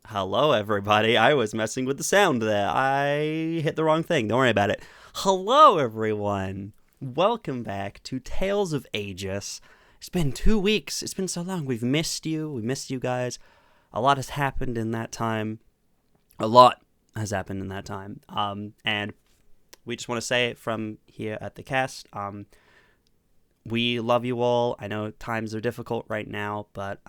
Hello, everybody. I was messing with the sound there. I hit the wrong thing. Don't worry about it. Hello, everyone. Welcome back to Tales of Agius. It's been 2 weeks. It's been so long. We've missed you. We missed you guys. A lot has happened in that time. A lot has happened in that time. And we just want to say it from here at the cast. We love you all. I know times are difficult right now, but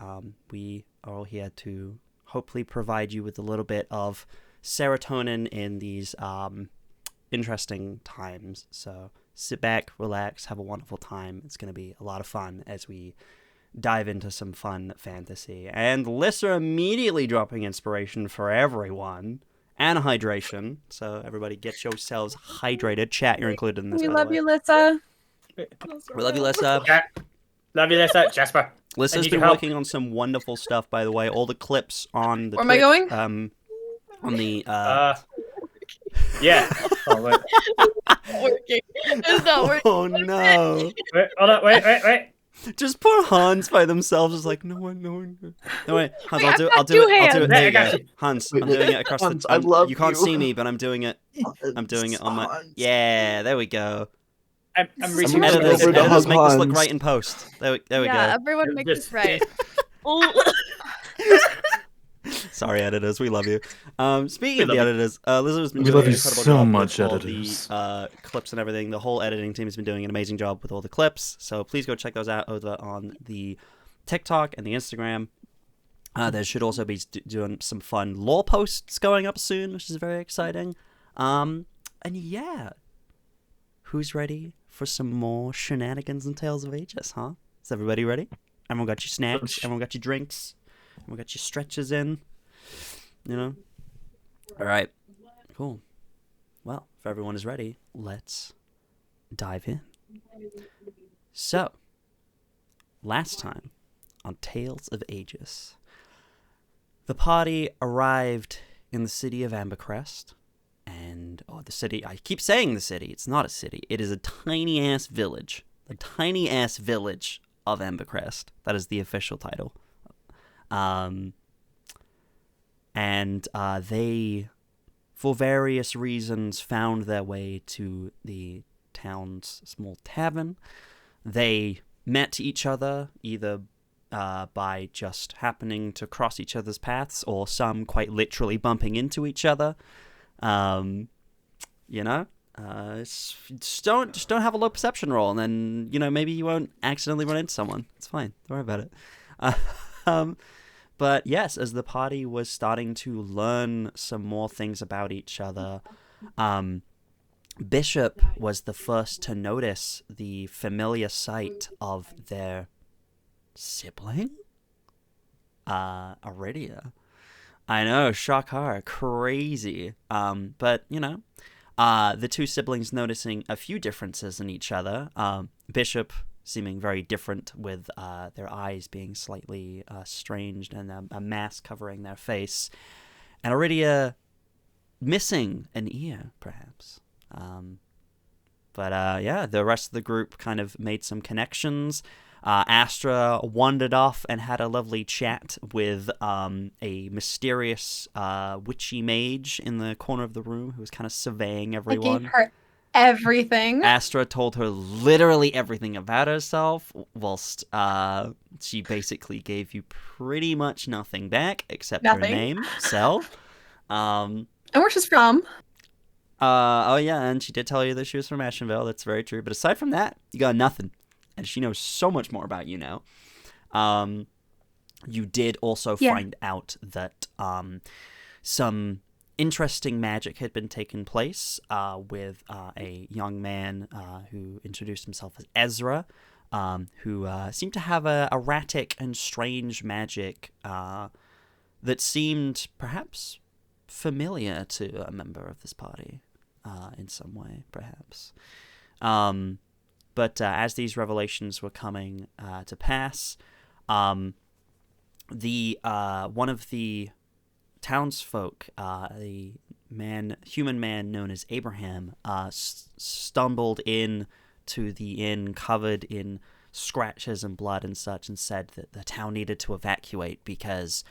we are all here to hopefully provide you with a little bit of serotonin in these interesting times. So sit back, relax, have a wonderful time. It's going to be a lot of fun as we dive into some fun fantasy. And lists are immediately dropping inspiration for everyone and hydration. So everybody get yourselves hydrated. Chat, you're included in this. We love you, Lissa. We love you, Lissa. Love you, Lissa. Jasper. Lissa's been working on some wonderful stuff, by the way. All the clips on the Where am I going? On the yeah. Oh, wait. It's not working. Oh no! Wait, hold on. Wait. Just poor Hans by themselves, just like no one. No wait, Hans, Wait, I'll do it. There you got go. you. Hans, I'm doing it across Hans, the. I love you can't you. see me, but I'm doing it. I'm doing it on my. Hans. Yeah, there we go. I'm reaching Some out. Editors, over to editors, make this look Hans. right in post. There we go. Everyone make this right. Sorry, editors, we love you. Speaking of the love you. editors, Lizard's been We doing love an you incredible so job much, with all editors. the clips and everything. The whole editing team has been doing an amazing job with all the clips. So please go check those out over on the TikTok and the Instagram. There should also be doing some fun lore posts going up soon, which is very exciting. And yeah, who's ready for some more shenanigans and Tales of Ages, huh? Is everybody ready? Everyone got your snacks? Everyone got your drinks? Everyone got your stretches in? You know? Alright. Cool. Well, if everyone is ready, let's dive in. So, last time on Tales of Agius, the party arrived in the city of Ambercrest. The city, I keep saying the city, it's not a city. It is a tiny-ass village. The tiny-ass village of Ambercrest. That is the official title. They, for various reasons, found their way to the town's small tavern. They met each other, either by just happening to cross each other's paths, or some quite literally bumping into each other. Just don't have a low perception roll, and then maybe you won't accidentally run into someone. It's fine. Don't worry about it. But yes, as the party was starting to learn some more things about each other, Bishop was the first to notice the familiar sight of their sibling, Aridia. I know, shocker, crazy. But the two siblings noticing a few differences in each other. Bishop seeming very different, with their eyes being slightly estranged and a mask covering their face. And Aridia missing an ear, perhaps. The rest of the group kind of made some connections. Astra wandered off and had a lovely chat with a mysterious witchy mage in the corner of the room who was kind of surveying everyone. I gave her everything. Astra told her literally everything about herself, whilst she basically gave you pretty much nothing back except her name, Sel. And where she's from. And she did tell you that she was from Ashenvale. That's very true. But aside from that, you got nothing. And she knows so much more about you now. You did also find out that some interesting magic had been taking place with a young man who introduced himself as Ezra, who seemed to have a erratic and strange magic that seemed perhaps familiar to a member of this party in some way, perhaps. But as these revelations were coming to pass, one of the townsfolk, the human man known as Abraham, stumbled in to the inn covered in scratches and blood and such, and said that the town needed to evacuate because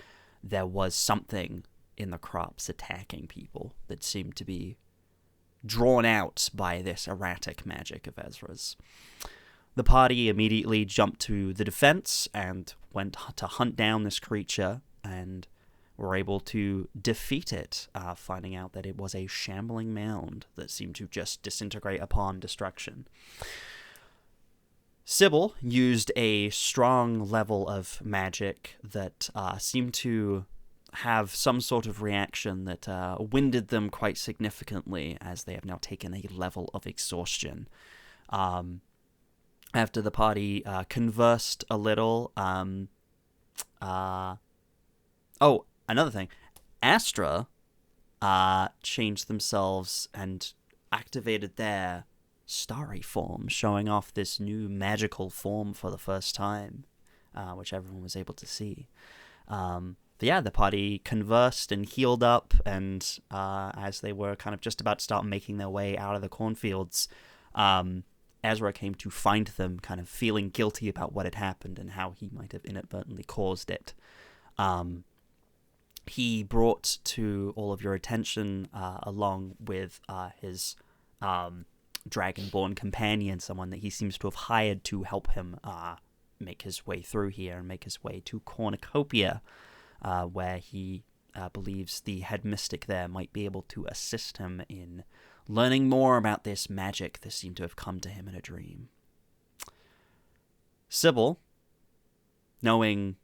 there was something in the crops attacking people that seemed to be drawn out by this erratic magic of Ezra's. The party immediately jumped to the defense and went to hunt down this creature and were able to defeat it, finding out that it was a shambling mound that seemed to just disintegrate upon destruction. Sybil used a strong level of magic that seemed to have some sort of reaction that winded them quite significantly, as they have now taken a level of exhaustion. After the party conversed a little, another thing, Astra changed themselves and activated their starry form, showing off this new magical form for the first time, which everyone was able to see. But yeah, the party conversed and healed up, and as they were kind of just about to start making their way out of the cornfields, Ezra came to find them, kind of feeling guilty about what had happened and how he might have inadvertently caused it. He brought to all of your attention, along with his dragonborn companion, someone that he seems to have hired to help him make his way through here and make his way to Cornucopia, where he believes the head mystic there might be able to assist him in learning more about this magic that seemed to have come to him in a dream. Sybil, knowing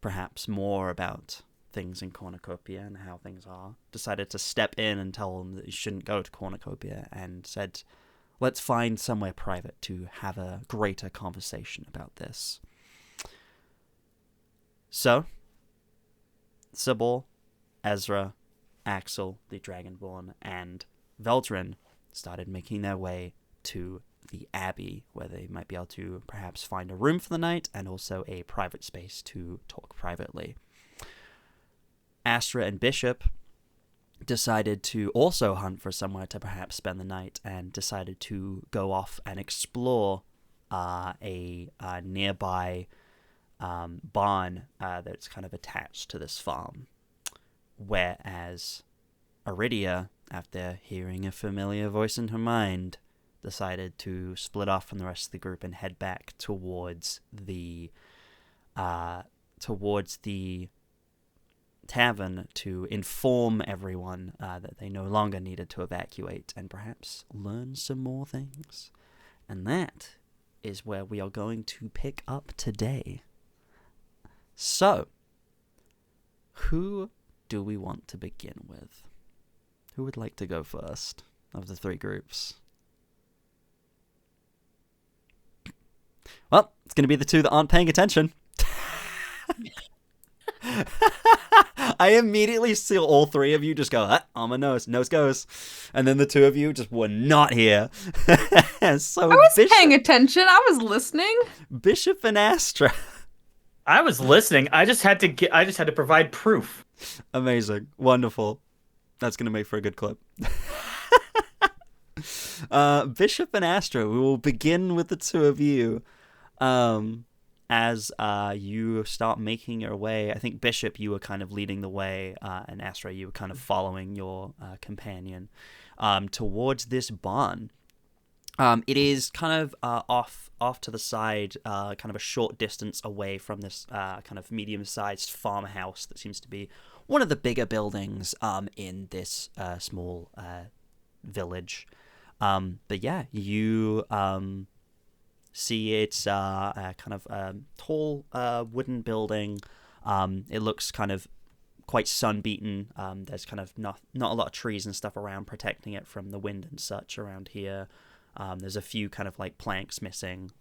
perhaps more about things in Cornucopia and how things are, decided to step in and tell him that he shouldn't go to Cornucopia, and said, let's find somewhere private to have a greater conversation about this. So, Sybil, Ezra, Axel, the Dragonborn, and Veldren started making their way to the Abbey, where they might be able to perhaps find a room for the night and also a private space to talk privately. Astra and Bishop decided to also hunt for somewhere to perhaps spend the night, and decided to go off and explore a nearby barn that's kind of attached to this farm. Whereas Aridia, after hearing a familiar voice in her mind, decided to split off from the rest of the group and head back towards the tavern to inform everyone that they no longer needed to evacuate and perhaps learn some more things. And that is where we are going to pick up today. So, who do we want to begin with? Who would like to go first of the three groups? Well, it's going to be the two that aren't paying attention. I immediately see all three of you just go, on my nose goes. And then the two of you just were not here. So I was paying attention. I was listening. Bishop and Astra. I was listening. I just had to provide proof. Amazing. Wonderful. That's going to make for a good clip. Bishop and Astra, we will begin with the two of you. As you start making your way, I think Bishop, you were kind of leading the way, and Astra, you were kind of following your companion towards this barn. It is kind of off to the side, kind of a short distance away from this kind of medium-sized farmhouse that seems to be one of the bigger buildings in this small village. But yeah, you see it's kind of a tall wooden building. It looks kind of quite sun-beaten. There's kind of not a lot of trees and stuff around protecting it from the wind and such around here. There's a few kind of like planks missing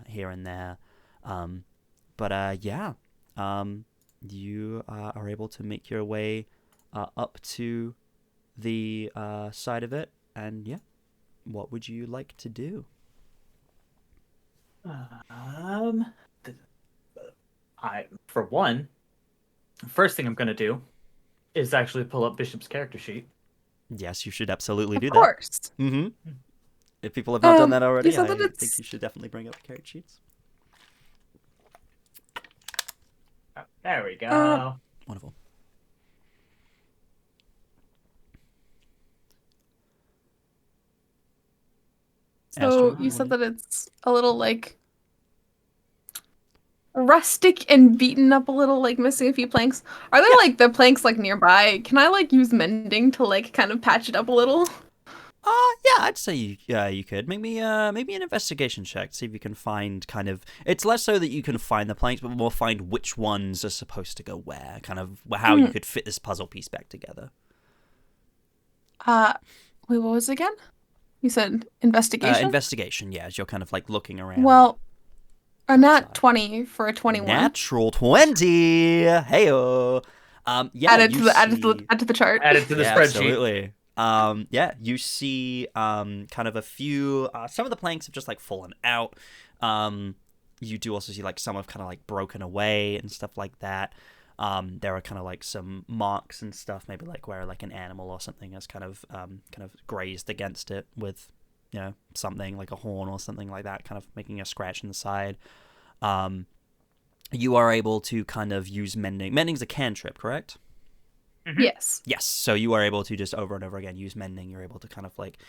here and there. You are able to make your way up to the side of it. And yeah, what would you like to do? For one, first thing I'm going to do is actually pull up Bishop's character sheet. Yes, you should absolutely do Of that. course. Mm-hmm. If people have not done that already, I think you should definitely bring up the character sheets. There we go. Wonderful. Astra, So you what said do that it's a little like rustic and beaten up a little, like missing a few planks. Are there like the planks like nearby? Can I like use mending to like kind of patch it up a little? Yeah, I'd say you could. Maybe an investigation check, see if you can find kind of. It's less so that you can find the planks, but more find which ones are supposed to go where, kind of how you could fit this puzzle piece back together. Uh, Wait, what was it again? You said investigation? Investigation, yeah, as you're kind of like looking around. Well, a nat outside. 20 for a 21. Natural 20. Heyo. Yeah, Add it you to the see. add to the chart. Add it to the Yeah, spreadsheet. absolutely. Yeah, you see kind of a few some of the planks have just like fallen out. You do also see like some have kind of like broken away and stuff like that. There are kind of like some marks and stuff, maybe like where like an animal or something has kind of grazed against it with, you know, something like a horn or something like that, kind of making a scratch in the side. You are able to kind of use mending. Mending's a cantrip, correct? Yes. Yes, so you are able to just over and over again use mending. You're able to kind of like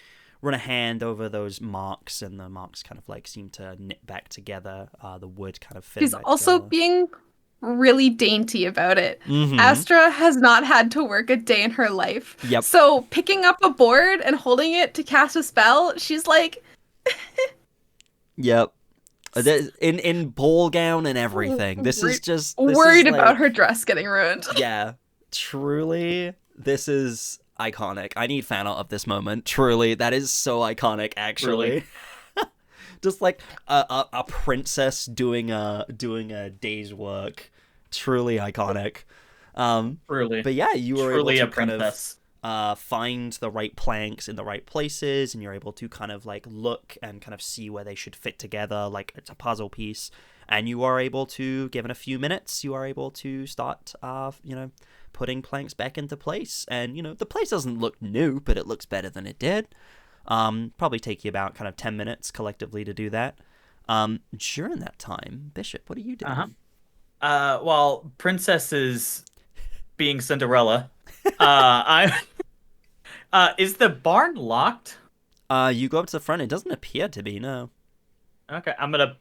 run a hand over those marks, and the marks kind of like seem to knit back together. The wood kind of fitting She's back also together. being really dainty about it. Mhm. Astra has not had to work a day in her life. Yep. So picking up a board and holding it to cast a spell, she's like, Yep. In ball gown and everything. This is just worried is about like, her dress getting ruined. Yeah, truly, this is iconic. I need fan art of this moment. Truly, that is so iconic. Actually, Really? just like a princess doing a day's work. Truly iconic. Truly. But yeah, you were able Truly to a princess. find the right planks in the right places, and you're able to kind of like look and kind of see where they should fit together, like it's a puzzle piece. And you are able to, given a few minutes, you are able to start, putting planks back into place. And, the place doesn't look new, but it looks better than it did. Probably take you about kind of 10 minutes collectively to do that. During that time, Bishop, what are you doing? While Princess is being Cinderella, is the barn locked? You go up to the front. It doesn't appear to be, no. Okay, I'm gonna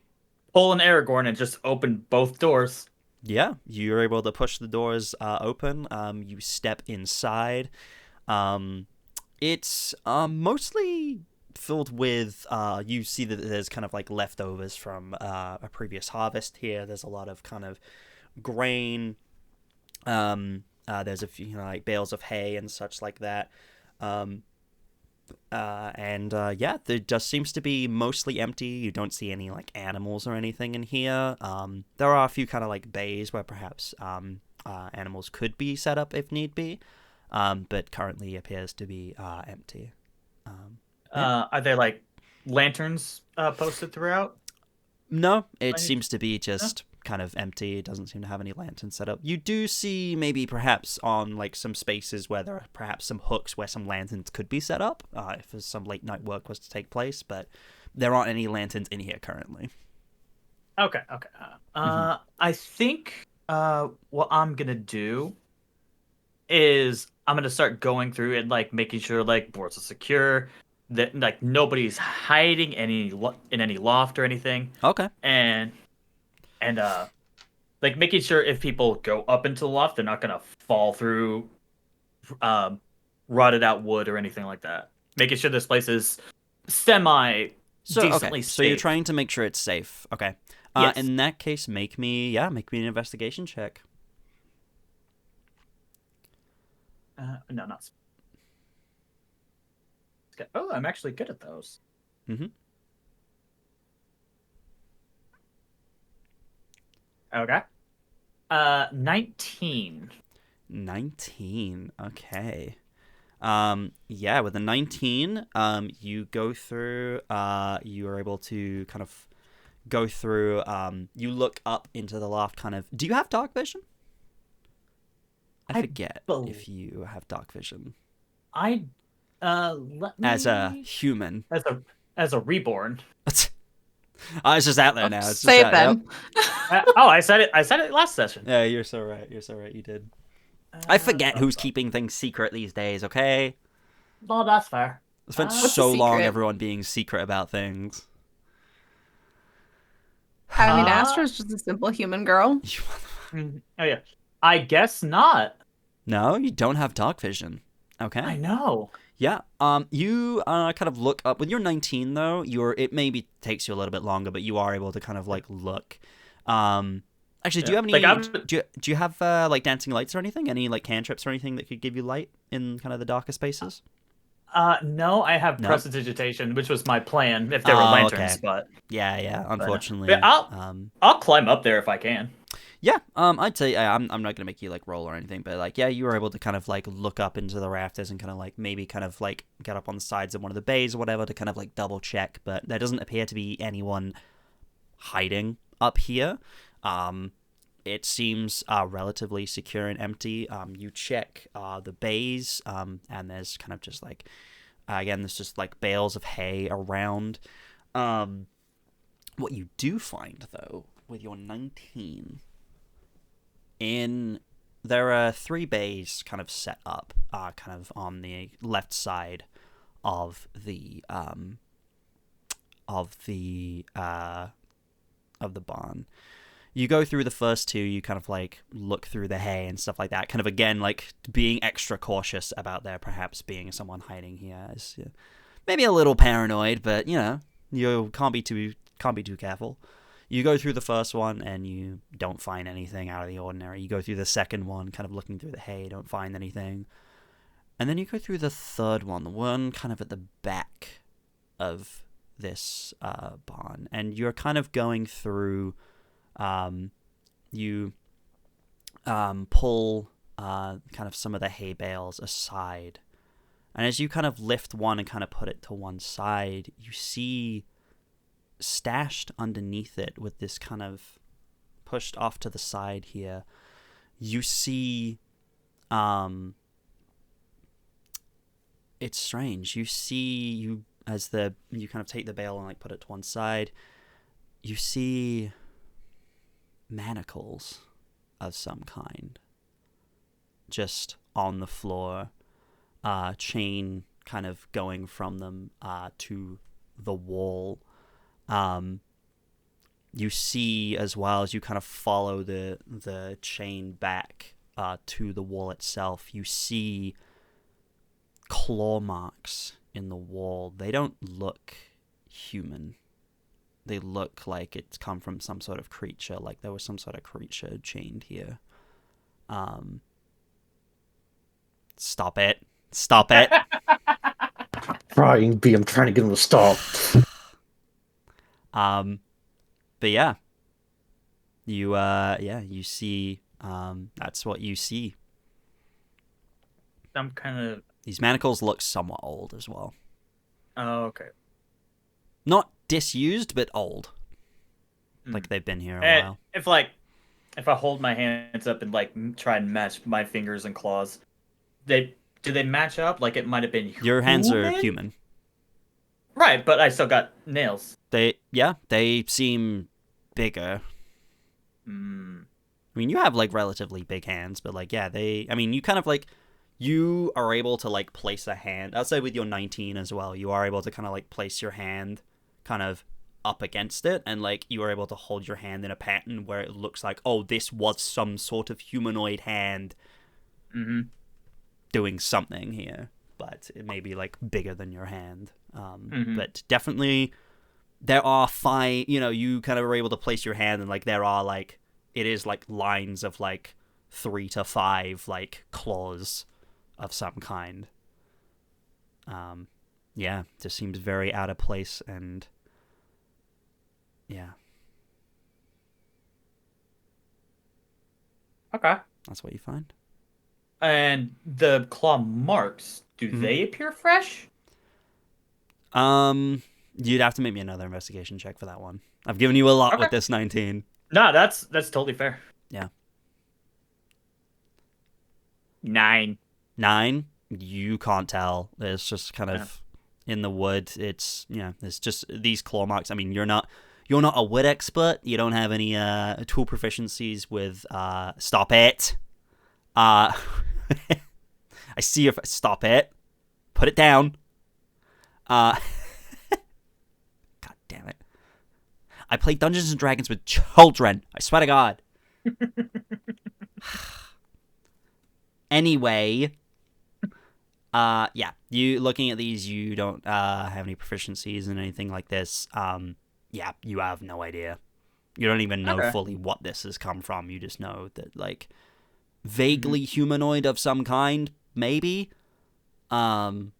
pull an Aragorn and just open both doors. Yeah, you're able to push the doors open. You step inside. It's mostly filled with, you see that there's kind of like leftovers from a previous harvest here. There's a lot of kind of grain. There's a few, like bales of hay and such like that. Yeah, there just seems to be mostly empty. You don't see any like animals or anything in here. There are a few kind of like bays where perhaps animals could be set up if need be, but currently appears to be empty. Are there like lanterns posted throughout? No, it Any- seems to be just kind of empty. It doesn't seem to have any lanterns set up. You do see maybe perhaps on like some spaces where there are perhaps some hooks where some lanterns could be set up if some late night work was to take place, but there aren't any lanterns in here currently. Okay. I think what I'm gonna do is I'm gonna start going through and like making sure like boards are secure, that like nobody's hiding in any loft or anything, Okay. and like making sure if people go up into the loft, they're not gonna fall through rotted out wood or anything like that. Making sure this place is semi decently safe. So you're trying to make sure it's safe. Okay. Yes. In that case, make me an investigation check. No, not. Oh, I'm actually good at those. Mm-hmm. Okay. 19. 19. Okay. Yeah, with a 19, you go through, you are able to kind of go through, you look up into the loft kind of. Do you have dark vision? I forget if you have dark vision. Let me... As a human. As a reborn. Oh, it's just out there now. It's just Say it out, then. Yep. I said it last session. Yeah, you're so right. You did. I forget who's keeping things secret these days, okay? No, that's fair. I spent What's so the long secret? everyone being secret about things. I mean, Uh, Astra's just a simple human girl. Oh yeah. I guess not. No, you don't have dark vision. I Okay. know. Yeah. You kind of look up. When you're 19, though, it maybe takes you a little bit longer, but you are able to kind of like look. Actually, do you Yeah. have any? Like I'm. Do you have like dancing lights or anything? Any like cantrips or anything that could give you light in kind of the darker spaces? No, I have No? prestidigitation, which was my plan if there were Oh, lanterns, okay. but Yeah. but Unfortunately, I'll climb up there if I can. yeah. I'd say I'm not gonna make you like roll or anything, but like yeah, you were able to kind of like look up into the rafters and kind of like maybe kind of like get up on the sides of one of the bays or whatever to kind of like double check. But there doesn't appear to be anyone hiding up here. It seems relatively secure and empty. You check the bays, and there's kind of just like, again, there's just like bales of hay around. What you do find, though, with your 19, there are 3 bays kind of set up, kind of on the left side of the barn. You go through the first 2, you kind of like look through the hay and stuff like that, kind of again like being extra cautious about there perhaps being someone hiding here. Is maybe a little paranoid, but you can't be too careful. You go through the first one and you don't find anything out of the ordinary. You go through the second one, kind of looking through the hay, don't find anything. And then you go through the third one, the one kind of at the back of this barn, and you're kind of going through. You pull kind of some of the hay bales aside, and as you kind of lift one and kind of put it to one side, you see stashed underneath it with this kind of pushed off to the side here, you see it's strange. You see you kind of take the bale and like put it to one side, you see manacles of some kind just on the floor, chain kind of going from them to the wall. You see, as well as you kind of follow the chain back to the wall itself, you see claw marks in the wall. They don't look human. They look like it's come from some sort of creature, like there was some sort of creature chained here. Stop it. Stop it. Trying B, I'm trying to get him to stop. But yeah. You see, that's what you see. I'm kind of. These manacles look somewhat old as well. Oh, okay. Not disused, but old. Like they've been here a And while. if I hold my hands up and like try and match my fingers and claws, do they match up? Like it might have been Your hands are human? human. Right, but I still got nails. They seem bigger. I mean, you have like relatively big hands, but like, yeah, you kind of like, you are able to like place a hand. I'll say with your 19 as well, you are able to kind of like place your hand kind of up against it, and like you are able to hold your hand in a pattern where it looks like, oh, this was some sort of humanoid hand doing something here, but it may be like bigger than your hand. But definitely there are you kind of are able to place your hand, and like there are like, it is like lines of like 3 to 5 like claws of some kind. Yeah, just seems very out of place, and yeah. Okay. That's what you find. And the claw marks, do they appear fresh? You'd have to make me another investigation check for that one. I've given you a lot with this 19. No, that's totally fair. Yeah. 9. 9? You can't tell. It's just kind of in the wood. It's it's just these claw marks. I mean, you're not a wood expert. You don't have any tool proficiencies with stop it. I see if stop it. Put it down. God damn it. I play Dungeons and Dragons with children. I swear to God. Anyway, yeah, you looking at these, you don't have any proficiencies in anything like this. Yeah, you have no idea. You don't even know fully what this has come from. You just know that, like, vaguely humanoid of some kind, maybe. But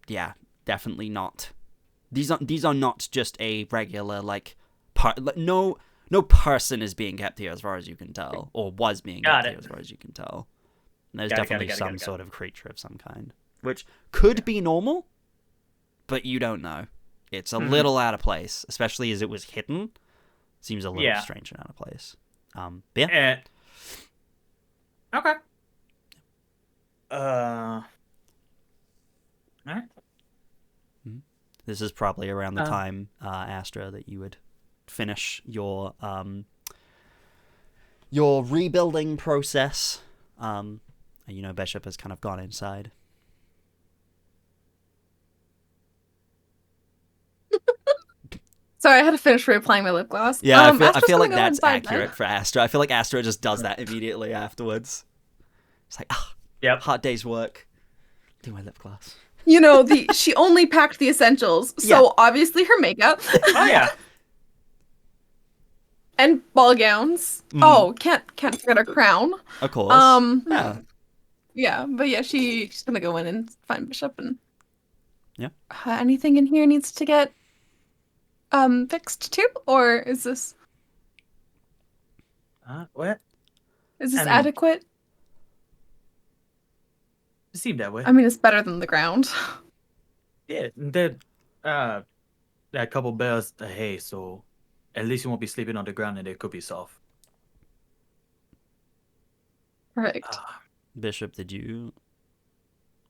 yeah, definitely not. These are not just a regular, like, no person is being kept here as far as you can tell, or was being kept here as far as you can tell. There's definitely some sort of creature of some kind, which could be normal, but you don't know. It's a little out of place, especially as it was hidden. Seems a little strange and out of place. Yeah. Okay. All right. This is probably around the time, Astra, that you would finish your rebuilding process. And, you know, Bishop has kind of gone inside. Sorry, I had to finish reapplying my lip gloss. Yeah, I Astra's feel like gonna go that's inside, accurate then. for Astra. I feel like Astra just does that immediately afterwards. It's like, hard day's work. Do my lip gloss. You know, she only packed the essentials, so obviously her makeup. Oh yeah. And ball gowns. Oh, can't forget her crown. Of course. Yeah, but yeah, she's gonna go in and find Bishop and. Yeah. Anything in here needs to get fixed too, or is this What? is this adequate? It seemed that way. I mean, it's better than the ground. Yeah, there a couple bales of hay, so at least you won't be sleeping on the ground and it could be soft. Perfect. Bishop, did you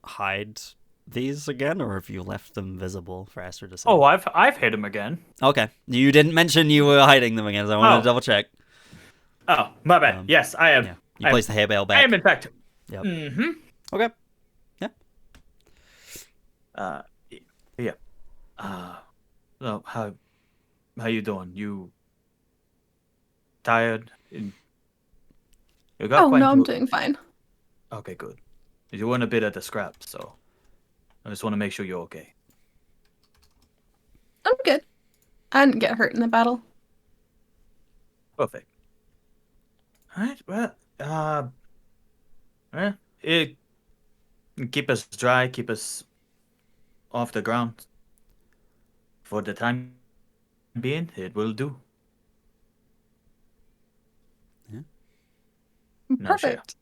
hide these again, or have you left them visible for Astra to see? Oh, I've hid them again. Okay. You didn't mention you were hiding them again, so I wanted to double check. Oh, my bad. Yes, I am. Yeah. You placed the hay bale back. I am, in fact. Yep. Mm-hmm. Okay. Yeah. So how you doing? You tired? You got Oh quite no, I'm into- doing fine. Okay, good. You were in a bit at the scrap, so I just want to make sure you're okay. I'm good. I didn't get hurt in the battle. Perfect. All right. Well, it keep us dry, keep us off the ground. For the time being, it will do. Yeah. No share. Perfect.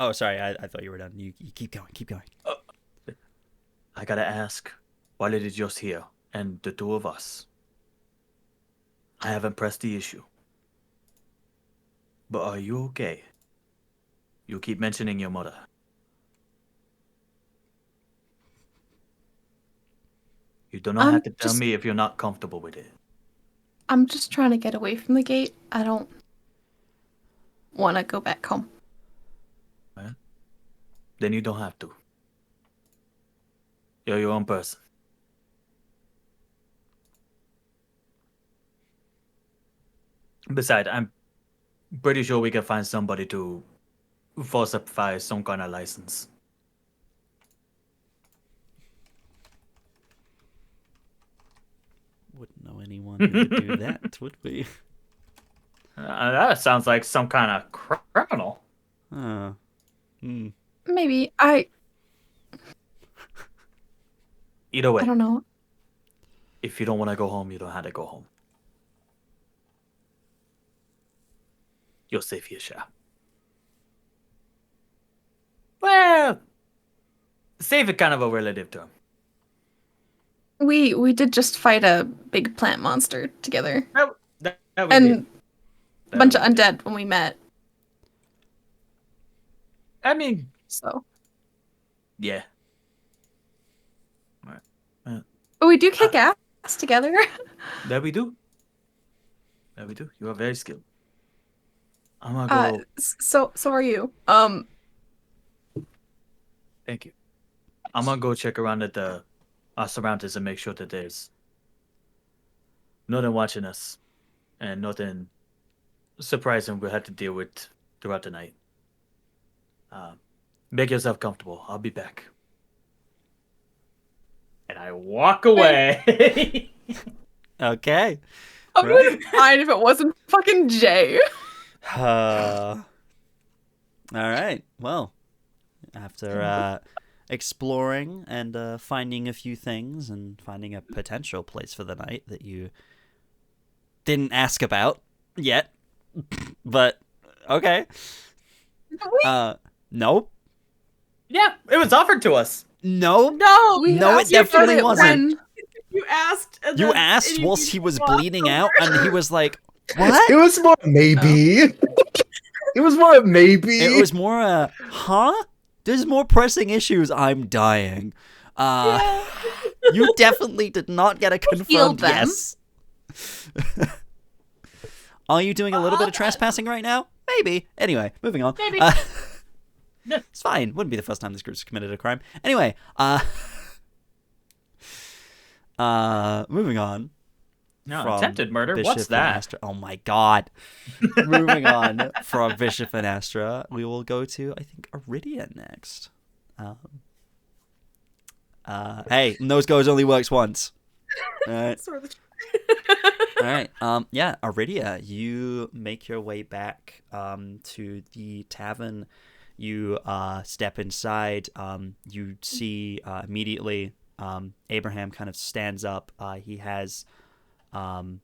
Oh, sorry. I thought you were done. You keep going. Keep going. I gotta ask, while it is just here and the two of us, I haven't pressed the issue. But are you okay? You keep mentioning your mother. You do not have to tell me if you're not comfortable with it. I'm just trying to get away from the gate. I don't want to go back home. Well, then you don't have to. You're your own person. Besides, I'm pretty sure we can find somebody to falsify some kind of license. Wouldn't know anyone who would do that, would we? That sounds like some kind of criminal. Maybe Either way, I don't know. if you don't want to go home, you don't have to go home. You're safe here, Sha. Well, safe is kind of a relative term. We did just fight a big plant monster together. That we And did. a bunch of undead when we met. I mean, So yeah. but we do kick ass together. That we do. That we do. You are very skilled. I'm gonna go. So are you. Thank you. I'm gonna go check around at the surroundings and make sure that there's nothing watching us and nothing surprising we'll have to deal with throughout the night. Make yourself comfortable. I'll be back. And I walk away. Okay. I would have been fine if it wasn't fucking Jay. All right. Well, after exploring and finding a few things and finding a potential place for the night that you didn't ask about yet, but okay. Nope. Yeah, it was offered to us. No. No, No, it definitely wasn't. You asked. And You then- asked and you whilst he was walked bleeding over. out, and he was like, "What?" It was more maybe. It was more maybe. It was more huh? There's more pressing issues. I'm dying. You definitely did not get a healed confirmed them. yes. Are you doing a little bit of trespassing right now? Maybe. Anyway, moving on. Maybe. It's fine. Wouldn't be the first time this group's committed a crime. Anyway, moving on. No, from attempted murder. Bishop What's and that? Astra. Oh my god. Moving on from Bishop and Astra, we will go to, I think, Aridia next. Hey, nose goes only works once. Alright. Sort of- Alright. Yeah, Aridia, you make your way back to the tavern. You step inside. You see immediately Abraham kind of stands up. He has kind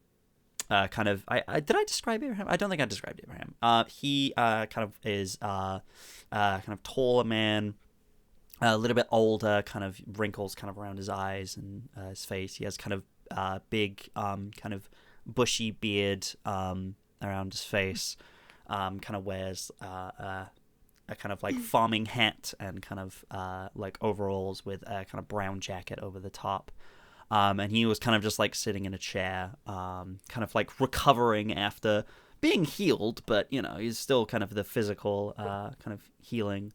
of did I describe Abraham? I don't think I described Abraham. He kind of is kind of taller man, a little bit older, kind of wrinkles kind of around his eyes and his face. He has kind of big kind of bushy beard around his face. Kind of wears a kind of like farming hat and kind of like overalls with a kind of brown jacket over the top. And he was kind of just like sitting in a chair, kind of like recovering after being healed, but you know, he's still kind of the physical kind of healing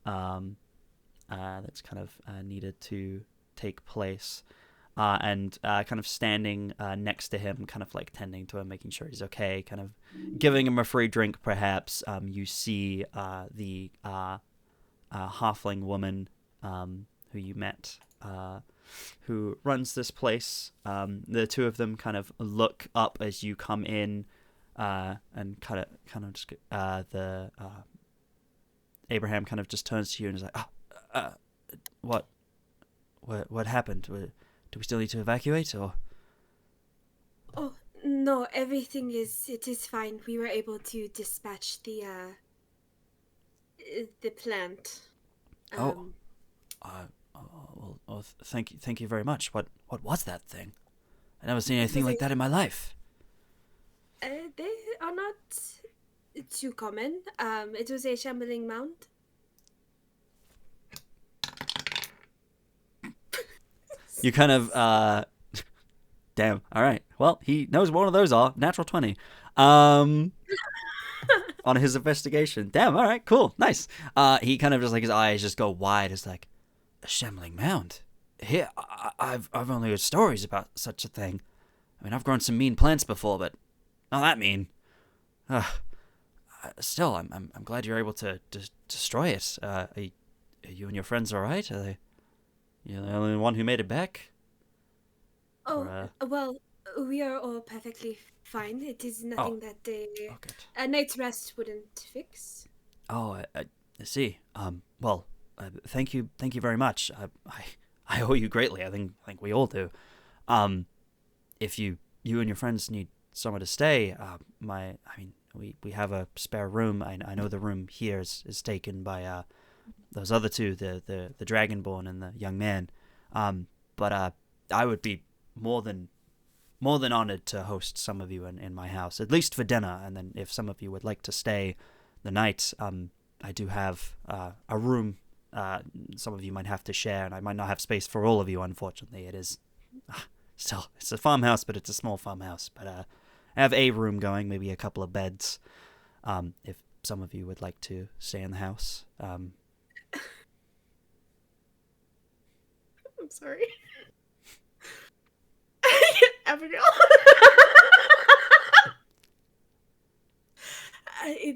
that's kind of needed to take place. And kind of standing next to him, kind of like tending to him, making sure he's okay, kind of giving him a free drink, perhaps. You see the halfling woman who you met, who runs this place. The two of them kind of look up as you come in, and kind of just the Abraham kind of just turns to you and is like, "Oh, what happened? Do we still need to evacuate, or?" Oh, no, everything is fine. We were able to dispatch the plant. Well, thank you very much. What was that thing? I never seen anything like that in my life. They are not too common. It was a shambling mound. You kind of damn. All right. Well, he knows what one of those are. Natural 20. On his investigation. Damn. All right. Cool. Nice. He kind of just like his eyes just go wide. It's like a shambling mound. Here, I've only heard stories about such a thing. I mean, I've grown some mean plants before, but not that mean. Still, I'm glad you're able to destroy it. Are you and your friends all right? Are they? You're the only one who made it back? Oh, well, we are all perfectly fine. It is nothing that a night's rest wouldn't fix. Oh, I see. Well, thank you very much. I owe you greatly. I think we all do. If you and your friends need somewhere to stay, we have a spare room. I know the room here is taken by those other two, the Dragonborn and the young man. But I would be more than honored to host some of you in my house, at least for dinner. And then if some of you would like to stay the night, I do have a room. Some of you might have to share, and I might not have space for all of you. Unfortunately, it is still it's a farmhouse, but it's a small farmhouse. But I have a room going, maybe a couple of beds. If some of you would like to stay in the house. I'm sorry. Abigail.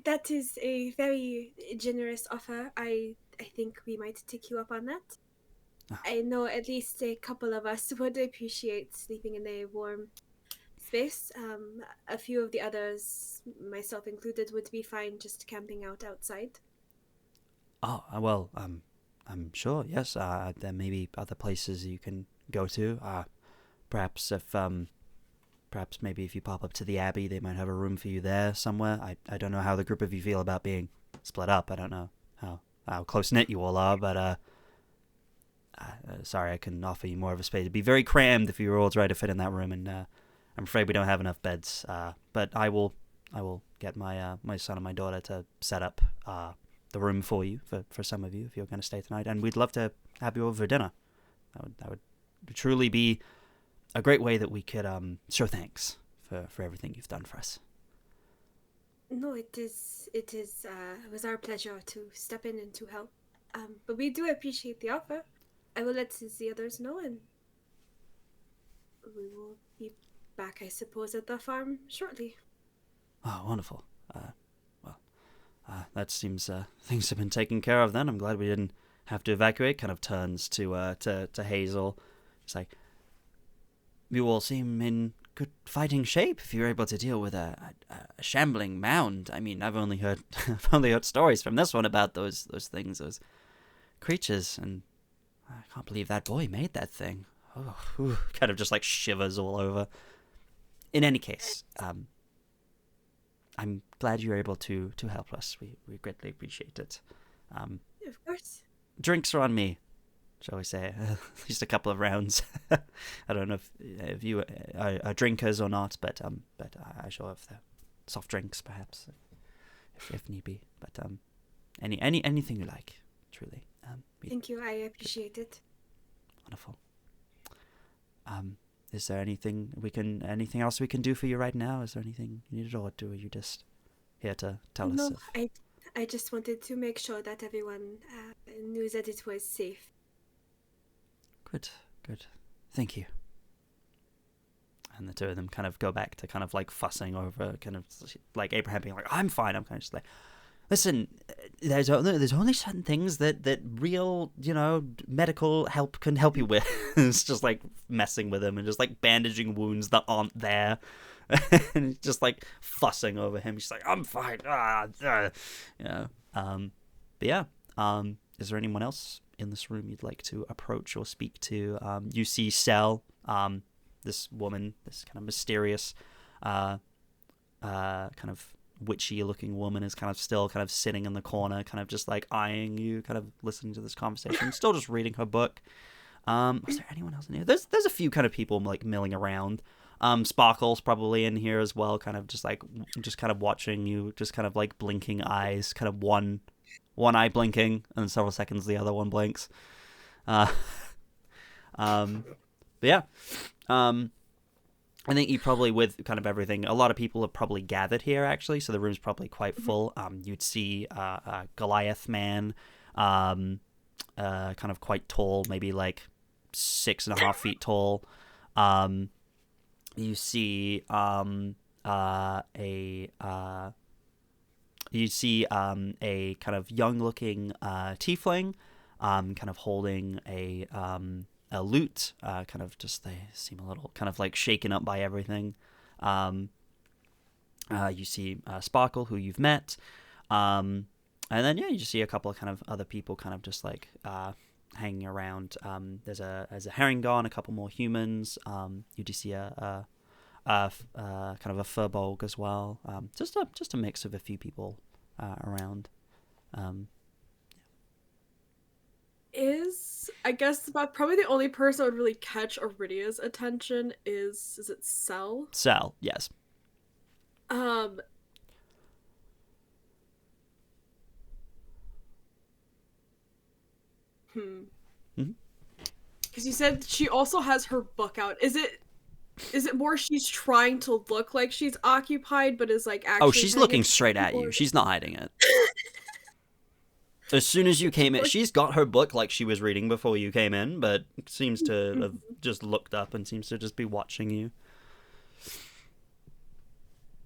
That is a very generous offer. I think we might take you up on that. I know at least a couple of us would appreciate sleeping in a warm space. A few of the others, myself included, would be fine just camping out outside. Oh, well, I'm sure, yes. There may be other places you can go to. Perhaps maybe if you pop up to the Abbey, they might have a room for you there somewhere. I don't know how the group of you feel about being split up. I don't know how close-knit you all are, but sorry, I couldn't offer you more of a space. It'd be very crammed if you were all trying to fit in that room, and I'm afraid we don't have enough beds. But I will get my my son and my daughter to set up the room for you, for some of you, if you're going to stay tonight. And we'd love to have you over for dinner. That would truly be a great way that we could show thanks for everything you've done for us. No, it was our pleasure to step in and to help. But we do appreciate the offer. I will let the others know, and we will be back, I suppose, at the farm shortly. Oh, wonderful. That seems things have been taken care of then. I'm glad we didn't have to evacuate. Kind of turns to Hazel. It's like, you all seem in good fighting shape if you're able to deal with a shambling mound. I mean, I've only heard stories from this one about those things, those creatures, and I can't believe that boy made that thing. Oh, whew, kind of just like shivers all over. In any case, I'm glad you're able to help us. We greatly appreciate it. Of course. Drinks are on me, shall we say? At least a couple of rounds. I don't know if you are drinkers or not, but I shall have the soft drinks perhaps, if need be. But anything you like, truly. Thank you. I appreciate it. Wonderful. Is there anything else we can do for you right now? Is there anything you needed, or are you just here to tell us? No, I just wanted to make sure that everyone knew that it was safe. Good. Thank you. And the two of them kind of go back to kind of like fussing over, kind of like Abraham being like, I'm fine. I'm kind of just like, listen, there's only certain things that real, medical help can help you with. It's just like messing with him and just like bandaging wounds that aren't there. And just like fussing over him. She's like, I'm fine. But yeah. Is there anyone else in this room you'd like to approach or speak to? You see Sel, this woman, this kind of mysterious, kind of witchy-looking woman, is kind of still kind of sitting in the corner, kind of just like eyeing you, kind of listening to this conversation, still just reading her book. Was there anyone else in here? There's a few kind of people like milling around. Sparkle's probably in here as well, kind of just kind of watching you, just kind of like blinking eyes, kind of one eye blinking, and several seconds the other one blinks. But yeah. I think you probably, with kind of everything, a lot of people have probably gathered here, actually, so the room's probably quite full. You'd see a Goliath man, kind of quite tall, maybe like 6.5 feet tall. You see a kind of young-looking tiefling, kind of holding a lute, kind of just, they seem a little kind of like shaken up by everything. You see Sparkle, who you've met, and then you just see a couple of kind of other people kind of just like hanging around. There's a Herringon, a couple more humans. You do see a kind of a furbolg as well. Just a mix of a few people around. I guess about probably the only person that would really catch Aridia's attention is it Sel? Sel, yes. Because you said she also has her book out. Is it more she's trying to look like she's occupied, but is like actually... Oh, she's looking straight at you. She's not hiding it. as soon as you came in, she's got her book like she was reading before you came in, but seems to have just looked up and seems to just be watching you.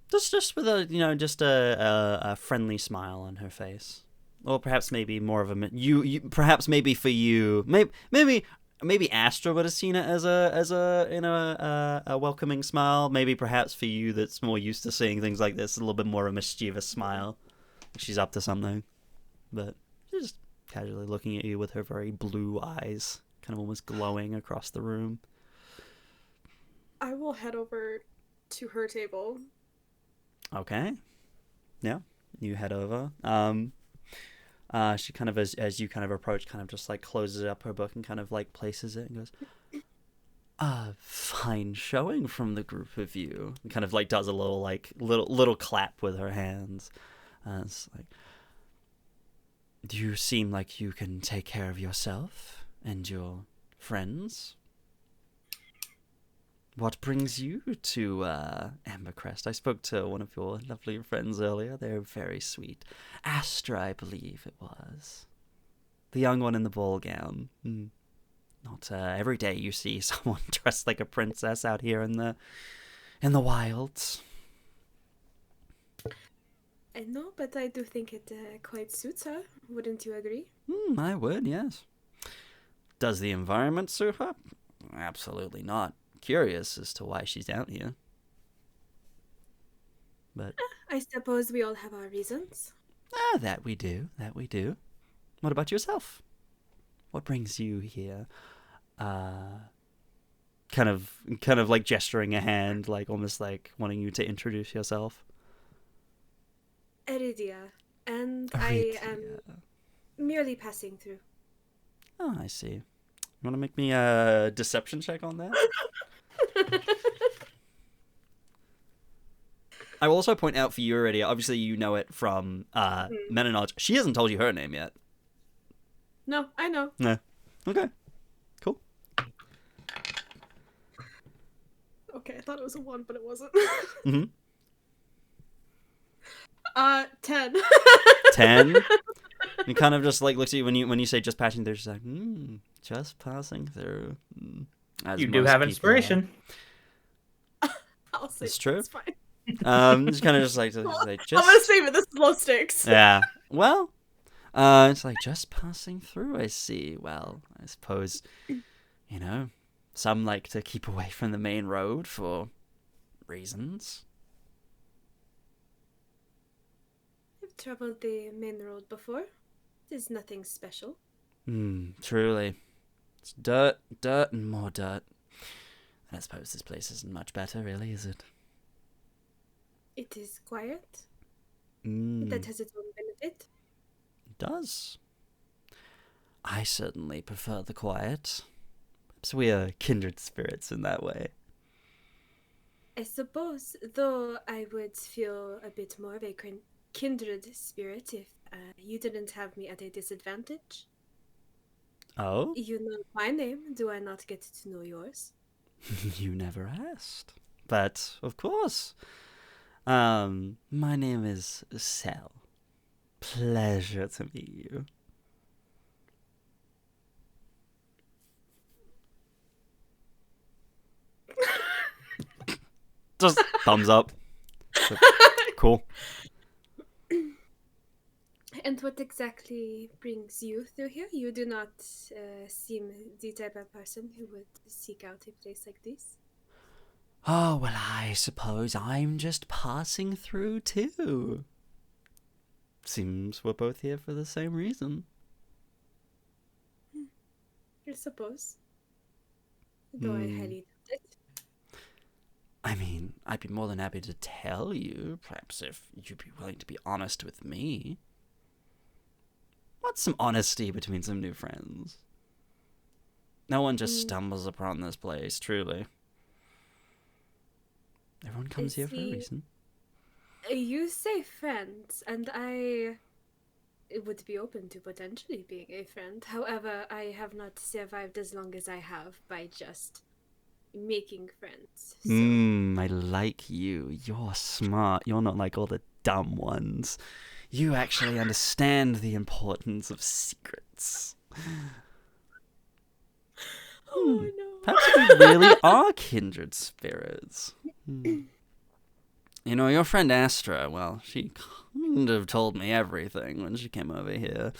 Just with a friendly smile on her face, or perhaps maybe more of a perhaps maybe for you, maybe Astra would have seen it as a welcoming smile. Maybe perhaps for you that's more used to seeing things like this, a little bit more of a mischievous smile. She's up to something, but she's just casually looking at you with her very blue eyes, kind of almost glowing across the room. I will head over to her table. Okay. Yeah, you head over. She kind of, as you kind of approach, kind of just like closes up her book and kind of like places it and goes, fine showing from the group of you. And kind of like does a little clap with her hands. It's like, you seem like you can take care of yourself and your friends. What brings you to Ambercrest? I spoke to one of your lovely friends earlier. They're very sweet. Astra, I believe it was. The young one in the ball gown. Not every day you see someone dressed like a princess out here in the wilds. I know, but I do think it quite suits her. Wouldn't you agree? I would, yes. Does the environment suit her? Absolutely not. Curious as to why she's out here. But I suppose we all have our reasons. that we do. What about yourself? What brings you here? Kind of like gesturing a hand, like almost like wanting you to introduce yourself. Aridia, and Aridia. I am merely passing through. Oh, I see. You want to make me a deception check on that? I will also point out for you already, obviously you know it from Men and Knowledge. She hasn't told you her name yet. No, I know. No. Okay. Cool. Okay, I thought it was a 1, but it wasn't. Mm-hmm. 10. 10. He kind of just like looks at you when you say just passing through. She's like, just passing through. As You do most have people inspiration. I'll say It's true. It's fine. Just kind of just like, I'm gonna save it. This is low stakes. Yeah. Well, it's like just passing through. I see. Well, I suppose, some like to keep away from the main road for reasons. I've traveled the main road before. There's nothing special. Truly. It's dirt, and more dirt. I suppose this place isn't much better, really, is it? It is quiet. That has its own benefit. It does. I certainly prefer the quiet. Perhaps we are kindred spirits in that way. I suppose, though I would feel a bit more of a kindred spirit if you didn't have me at a disadvantage. Oh? You know my name. Do I not get to know yours? You never asked. But, of course. My name is Sel. Pleasure to meet you. Just thumbs up. Cool. And what exactly brings you through here? You do not seem the type of person who would seek out a place like this. Oh, well, I suppose I'm just passing through too. Seems we're both here for the same reason. I suppose. Though I highly doubt it. I mean, I'd be more than happy to tell you, perhaps if you'd be willing to be honest with me. What's some honesty between some new friends? No one just stumbles upon this place, truly. Everyone comes here for a reason. You say friends, and I would be open to potentially being a friend. However, I have not survived as long as I have by just making friends. So. I like you. You're smart. You're not like all the dumb ones. You actually understand the importance of secrets. Oh no. Perhaps we really are kindred spirits. You know, your friend Astra, well, she kind of told me everything when she came over here.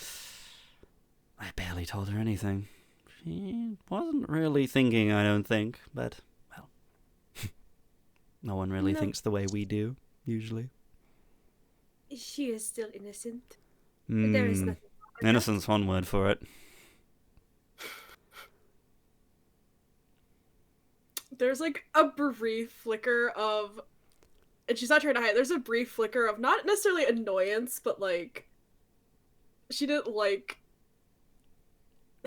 I barely told her anything. She wasn't really thinking, I don't think, but, well, no one really thinks the way we do, usually. She is still innocent. There is nothing wrong with Innocent's one word for it. There's like a brief flicker of, and she's not trying to hide. There's a brief flicker of not necessarily annoyance, but like she didn't like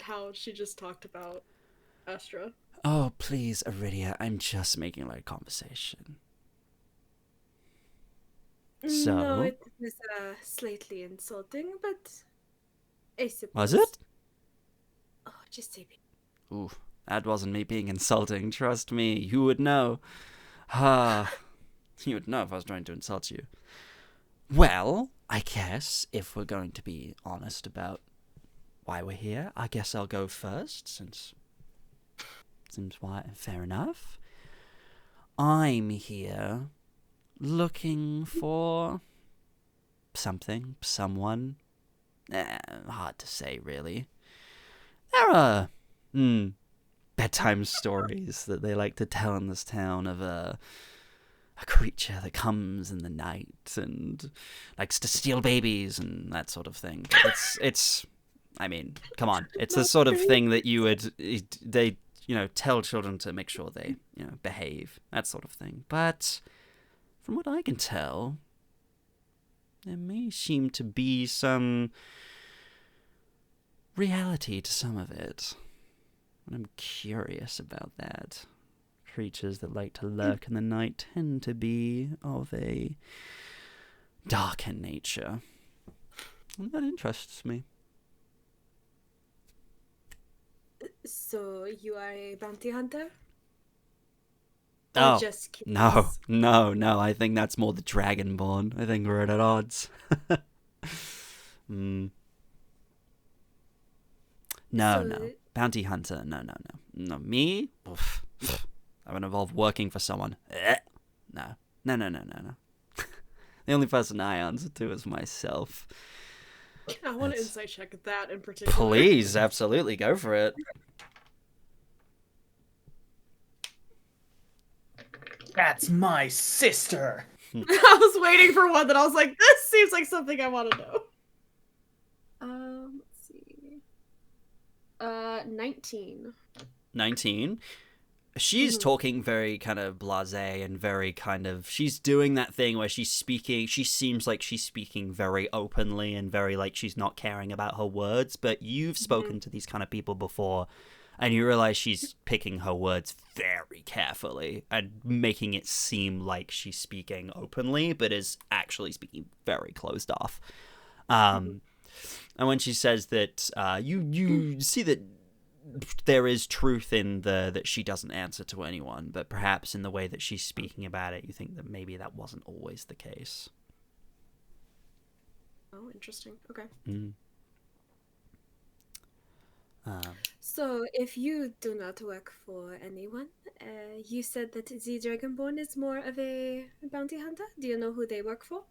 how she just talked about Astra. Oh, please, Aridia, I'm just making light conversation. that. So? No, it was slightly insulting, but I suppose. Was it? Oh, just a bit. Ooh, that wasn't me being insulting. Trust me, you would know. Ah, you would know if I was trying to insult you. Well, I guess if we're going to be honest about why we're here, I guess I'll go first, since seems fair enough. I'm here looking for something, someone. Hard to say, really. There are bedtime stories that they like to tell in this town of a creature that comes in the night and likes to steal babies and that sort of thing. It's I mean, come on. It's the sort of thing that they tell children to make sure they, behave, that sort of thing. But from what I can tell, there may seem to be some reality to some of it. And I'm curious about that. Creatures that like to lurk in the night tend to be of a darker nature. And that interests me. So you are a bounty hunter? Oh, just kidding. No. I think that's more the Dragonborn. I think we're at odds. No. Bounty hunter. No. Me? Oof. That would involve working for someone. No. The only person I answer to is myself. I want to insight check that in particular. Please, absolutely, go for it. That's my sister. I was waiting for one that I was like, this seems like something I want to know. Let's see. 19. 19. She's talking very kind of blasé and very kind of, she's doing that thing where she seems like she's speaking very openly and very like she's not caring about her words, but you've spoken to these kind of people before and you realize she's picking her words very carefully and making it seem like she's speaking openly, but is actually speaking very closed off. And when she says that, you see that there is truth in that she doesn't answer to anyone, but perhaps in the way that she's speaking about it, you think that maybe that wasn't always the case. Oh, interesting. Okay. So if you do not work for anyone, you said that the Dragonborn is more of a bounty hunter? Do you know who they work for?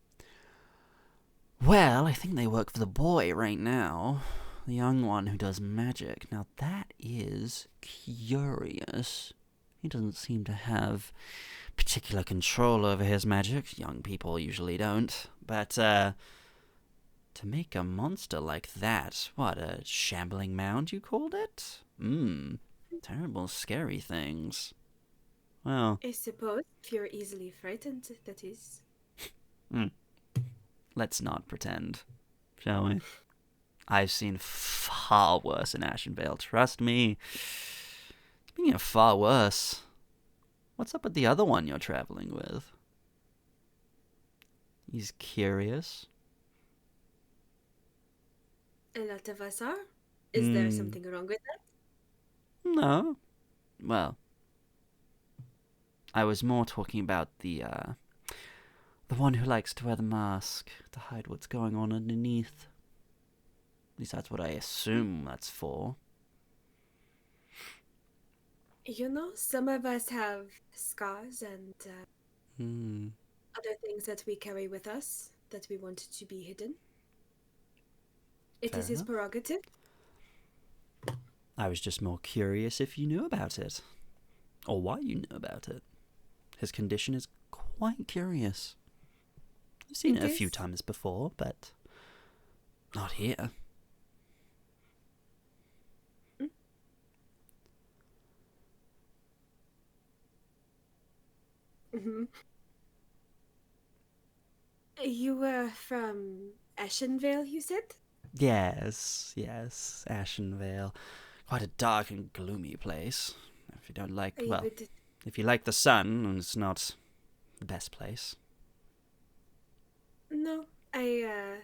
Well, I think they work for the boy right now. The young one who does magic. Now that is curious. He doesn't seem to have particular control over his magic. Young people usually don't. But, to make a monster like that, what, a shambling mound you called it? Terrible, scary things. Well, I suppose, if you're easily frightened, that is. let's not pretend, shall we? I've seen far worse in Ashenvale, trust me. Speaking of far worse, what's up with the other one you're traveling with? He's curious. A lot of us are. Is there something wrong with that? No. Well, I was more talking about the The one who likes to wear the mask to hide what's going on underneath. At least that's what I assume that's for. You know, some of us have scars and other things that we carry with us that we want to be hidden. It Fair is his enough. prerogative. I was just more curious if you knew about it. Or why you knew about it. His condition is quite curious. I've seen it a few times before, but not here. Mm-hmm. You were from Ashenvale, you said? Yes, Ashenvale. Quite a dark and gloomy place. If you don't like, well, if you like the sun, it's not the best place. No, I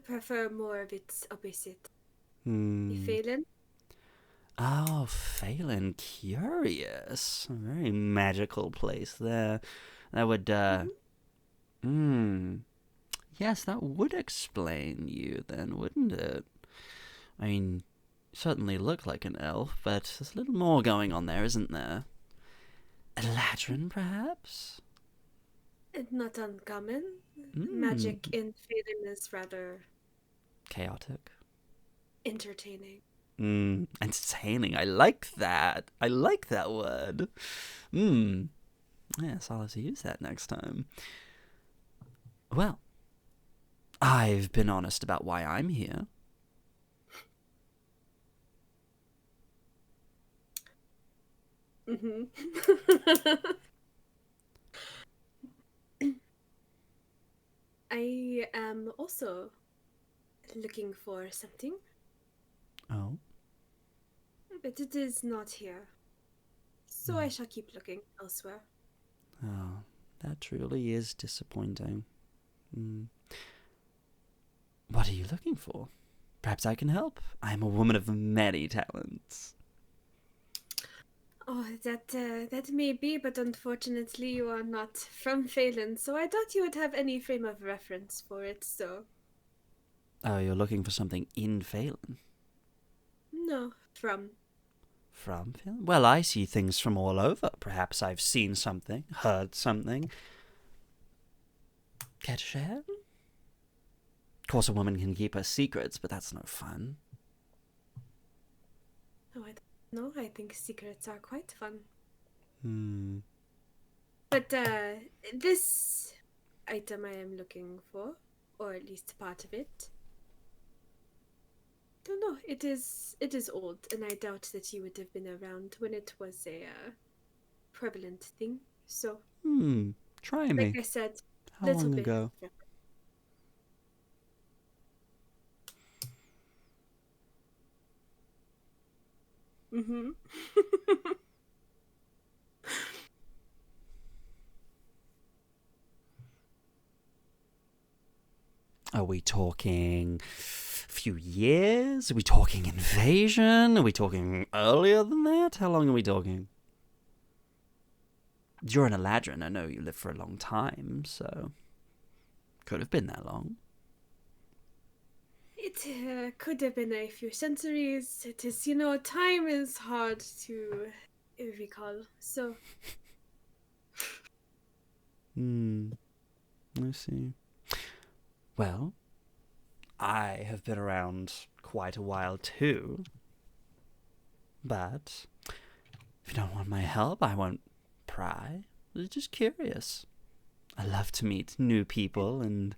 prefer more of its opposite. Hmm. Phelan? Oh, Phelan, curious. A very magical place there. That would, Yes, that would explain you then, wouldn't it? I mean, you certainly look like an elf, but there's a little more going on there, isn't there? A Ladrin, perhaps? Not uncommon. Magic in Phelan is rather chaotic. entertaining. Entertaining. I like that. I like that word. Yes, I'll have to use that next time. Well, I've been honest about why I'm here. I am also looking for something. Oh? But it is not here. So I shall keep looking elsewhere. Oh, that truly is disappointing. What are you looking for? Perhaps I can help. I am a woman of many talents. Oh, that may be, but unfortunately you are not from Phelan, so I doubt you would have any frame of reference for it, so... Oh, you're looking for something in Phelan? No, from. From Phelan? Well, I see things from all over. Perhaps I've seen something, heard something. Care to share? Of course, a woman can keep her secrets, but that's no fun. Oh, I don't know. I think secrets are quite fun. Hmm. But, this item I am looking for, or at least part of it, don't know. It is old, and I doubt that you would have been around when it was a prevalent thing. So, Try me. like I said, How little long bit. ago? Mm-hmm. Are we talking few years? Are we talking invasion? Are we talking earlier than that? How long are we talking? You're an Eladrin. I know you lived for a long time, so could have been that long. It could have been a few centuries. It is, time is hard to recall. So. I see. Well, I have been around quite a while too. But if you don't want my help, I won't pry. I'm just curious. I love to meet new people and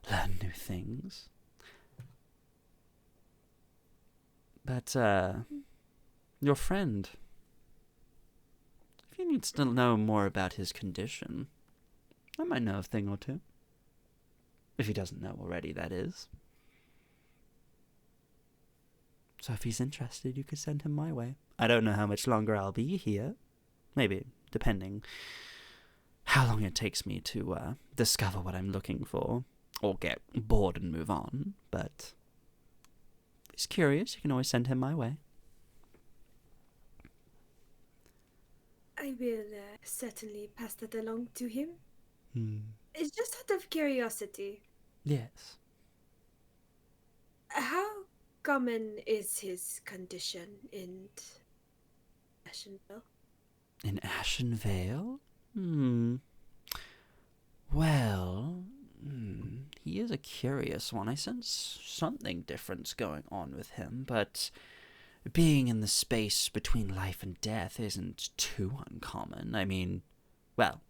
learn new things. But, your friend, if he needs to know more about his condition, I might know a thing or two. If he doesn't know already, that is. So if he's interested, you could send him my way. I don't know how much longer I'll be here. Maybe, depending how long it takes me to discover what I'm looking for, or get bored and move on, but if he's curious, you can always send him my way. I will certainly pass that along to him. It's just out of curiosity. Yes. How common is his condition in Ashenville? In Ashenvale? Well, he is a curious one. I sense something different's going on with him, but being in the space between life and death isn't too uncommon. I mean, well,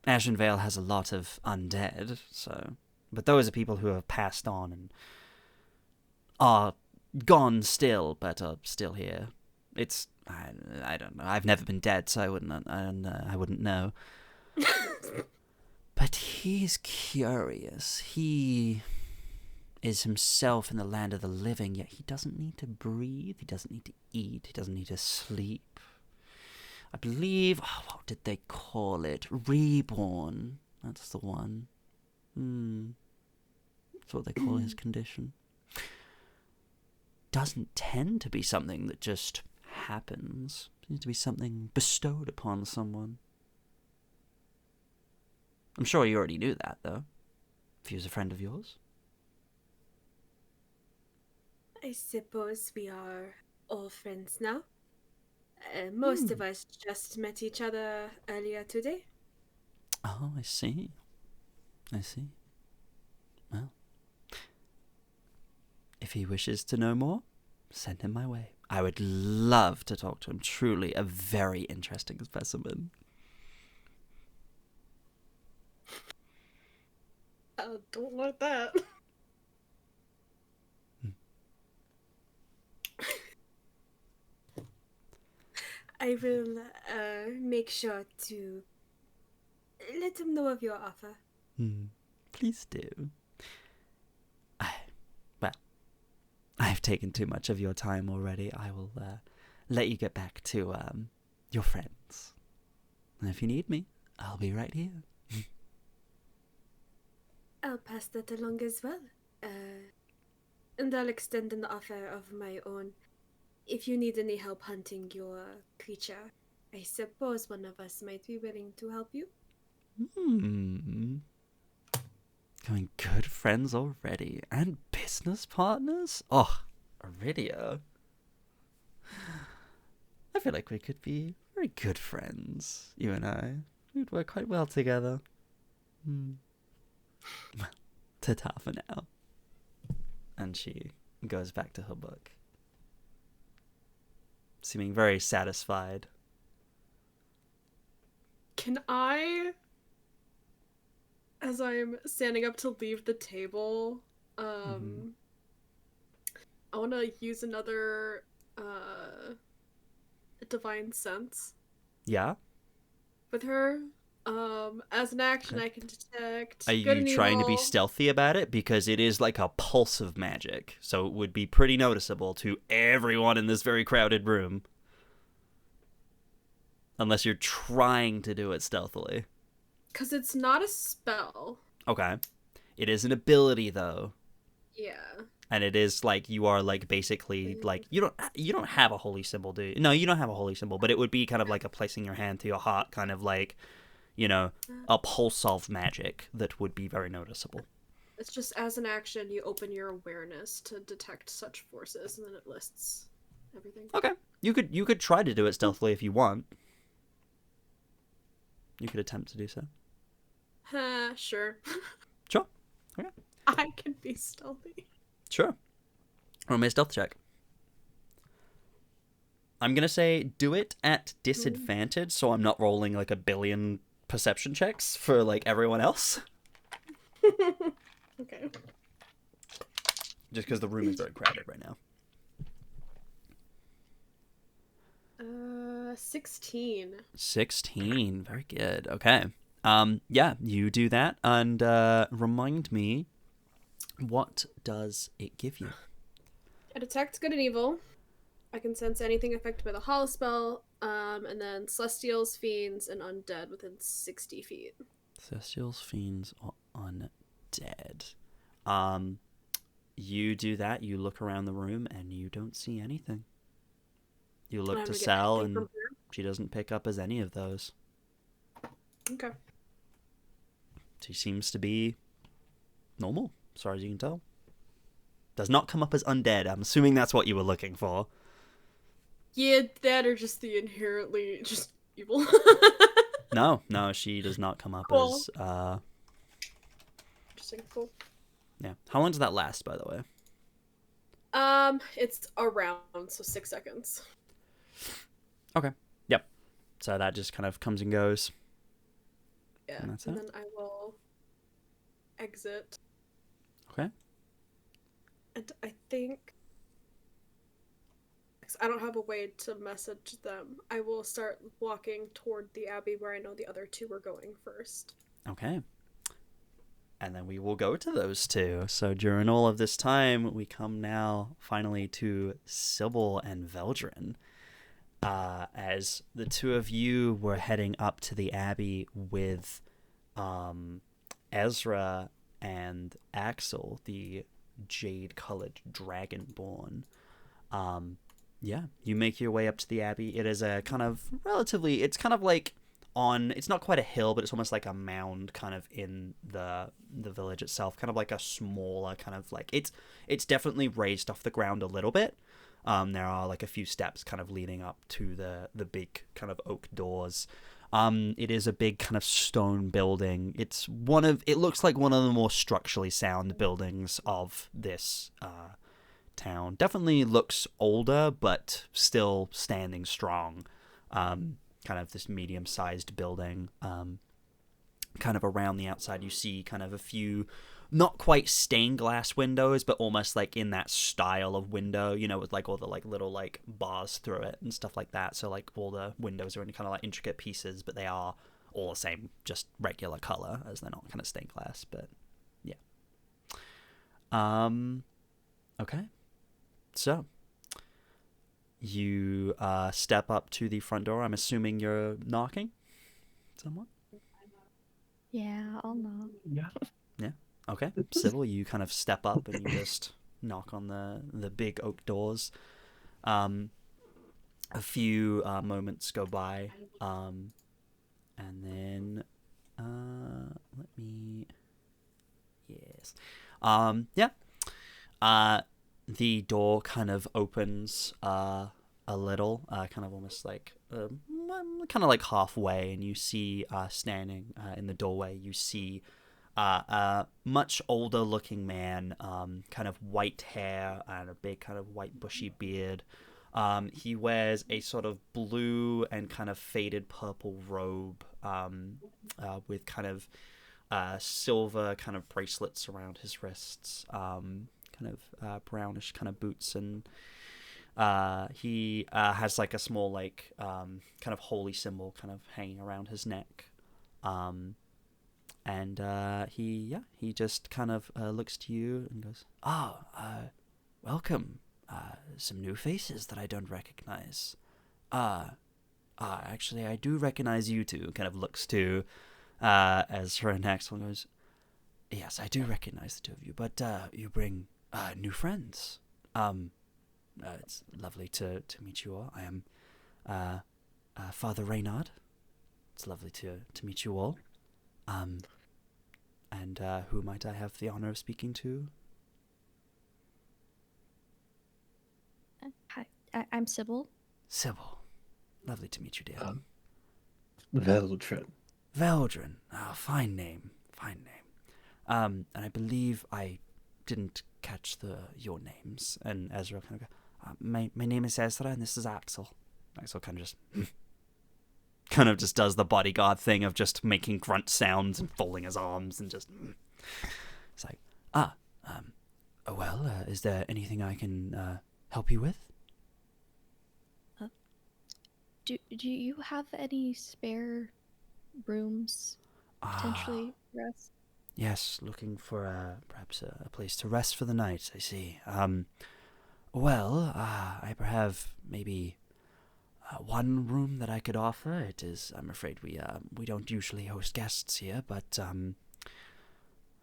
Ashenvale has a lot of undead, so... But those are people who have passed on and are gone still, but are still here. It's... I don't know. I've never been dead, so I wouldn't know. But he's curious. He is himself in the land of the living, yet he doesn't need to breathe, he doesn't need to eat, he doesn't need to sleep. I believe, what did they call it? Reborn. That's the one. That's what they call his condition. Doesn't tend to be something that just happens. It needs to be something bestowed upon someone. I'm sure you already knew that, though, if he was a friend of yours. I suppose we are all friends now. Most of us just met each other earlier today. Oh, I see. I see. Well, if he wishes to know more, send him my way. I would love to talk to him. Truly a very interesting specimen. I don't like that. I will make sure to let him know of your offer. Please do. Well, I've taken too much of your time already. I will let you get back to your friends. And if you need me, I'll be right here. I'll pass that along as well. And I'll extend an offer of my own. If you need any help hunting your creature, I suppose one of us might be willing to help you. Becoming good friends already. And business partners? Oh, Aridia. I feel like we could be very good friends, you and I. We'd work quite well together. Well, ta-ta for now. And she goes back to her book, seeming very satisfied. Can I, as I'm standing up to leave the table, I want to use another divine sense Yeah? with her. As an action, I can detect. Are good and you trying to be evil. stealthy about it? Because it is like a pulse of magic, so it would be pretty noticeable to everyone in this very crowded room. Unless you're trying to do it stealthily. Because it's not a spell. Okay. It is an ability, though. Yeah. And it is like you are like basically like you don't have a holy symbol, do you? No, you don't have a holy symbol, but it would be kind of like a placing your hand to your heart, kind of like, you know, a pulse of magic that would be very noticeable. It's just as an action, you open your awareness to detect such forces, and then it lists everything. Okay. You could try to do it stealthily if you want. You could attempt to do so. Sure. Sure. Okay. I can be stealthy. Sure. Roll me a stealth check. I'm going to say do it at disadvantage, so I'm not rolling like a billion perception checks for like everyone else. Okay. Just because the room is very crowded right now. 16. 16. Very good. Okay. Yeah, you do that, and remind me, what does it give you? I detect good and evil. I can sense anything affected by the hollow spell, and then celestials, fiends, and undead within 60 feet. Celestials, fiends, or undead. You do that, you look around the room, and you don't see anything. You look to Sal, and she doesn't pick up as any of those. Okay. she seems to be normal, as far as you can tell. Does not come up as undead. I'm assuming that's what you were looking for. Yeah, that or just the inherently just evil. No, she does not come up Cool. as Interesting. Cool. yeah. How long does that last, by the way? It's around, so 6 seconds. Okay. Yep. So that just kind of comes and goes. Yeah, And that's and it? then I will exit. Okay. And I think 'cause I don't have a way to message them. I will start walking toward the abbey where I know the other two were going first. Okay. And then we will go to those two. So during all of this time, we come now finally to Sybil and Veldren. As the two of you were heading up to the abbey with Ezra and Axel, the jade-colored dragonborn. Yeah, you make your way up to the abbey. It is a kind of relatively, it's kind of like on, it's not quite a hill, but it's almost like a mound kind of in the village itself, kind of like a smaller kind of like, it's definitely raised off the ground a little bit. There are like a few steps kind of leading up to the big kind of oak doors. It is a big kind of stone building. It looks like one of the more structurally sound buildings of this town. Definitely looks older, but still standing strong. Kind of this medium-sized building. Kind of around the outside, you see kind of a few, not quite stained glass windows, but almost like in that style of window, you know, with like all the like little like bars through it and stuff like that. So like all the windows are in kind of like intricate pieces, but they are all the same, just regular color, as they're not kind of stained glass. But yeah. Okay. So you step up to the front door. I'm assuming you're knocking. Someone. Yeah, I'll knock. Yeah. Okay, Sybil, you kind of step up and you just knock on the big oak doors. A few moments go by, and then let me. Yes. Yeah. The door kind of opens a little, kind of almost like kind of like halfway, and you see standing in the doorway. You see a much older looking man, kind of white hair and a big kind of white bushy beard. He wears a sort of blue and kind of faded purple robe, with kind of silver kind of bracelets around his wrists, kind of brownish kind of boots, and he has like a small like kind of holy symbol kind of hanging around his neck. And he just kind of looks to you and goes, welcome. Some new faces that I don't recognize. Actually, I do recognize you two. Kind of looks to Ezra and Axel and goes, yes, I do recognize the two of you, but you bring new friends. It's lovely to meet you all. I am Father Reynard. It's lovely to meet you all. And who might I have the honor of speaking to? Hi, I'm Sybil. Sybil. Lovely to meet you, dear. Veldren. Veldren. Oh, fine name. Fine name. And I believe I didn't catch your names. And Ezra kind of goes, my name is Ezra, and this is Axel. Axel kind of just does the bodyguard thing of just making grunt sounds and folding his arms and just. It's like, well, is there anything I can help you with? Do you have any spare rooms potentially for us? Yes, looking for perhaps a place to rest for the night. I see. Well, I have maybe one room that I could offer. It is, I'm afraid we don't usually host guests here, but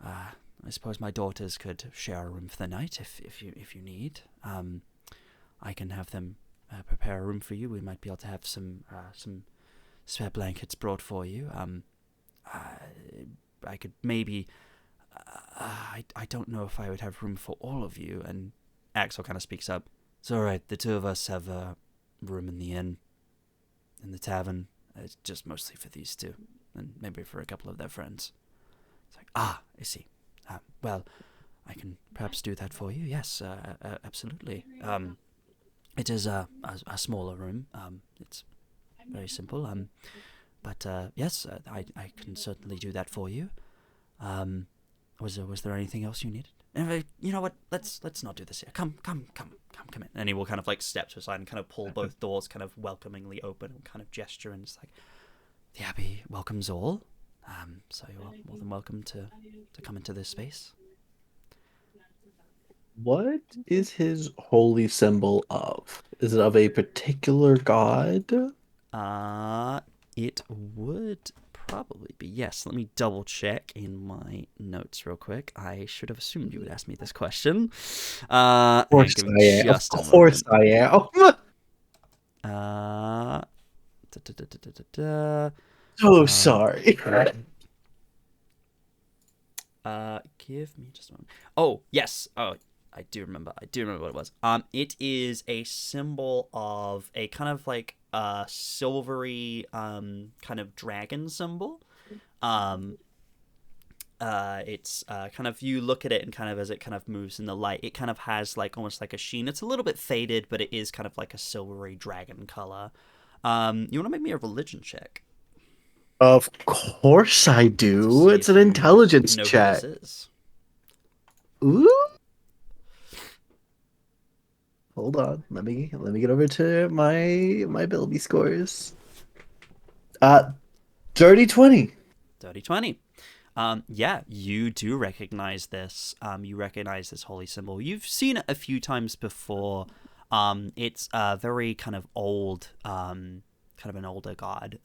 I suppose my daughters could share a room for the night if you need. I can have them prepare a room for you. We might be able to have some spare blankets brought for you. I could maybe. I don't know if I would have room for all of you. And Axel kind of speaks up. It's all right. The two of us have a room in the inn, in the tavern. It's just mostly for these two, and maybe for a couple of their friends. It's like, I see. Well, I can perhaps do that for you. Yes, absolutely. It is a smaller room. It's very simple. But yes, I can certainly do that for you. Was there anything else you needed? You know what? Let's not do this here. Come in. And he will kind of like step to the side and kind of pull both doors kind of welcomingly open and kind of gesture, and it's like, the Abbey welcomes all. So you're more than welcome to come into this space. What is his holy symbol of? Is it of a particular god? It would probably be, yes. Let me double check in my notes real quick. I should have assumed you would ask me this question. Of course I am. Of course I am. So sorry. Give me just a moment. Oh, yes. Oh, I do remember what it was. It is a symbol of a kind of like silvery kind of dragon symbol. It's kind of, you look at it and kind of as it kind of moves in the light, it kind of has like almost like a sheen. It's a little bit faded, but it is kind of like a silvery dragon color. You want to make me a religion check? Of course I do. It's an intelligence check. Who this is. Ooh. Hold on. Let me get over to my ability scores. Dirty 20. Dirty 20. Yeah, you do recognize this. You recognize this holy symbol. You've seen it a few times before. It's a very kind of old, kind of an older god,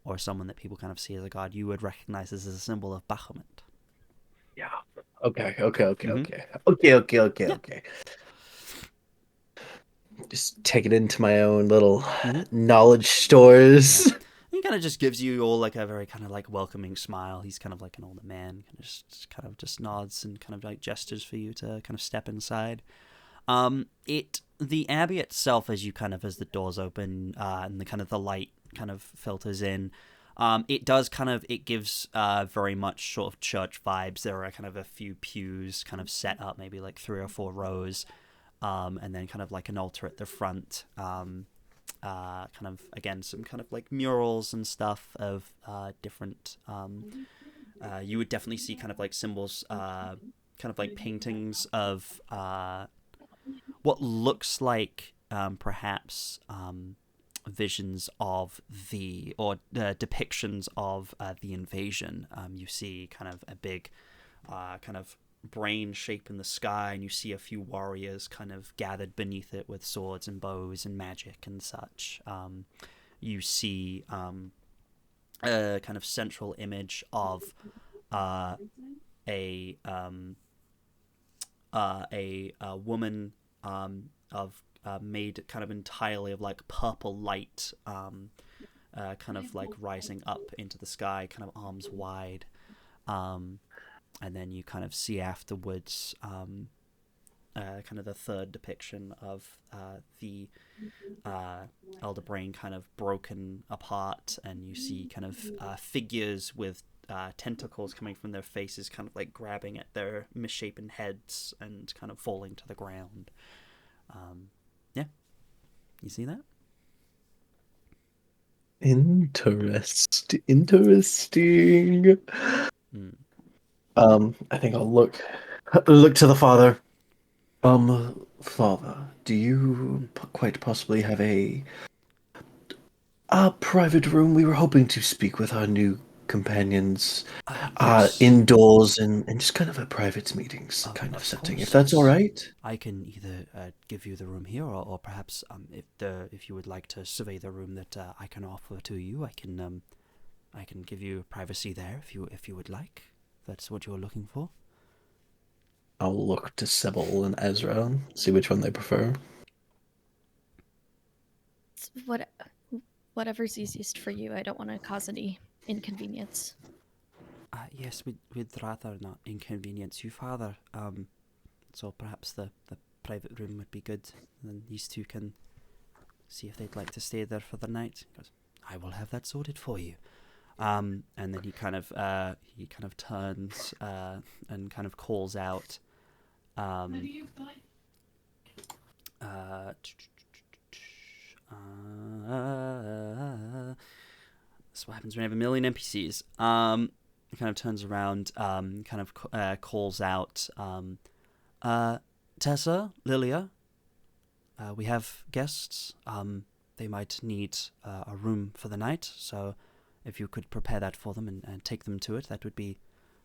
or someone that people kind of see as a god. You would recognize this as a symbol of Baphomet. Yeah. Okay. Just take it into my own little knowledge stores. Yeah. He kind of just gives you all like a very kind of like welcoming smile. He's kind of like an older man, kind of just nods and kind of like gestures for you to kind of step inside. The abbey itself, as the doors open and the kind of the light kind of filters in, it gives very much sort of church vibes. There are kind of a few pews kind of set up, maybe like 3 or 4 rows, and then kind of like an altar at the front. Kind of, again, some kind of like murals and stuff of different, you would definitely see kind of like symbols, kind of like paintings of what looks like perhaps visions of depictions of the invasion. You see kind of a big kind of brain shape in the sky, and you see a few warriors kind of gathered beneath it with swords and bows and magic and such. You see a kind of central image of a woman made kind of entirely of like purple light, kind of like rising up into the sky, kind of arms wide. And then you kind of see afterwards kind of the third depiction of the elder brain kind of broken apart, and you see kind of figures with tentacles coming from their faces, kind of like grabbing at their misshapen heads and kind of falling to the ground. Yeah, you see that? Interesting. I think I'll look to the father. Father, do you quite possibly have a private room? We were hoping to speak with our new companions Yes. indoors and just kind of a private meetings kind of setting, if that's all right. I can either give you the room here, or perhaps if you would like to survey the room that I can offer to you, I can give you privacy there if you would like. If that's what you're looking for. I'll look to Sybil and Ezra and see which one they prefer. Whatever's easiest for you. I don't want to cause any inconvenience. Yes, we'd rather not inconvenience you, Father. So perhaps the private room would be good. And then these two can see if they'd like to stay there for the night. He goes, I will have that sorted for you. And then he kind of turns and kind of calls out. That's what happens when you have a million NPCs. He kind of turns around, calls out, Tessa, Lilia, we have guests. They might need a room for the night, so if you could prepare that for them and take them to it, that would be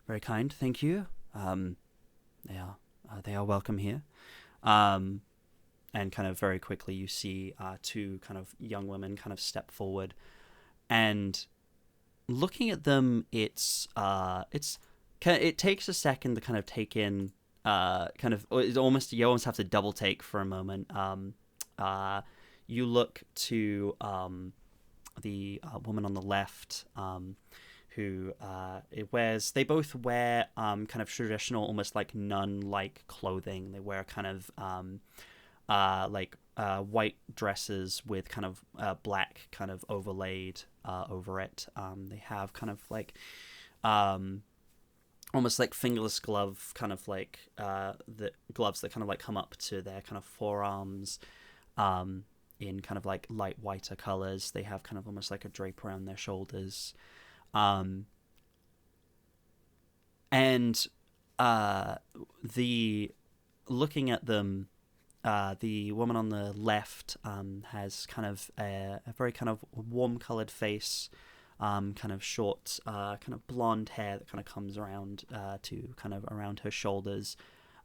very kind. Thank you. They are welcome here. And kind of very quickly you see two kind of young women kind of step forward, and looking at them, it takes a second to kind of take in. You almost have to double take for a moment. You look to the woman on the left, who they both wear kind of traditional, almost like nun-like clothing. They wear kind of white dresses with kind of black kind of overlaid over it. They have kind of like almost like fingerless glove, kind of like the gloves that kind of like come up to their kind of forearms, in kind of like light whiter colors. They have kind of almost like a drape around their shoulders, and looking at them, the woman on the left has kind of a very kind of warm colored face, kind of short, kind of blonde hair that kind of comes around to kind of around her shoulders,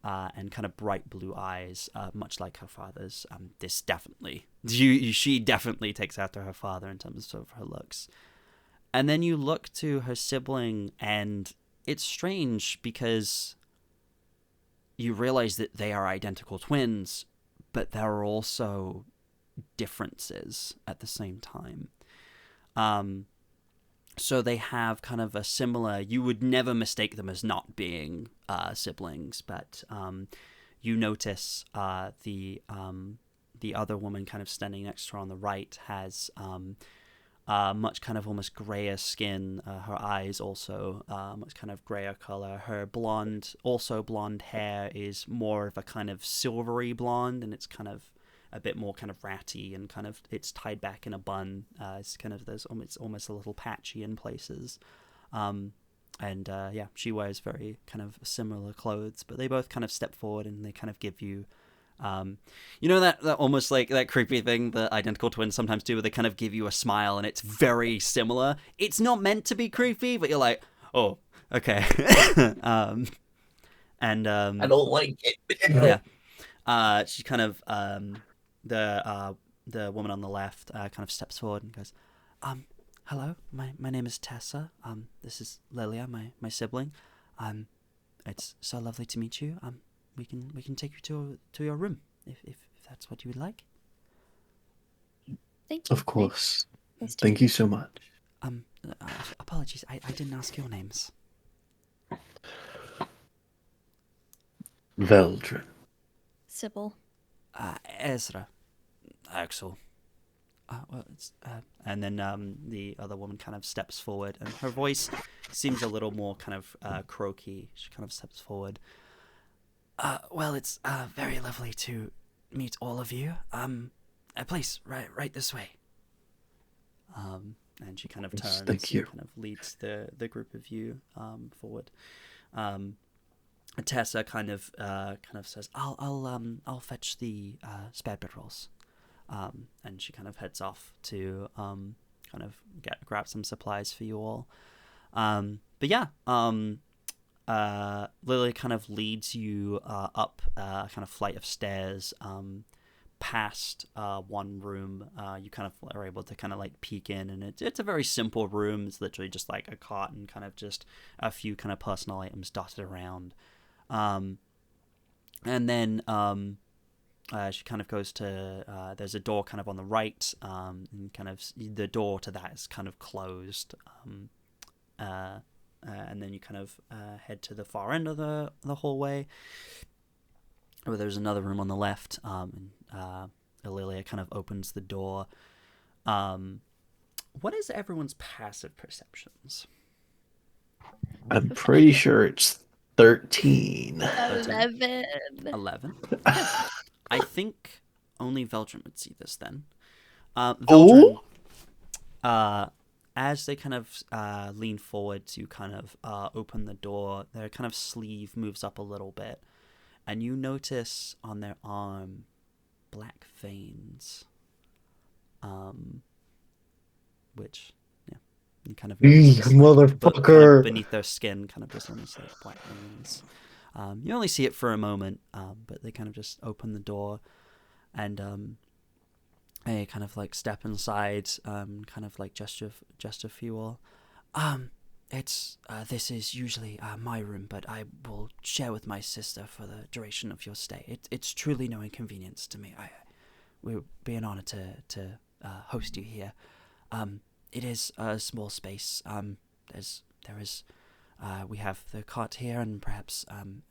and kind of bright blue eyes, much like her father's. She definitely takes after her father in terms of her looks. And then you look to her sibling, and it's strange because you realize that they are identical twins, but there are also differences at the same time. So they have kind of a similar, you would never mistake them as not being siblings, but you notice the other woman kind of standing next to her on the right has much kind of almost grayer skin. Her eyes also much kind of grayer color. Her blonde hair is more of a kind of silvery blonde, and it's kind of a bit more kind of ratty, and kind of it's tied back in a bun. It's kind of it's almost a little patchy in places. She wears very kind of similar clothes, but they both kind of step forward and they kind of give you, that almost like that creepy thing that identical twins sometimes do, where they kind of give you a smile and it's very similar. It's not meant to be creepy, but you're like, oh, okay. I don't like it. Yeah. She kind of the woman on the left kind of steps forward and goes, hello, my name is Tessa. This is Lilia, my sibling. It's so lovely to meet you. We can take you to your room if that's what you would like. Thank you. Of course. Nice to Thank meet you so much. Apologies, I didn't ask your names. Veldren. Sybil. Ezra. Axel. And then the other woman kind of steps forward, and her voice seems a little more kind of croaky. She kind of steps forward. Well, it's very lovely to meet all of you. Please, right this way. And she kind of turns. Thank you. And kind of leads the group of you forward. Tessa kind of says, "I'll fetch the spare bed rolls," and she kind of heads off to kind of grab some supplies for you all. But yeah, Lily kind of leads you up a kind of flight of stairs, past one room. You kind of are able to kind of like peek in, and it's a very simple room. It's literally just like a cot and kind of just a few kind of personal items dotted around. And then she kind of goes to there's a door kind of on the right, and kind of the door to that is kind of closed. and then you kind of head to the far end of the hallway, where there's another room on the left. And Aurelia kind of opens the door. What is everyone's passive perceptions? I'm pretty sure it's 13. 11. 11. I think only Veldren would see this then. Oh? Veldren, as they kind of lean forward to kind of open the door, their kind of sleeve moves up a little bit, and you notice on their arm black veins, which, yeah, you kind of notice just, motherfucker! kind of beneath their skin, kind of just almost like black veins. You only see it for a moment, but they kind of just open the door, and they kind of like step inside, kind of like gesture for you all. This is usually my room, but I will share with my sister for the duration of your stay. It's truly no inconvenience to me. It would be an honor to host you here. It is a small space. We have the cot here, and perhaps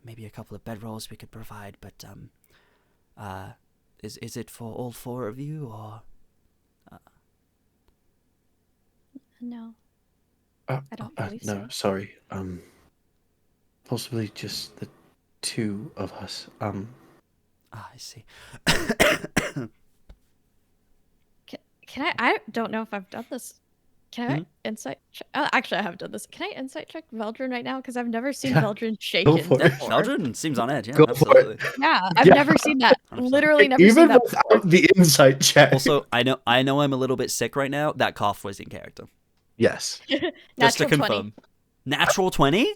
maybe a couple of bedrolls we could provide. But is it for all four of you, or? No. I don't believe no, so. sorry. Possibly just the two of us. I see. Can I don't know if I've done this. Can I insight check? Actually, I have done this. Can I insight check Veldren right now? Because I've never seen Veldren shaken for it. before. Veldren seems on edge. Yeah, Go for absolutely. it. Yeah, I've Yeah. never seen that. 100%. Literally never Even seen that without before. the insight check. Also, I know I'm a little bit sick right now. That cough was in character. Yes. Just to Natural confirm. 20. Natural 20?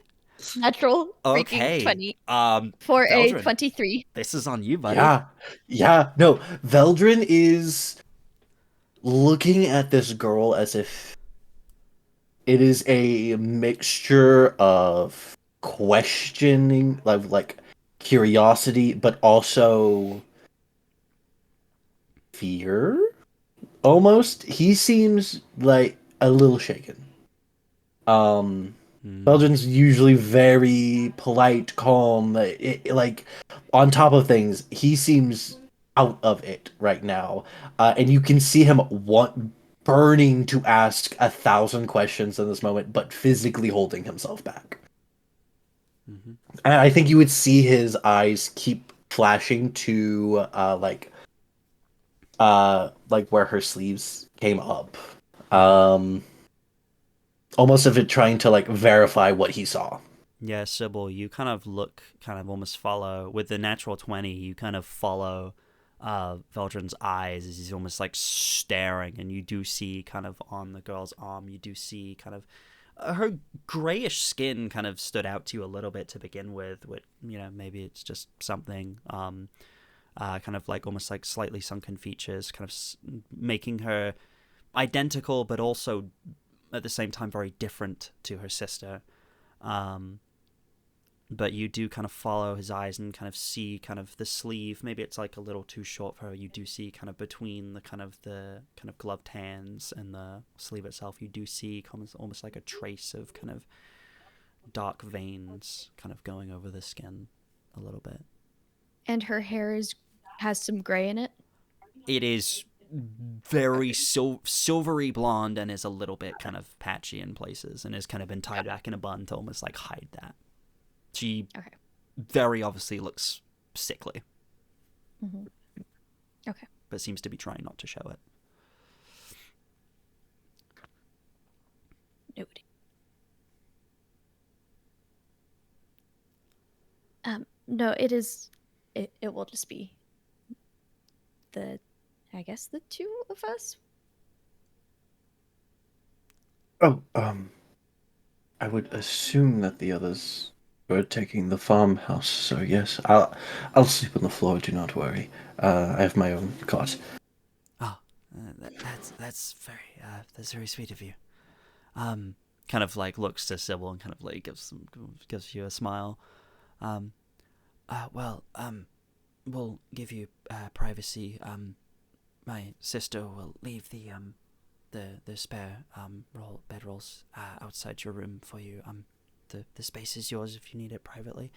Natural Okay. freaking 20. For a Veldren, 23. this is on you, buddy. Yeah. No, Veldren is looking at this girl as if it is a mixture of questioning, like curiosity, but also fear. Almost, he seems like a little shaken. Veldren's usually very polite, calm. Like on top of things, he seems out of it right now, and you can see him burning to ask 1,000 questions in this moment, but physically holding himself back. Mm-hmm. And I think you would see his eyes keep flashing to like where her sleeves came up. Almost of it trying to like verify what he saw. Yeah, Sybil, you kind of almost follow with the natural 20. You kind of follow Veldren's eyes as he's almost like staring, and you do see kind of on the girl's arm. You do see kind of her grayish skin kind of stood out to you a little bit to begin with. Maybe it's just something. Kind of like almost like slightly sunken features, kind of making her identical, but also at the same time very different to her sister. But you do kind of follow his eyes and kind of see kind of the sleeve. Maybe it's like a little too short for her. You do see kind of between the kind of gloved hands and the sleeve itself, you do see almost like a trace of kind of dark veins kind of going over the skin a little bit. And her hair has some gray in it. It is very silvery blonde and is a little bit kind of patchy in places and has kind of been tied back in a bun to almost like hide that. She very obviously looks sickly. Mm-hmm. Okay. But seems to be trying not to show it. Noted. No, it is. It will just be the two of us. Oh, I would assume that the others were taking the farmhouse, so yes, I'll sleep on the floor. Do not worry. I have my own cot. Oh, that's very sweet of you. Kind of like looks to Sybil and kind of like gives you a smile. We'll give you privacy. My sister will leave the spare bedrolls outside your room for you. the space is yours if you need it privately.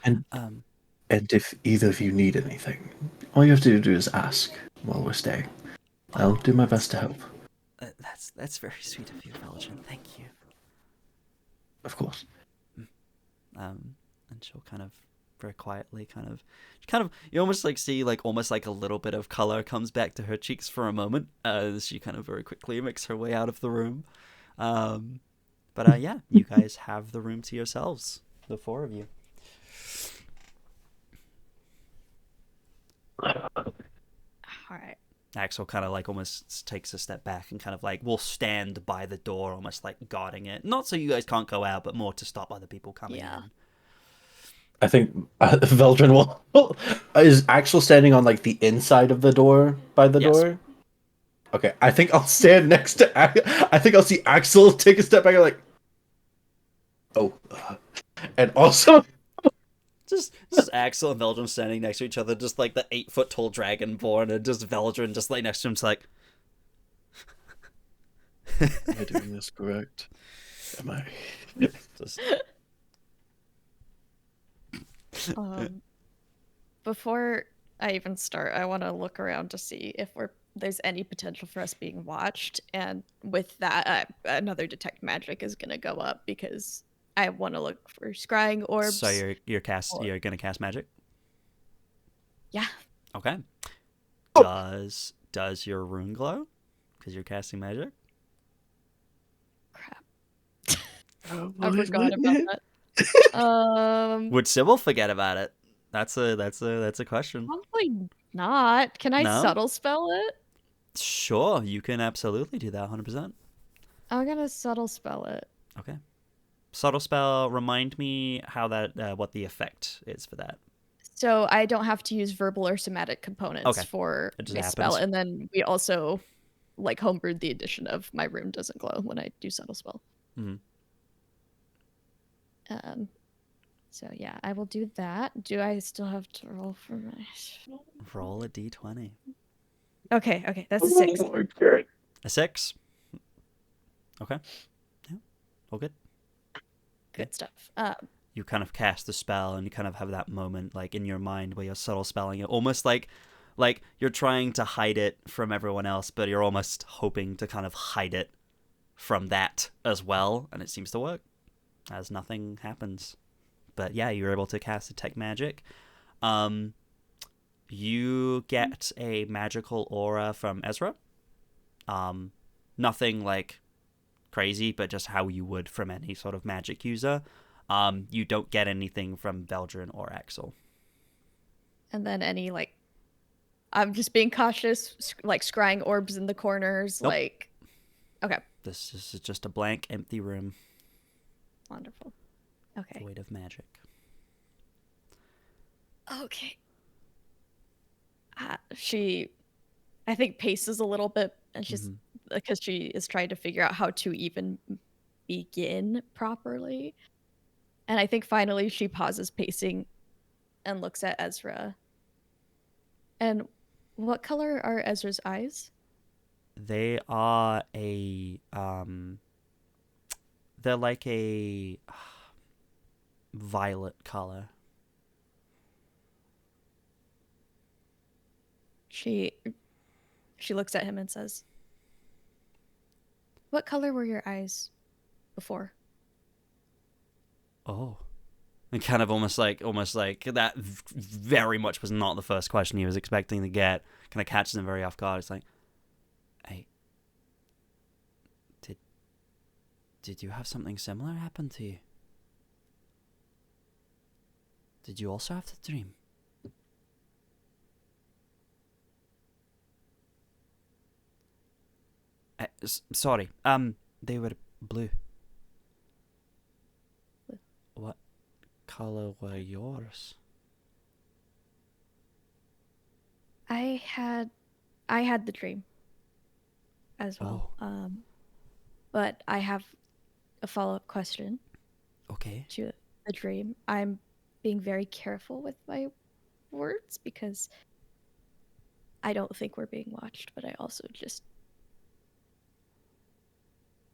And Um, and if either of you need anything, all you have to do is ask while we're staying. I'll do my best to help. that's very sweet of you, Veldren. Thank you. Of course. And she'll kind of very quietly you almost like see like almost like a little bit of color comes back to her cheeks for a moment as she kind of very quickly makes her way out of the room. But yeah, you guys have the room to yourselves, the four of you. All right. Axel kind of like almost takes a step back and kind of like will stand by the door, almost like guarding it. Not so you guys can't go out, but more to stop other people coming in. I think Veldren will. Is Axel standing on like the inside of the door by the Yes. door? Okay, I think I'll stand next to. I think I'll see Axel take a step back and like. Oh, and also. Just Axel and Veldren standing next to each other, just like the 8-foot tall dragonborn, and just Veldren just like next to him, it's like. Am I doing this correct? Am I? Just... Before I even start, I want to look around to see if there's any potential for us being watched, and with that, another detect magic is gonna go up because I want to look for scrying orbs. So you're gonna cast magic? Yeah. Okay. Does your rune glow? Because you're casting magic. Crap. I forgot about that. Would Sybil forget about it? That's a question. Probably not. Can I No? subtle spell it? Sure, you can absolutely do that 100%. I'm gonna subtle spell it. Okay. Subtle spell, remind me how that what the effect is for that. So I don't have to use verbal or somatic components for It just my happens. spell, and then we also like homebrewed the addition of my room doesn't glow when I do subtle spell. Mm-hmm. So yeah, I will do that. Do I still have to roll for my... Roll a d20. Okay, that's a 6. Oh my God. A 6? Okay. Yeah, all good. Good stuff. You kind of cast the spell and you kind of have that moment like in your mind where you're subtle spelling it, almost like you're trying to hide it from everyone else, but you're almost hoping to kind of hide it from that as well, and it seems to work as nothing happens. But yeah, you're able to cast detect magic. You get a magical aura from Ezra. Nothing like crazy, but just how you would from any sort of magic user. You don't get anything from Veldren or Axel. And then any like, I'm just being cautious, like scrying orbs in the corners, Nope. like. Okay. This is just a blank, empty room. Wonderful. Okay. Void of magic. Okay. She, I think, paces a little bit, and she's because she is trying to figure out how to even begin properly. And I think finally she pauses pacing and looks at Ezra. And what color are Ezra's eyes? They are they're like a violet color. She looks at him and says, "What color were your eyes before?" Oh. And kind of almost like that very much was not the first question he was expecting to get. Kind of catches him very off guard. It's like, hey, did you have something similar happen to you? Did you also have the dream? Sorry, they were blue. What color were yours? I had the dream as well. But I have a follow-up question. Okay. To the dream. I'm being very careful with my words because I don't think we're being watched, but I also just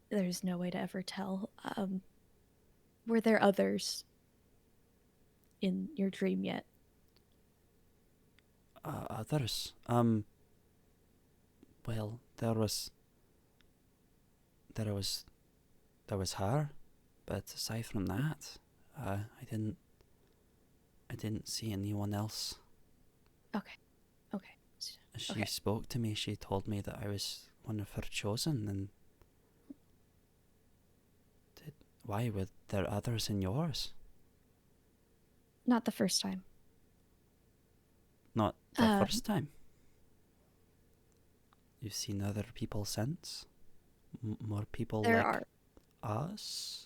there's no way to ever tell. Were there others in your dream yet? Others. Well, there was her, but aside from that, I didn't see anyone else. Okay. She Okay. spoke to me. She told me that I was one of her chosen, and why were there others in yours? Not the first time. Not the first time. You've seen other people since? More people There like are. us?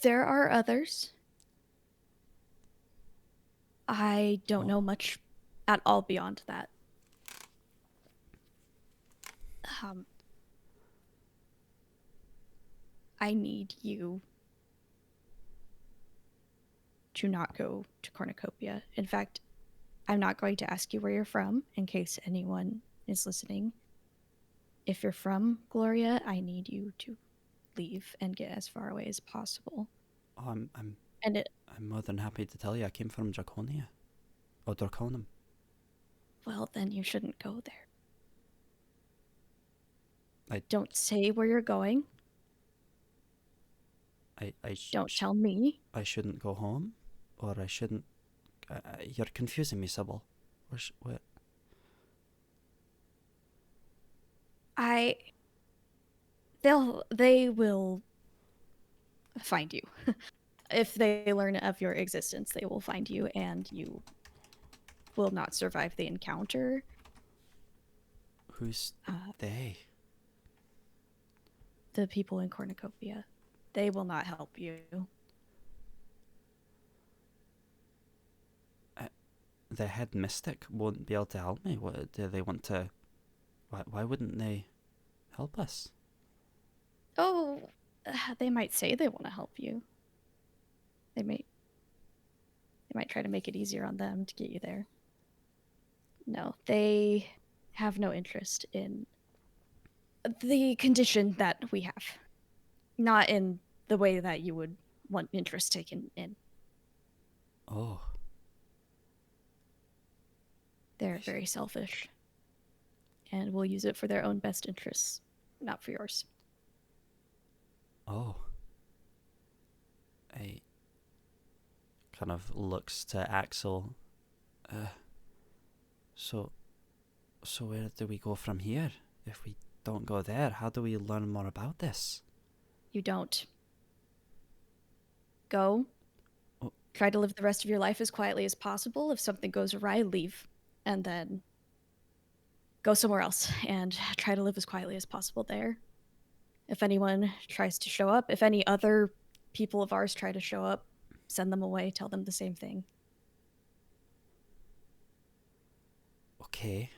There are others. I don't know much at all beyond that. I need you to not go to Cornucopia. In fact, I'm not going to ask you where you're from in case anyone is listening. If you're from Gloria, I need you to leave and get as far away as possible. Oh, I'm more than happy to tell you I came from Draconia. Or Draconum. Well, then you shouldn't go there. I don't say where you're going. Don't tell me. I shouldn't go home? Or I shouldn't... you're confusing me, Sybil. What? They will find you. If they learn of your existence, they will find you, and you will not survive the encounter. Who's they? The people in Cornucopia. They will not help you. The head mystic won't be able to help me. What do they want to... Why wouldn't they help us? Oh, they might say they want to help you. They might try to make it easier on them to get you there. No, they have no interest in the condition that we have. Not in the way that you would want interest taken in. Oh. They're very selfish. And will use it for their own best interests, not for yours. Oh. I kind of looks to Axel. So where do we go from here? If we don't go there, how do we learn more about this? You don't. Go. Oh. Try to live the rest of your life as quietly as possible. If something goes awry, leave. And then go somewhere else and try to live as quietly as possible there. If anyone tries to show up, if any other people of ours try to show up, send them away, tell them the same thing. Okay.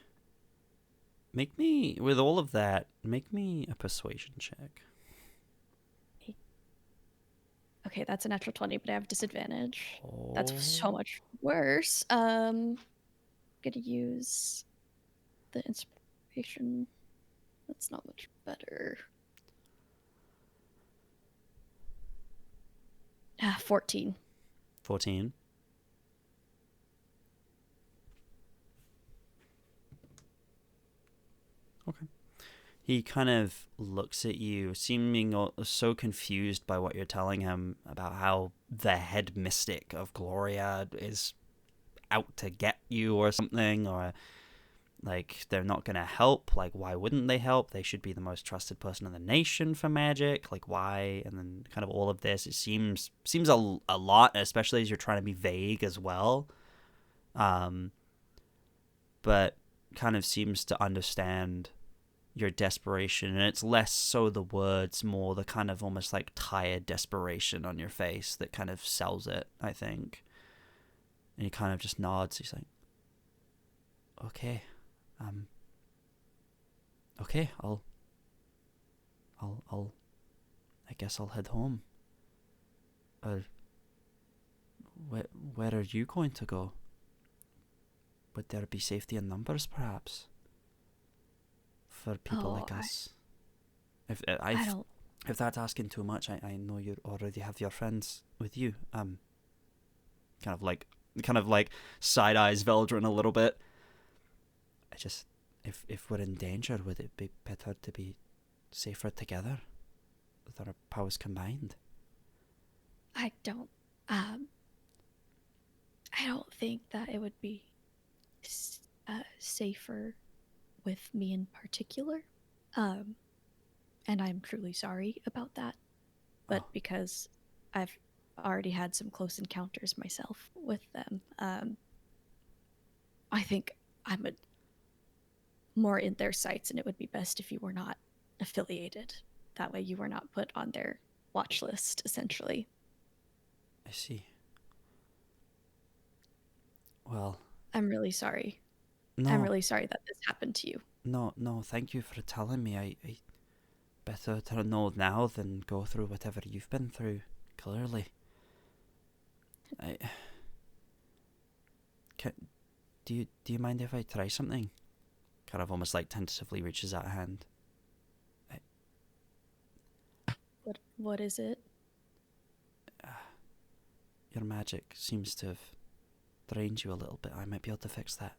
With all of that, make me a persuasion check. Okay, that's a natural 20, but I have disadvantage. Oh. That's so much worse. Gonna use the inspiration. That's not much better. 14. 14. Okay. He kind of looks at you, seeming so confused by what you're telling him about how the head mystic of Gloria is out to get you or something, or like they're not going to help. Like, why wouldn't they help? They should be the most trusted person in the nation for magic. Like, why? And then kind of all of this, it seems a lot, especially as you're trying to be vague as well. But kind of seems to understand your desperation, and it's less so the words, more the kind of almost like tired desperation on your face that kind of sells it, I think. And he kind of just nods. He's like, okay, okay, I guess I'll head home. Where are you going to go? Would there be safety in numbers, perhaps? For people like us. if that's asking too much, I know you already have your friends with you. Kind of like side eyes Veldren a little bit. I just, if we're in danger, would it be better to be safer together with our powers combined? I don't think that it would be safer with me in particular. And I'm truly sorry about that. But because I've already had some close encounters myself with them, I think I'm more in their sights, and it would be best if you were not affiliated. That way you were not put on their watch list, essentially. I see. Well, I'm really sorry. no, I'm really sorry that this happened to you. no, thank you for telling me. I better to know now than go through whatever you've been through, clearly. Do you mind if I try something? Kind of almost like tentatively reaches out a hand. What is it? Your magic seems to have drained you a little bit. I might be able to fix that.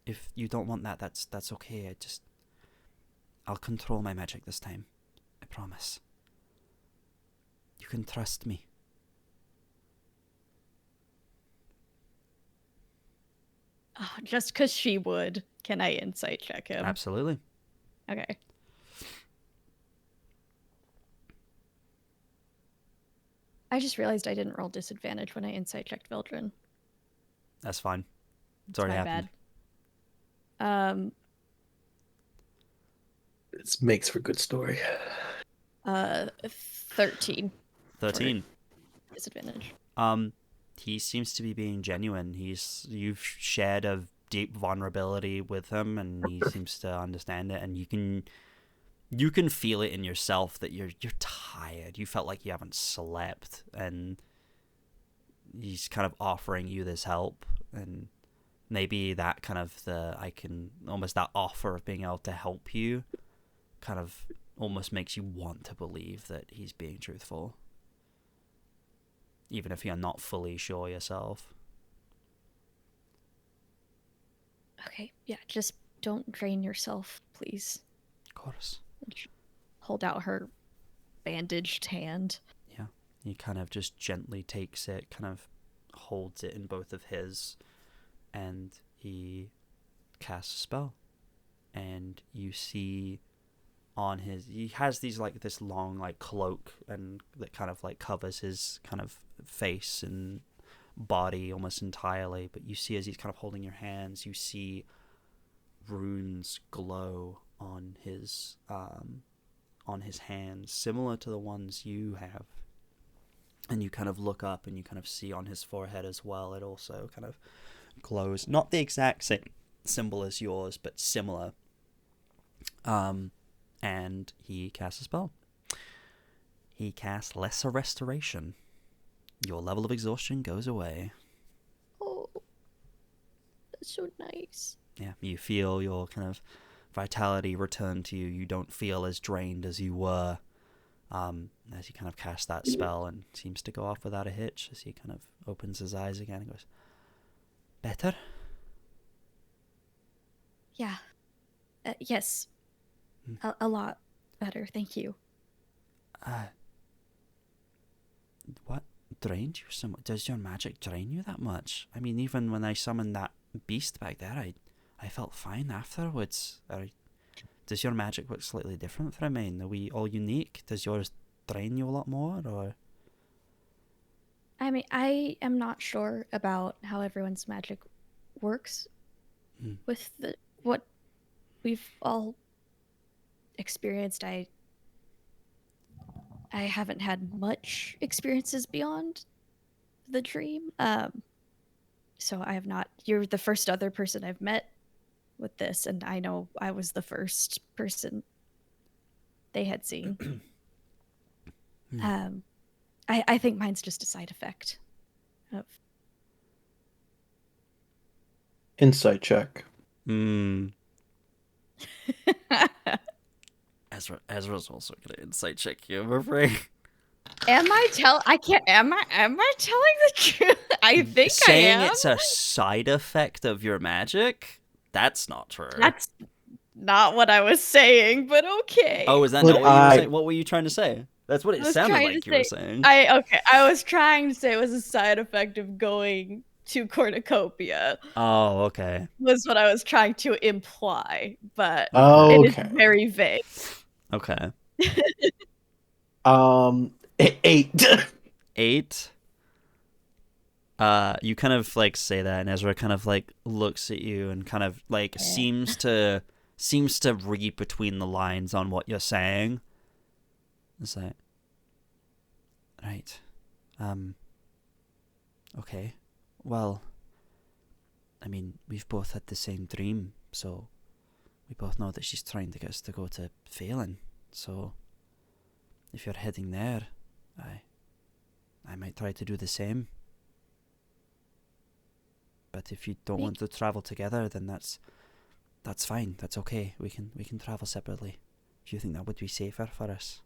If you don't want that, that's okay. I'll control my magic this time. I promise. You can trust me. Oh, just because she would, can I insight check him? Absolutely. Okay. I just realized I didn't roll disadvantage when I insight checked Veldren. That's fine. It's already happened. Bad. This makes for good story. 13. 13. Disadvantage. He seems to be being genuine. You've shared a deep vulnerability with him, and he seems to understand it. And you can feel it in yourself that you're tired. You felt like you haven't slept, and he's kind of offering you this help. And maybe that kind of that offer of being able to help you, kind of almost makes you want to believe that he's being truthful. Even if you're not fully sure yourself. Okay, yeah, just don't drain yourself, please. Of course. Hold out her bandaged hand. Yeah, he kind of just gently takes it, kind of holds it in both of his, and he casts a spell. And you see he has this long cloak, and that kind of covers his kind of face and body almost entirely, but you see as he's kind of holding your hands, you see runes glow on his hands, similar to the ones you have. And you kind of look up and you kind of see on his forehead as well, it also kind of glows, not the exact same symbol as yours, but similar. And he casts a spell. He casts Lesser Restoration. Your level of exhaustion goes away. Oh, that's so nice. Yeah, you feel your kind of vitality return to you. You don't feel as drained as you were as you kind of cast that spell, and seems to go off without a hitch as he kind of opens his eyes again and goes, better? Yeah. Yes. A lot better, thank you. What drained you so much? Does your magic drain you that much? I mean, even when I summoned that beast back there, I felt fine afterwards. Does your magic work slightly different from mine? Are we all unique? Does yours drain you a lot more, or? I mean, I am not sure about how everyone's magic works with what we've all experienced. I haven't had much experiences beyond the dream. So I have not. You're the first other person I've met with this, and I know I was the first person they had seen. I think mine's just a side effect of. Insight check. Ezra's also gonna insight check you, I'm afraid. Am I telling the truth? I think Saying I am. it's a side effect of your magic? That's not true. That's not what I was saying, but okay. Oh, is that But not what you were I- saying? What were you trying to say? That's what it sounded like you were saying. I was trying to say it was a side effect of going to cornucopia. Oh, okay. Was what I was trying to imply, but Okay. it is very vague. Okay. 8. 8. You kind of like say that, and Ezra kind of like looks at you and kind of like seems to read between the lines on what you're saying. It's like, right. Okay. Well, I mean, we've both had the same dream, so we both know that she's trying to get us to go to Phelan. So if you're heading there, I might try to do the same. But if you don't want to travel together, then that's fine. That's okay. We can travel separately. If you think that would be safer for us.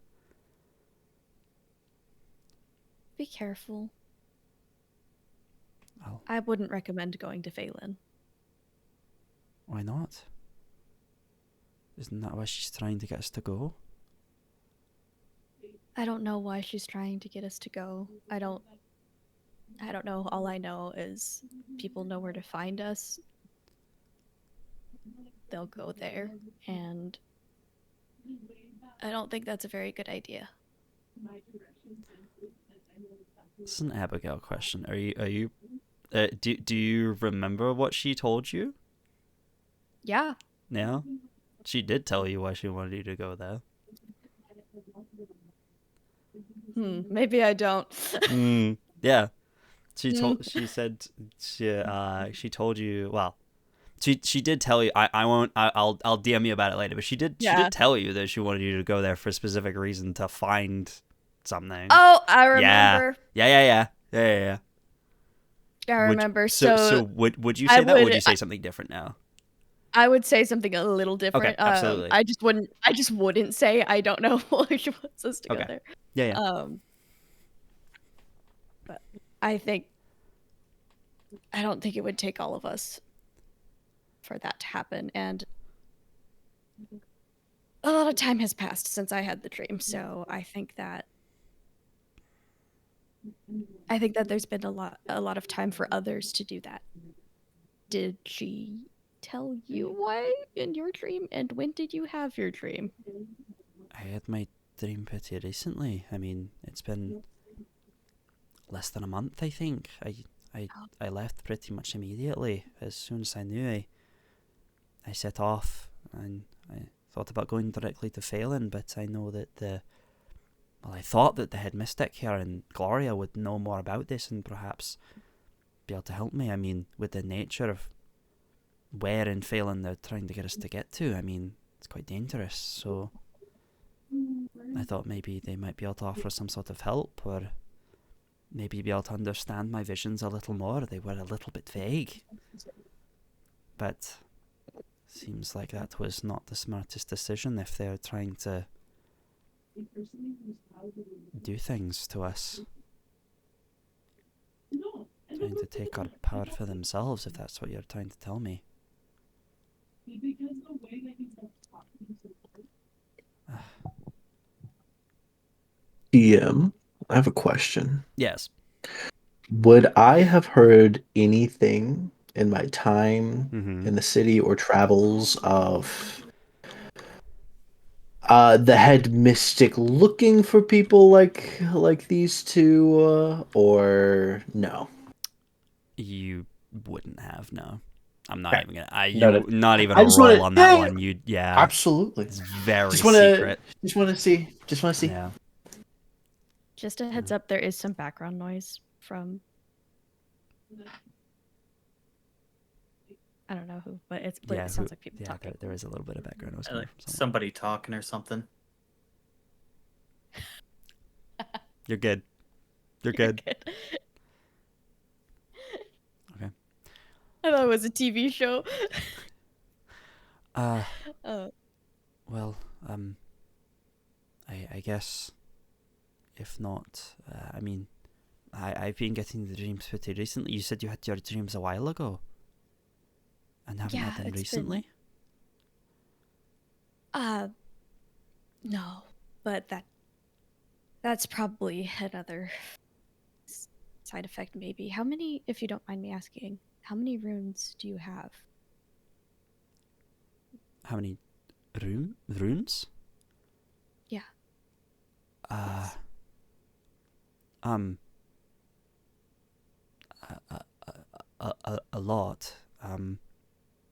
Be careful. Oh, I wouldn't recommend going to Phelan. why not? Isn't that why she's trying to get us to go? I don't know why she's trying to get us to go. I don't know. All I know is people know where to find us. They'll go there, and I don't think that's a very good idea. This is an Abigail question. Are you do you remember what she told you? Yeah. Yeah? She did tell you why she wanted you to go there. Maybe I don't. Yeah. She said she told you, well, she did tell you, I'll DM you about it later, but she did tell you that she wanted you to go there for a specific reason, to find something. Oh, I remember. Yeah. I remember. So would you say that, or would you say something different now? I would say something a little different. Okay, absolutely. I just wouldn't say I don't know why she wants us together. Okay. Yeah. But I don't think it would take all of us for that to happen, and a lot of time has passed since I had the dream, so I think that there's been a lot of time for others to do that. Did she tell you why in your dream, and when did you have your dream? I had my dream pretty recently. I mean, it's been less than a month, I think. I left pretty much immediately. As soon as I knew, I set off, and I thought about going directly to Phelan, but I know that I thought that the head mystic here in Gloria would know more about this and perhaps be able to help me. I mean, with the nature of where in Phelan they're trying to get us to get to, I mean, it's quite dangerous, so I thought maybe they might be able to offer some sort of help, or maybe be able to understand my visions a little more. They were a little bit vague, but seems like that was not the smartest decision if they're trying to do things to us, trying to take our power for themselves, if that's what you're trying to tell me. DM, I have a question. Yes. Would I have heard anything in my time Mm-hmm. in the city or travels of the head mystic looking for people like these two, or no? You wouldn't have, no. I'm not Okay. even gonna. No. Not even I a just roll wanna- on that yeah, one. Yeah. Absolutely. It's very Just wanna- secret. Just want to see. Yeah. Just a heads up, there is some background noise from I don't know who, but it sounds like people talking. There is a little bit of background noise. Like from someone. somebody talking or something. You're good. You're good. Okay. I thought it was a TV show. Well, I guess, if not, I mean, I've been getting the dreams pretty recently. You said you had your dreams a while ago, and haven't Yeah, had them it's recently? No, but that's probably another side effect, maybe. How many, if you don't mind me asking, how many runes do you have? How many runes? Yeah. Uh, Yes. a lot.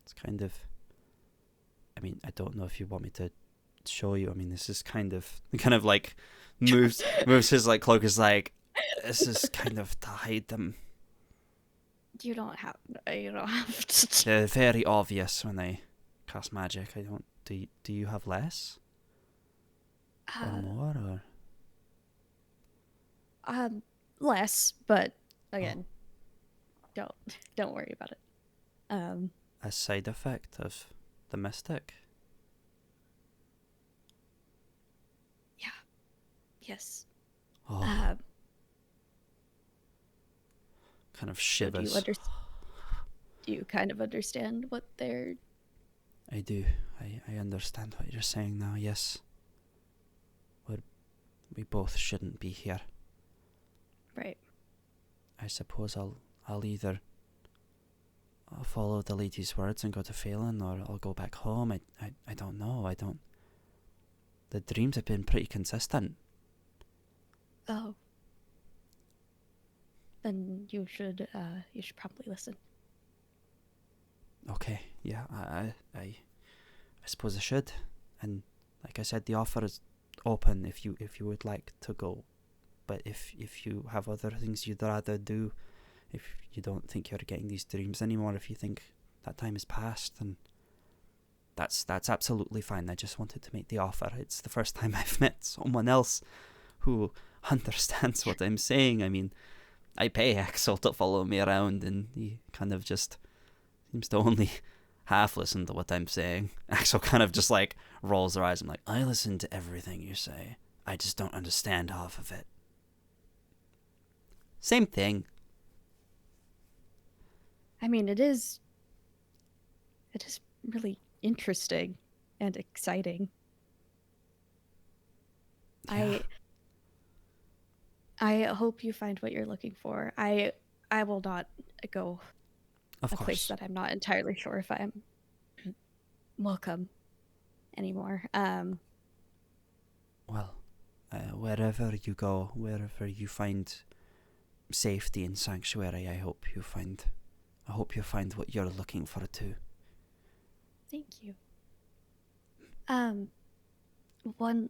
It's kind of. I mean, I don't know if you want me to show you. I mean, this is kind of like moves his like cloak. Is like, this is kind of to hide them. You don't have to. They're very obvious when they cast magic. I don't. Do you have less or more or? Less, but again, don't worry about it. A side effect of the mystic. Yeah. Yes. Oh, kind of So shivers. do you kind of understand what they're... I do. I understand what you're saying now. Yes. We both shouldn't be here. Right. I suppose I'll either follow the lady's words and go to Phelan, or I'll go back home. I don't know. I don't. The dreams have been pretty consistent. Oh. Then you should probably listen. Okay. Yeah. I suppose I should. And like I said, the offer is open if you would like to go. But if you have other things you'd rather do, if you don't think you're getting these dreams anymore, if you think that time is past, then that's absolutely fine. I just wanted to make the offer. It's the first time I've met someone else who understands what I'm saying. I mean, I pay Axel to follow me around, and he kind of just seems to only half listen to what I'm saying. Axel kind of just like rolls their eyes. I'm like, I listen to everything you say. I just don't understand half of it. Same thing. I mean, it is really interesting and exciting. Yeah. I hope you find what you're looking for. I will not go Of a place course. that I'm not entirely sure if I'm welcome anymore. Well, wherever you go, wherever you find safety and sanctuary, I hope you find what you're looking for too. Thank you. One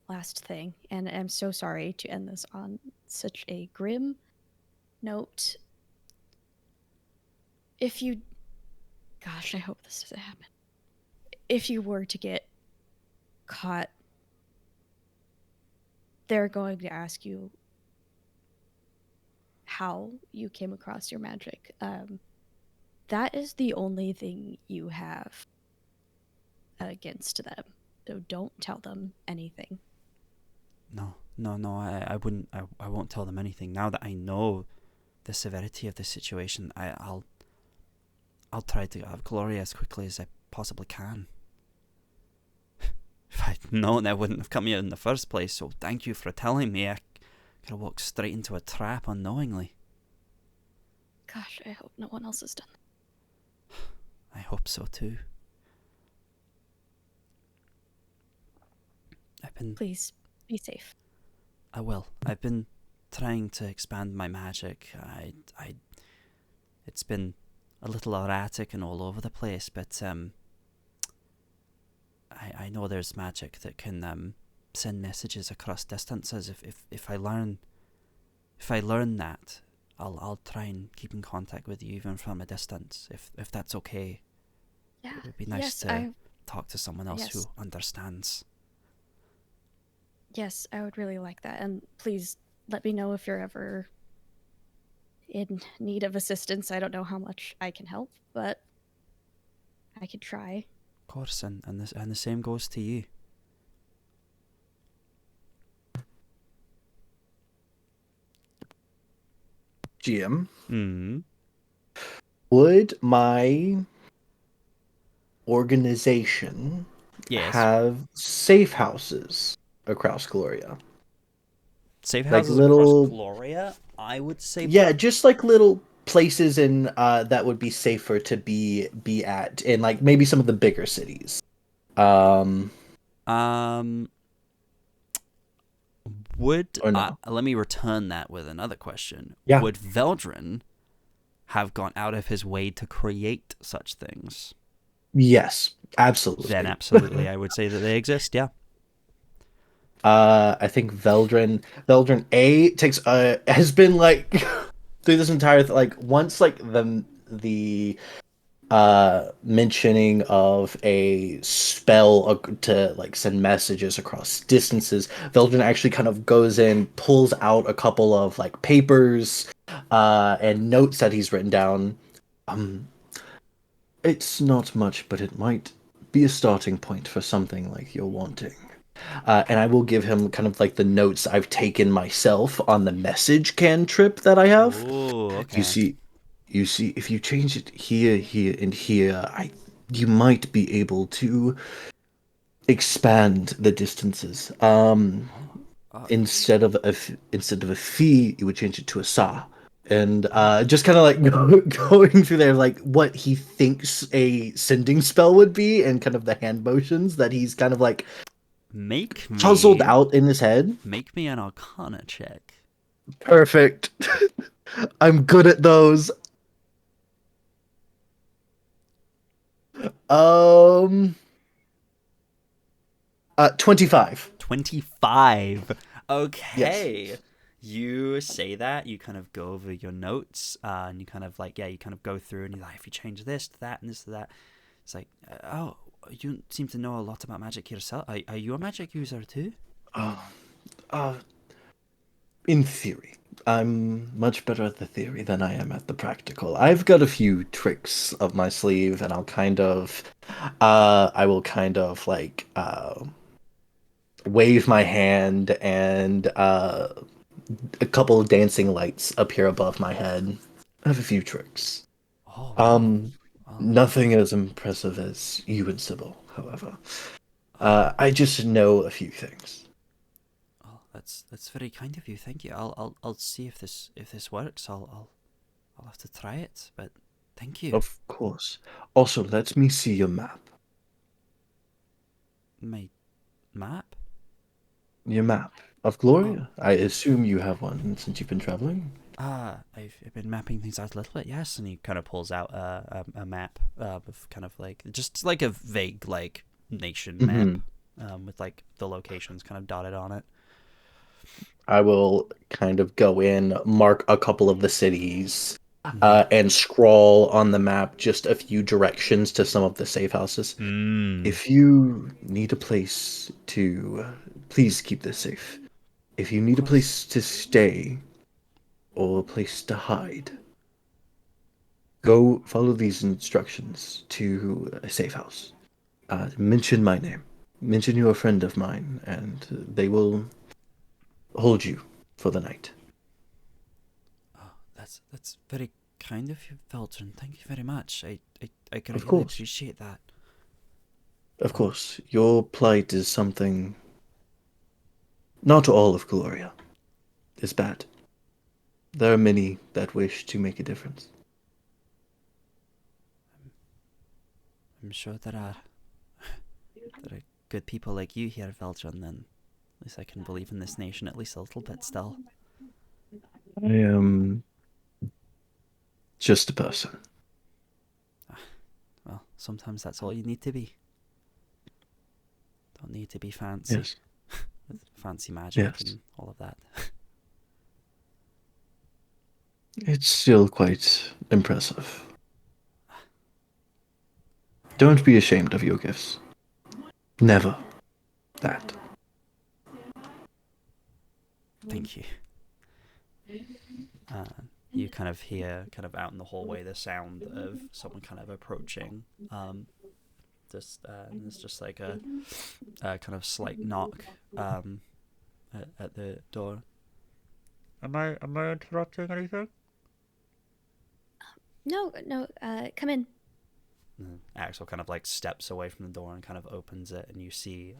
last thing, and I'm so sorry to end this on such a grim note. Gosh, I hope this doesn't happen. If you were to get caught, they're going to ask you how you came across your magic. That is the only thing you have against them. So don't tell them anything. No, I wouldn't. I won't tell them anything. Now that I know the severity of the situation, I'll try to have Gloria as quickly as I possibly can. If I'd known, I wouldn't have come here in the first place, so thank you for telling me. I could have walked straight into a trap unknowingly. Gosh, I hope no one else has done that. I hope so too. Please, be safe. I will. I've been trying to expand my magic. It's been a little erratic and all over the place, but I know there's magic that can send messages across distances. If I learn that, I'll try and keep in contact with you even from a distance. If that's okay. Yeah. It would be nice to talk to someone else who understands. Yes, I would really like that. And please let me know if you're ever in need of assistance. I don't know how much I can help, but I could try. Of course, and the same goes to you. GM, Mm. would my organization Yes. have safe houses across Gloria? Safe Like houses across little, Gloria, I would say. yeah, just like little places in that would be safer to be at in like maybe some of the bigger cities. Um, would Or no? let me return that with another question. Yeah. Would Veldren have gone out of his way to create such things? Yes, absolutely. Then absolutely, I would say that they exist. Yeah. I think Veldren A takes has been like through this entire like once like the mentioning of a spell to like send messages across distances, Veldren actually kind of goes in, pulls out a couple of like papers and notes that he's written down. It's not much, but it might be a starting point for something like you're wanting. And I will give him kind of like the notes I've taken myself on the message cantrip that I have. Ooh, okay. You see, if you change it here, here, and here, you might be able to expand the distances. Instead of a fee, you would change it to a sa. And just kind of like going through there, like what he thinks a sending spell would be, and kind of the hand motions that he's kind of like puzzled out in his head. Make me an Arcana check. Perfect. I'm good at those. 25. 25. Okay. Yes. You say that, you kind of go over your notes, and you kind of like, you kind of go through and you're like, if you change this to that and this to that, it's like, oh, you seem to know a lot about magic yourself. Are you a magic user too? In theory. I'm much better at the theory than I am at the practical. I've got a few tricks up my sleeve, and I will kind of like, wave my hand, and a couple of dancing lights appear above my head. I have a few tricks. Oh, wow. Nothing as impressive as you and Sybil, however. I just know a few things. Oh, that's very kind of you. Thank you. I'll see if this works. I'll have to try it, but thank you. Of course. Also, let me see your map. My map? Your map of Gloria. Oh. I assume you have one since you've been traveling. I've been mapping things out a little bit, yes. And he kind of pulls out a map of kind of like just like a vague like nation map with like the locations kind of dotted on it. I will kind of go in, mark a couple of the cities, and scroll on the map just a few directions to some of the safe houses. If you need a place to, please keep this safe. If you need a place to stay or a place to hide, go follow these instructions to a safe house. Mention my name. Mention you're a friend of mine, and they will hold you for the night. Oh, that's very kind of you, Veldren. Thank you very much. I Of really course. appreciate that. Of course, your plight is something. Not all of Gloria is bad. There are many that wish to make a difference. I'm sure there are good people like you here, Veldren. Then at least I can believe in this nation at least a little bit still. I am just a person. Well, sometimes that's all you need to be. Don't need to be fancy. Yes. With fancy magic Yes. and all of that. It's still quite impressive. Don't be ashamed of your gifts. Never that. Thank you. You kind of hear, kind of out in the hallway, the sound of someone kind of approaching. There's just like a kind of slight knock at the door. Am I interrupting anything? No, come in. And Axel kind of like steps away from the door and kind of opens it, and you see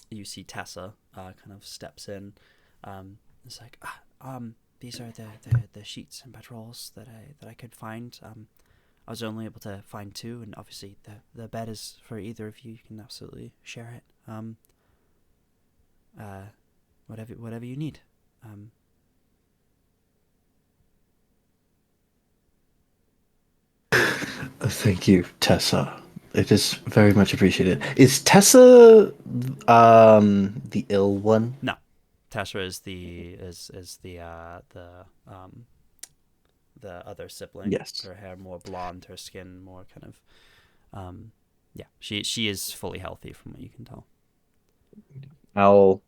you see Tessa kind of steps in. It's like these are the sheets and bedrolls that I could find. I was only able to find 2, and obviously the bed is for either of you. You can absolutely share it. Whatever you need. Thank you, Tessa. It is very much appreciated. Is Tessa the ill one? No, Tessa is the other sibling. Yes. Her hair more blonde, her skin more kind of yeah. She is fully healthy from what you can tell. I'll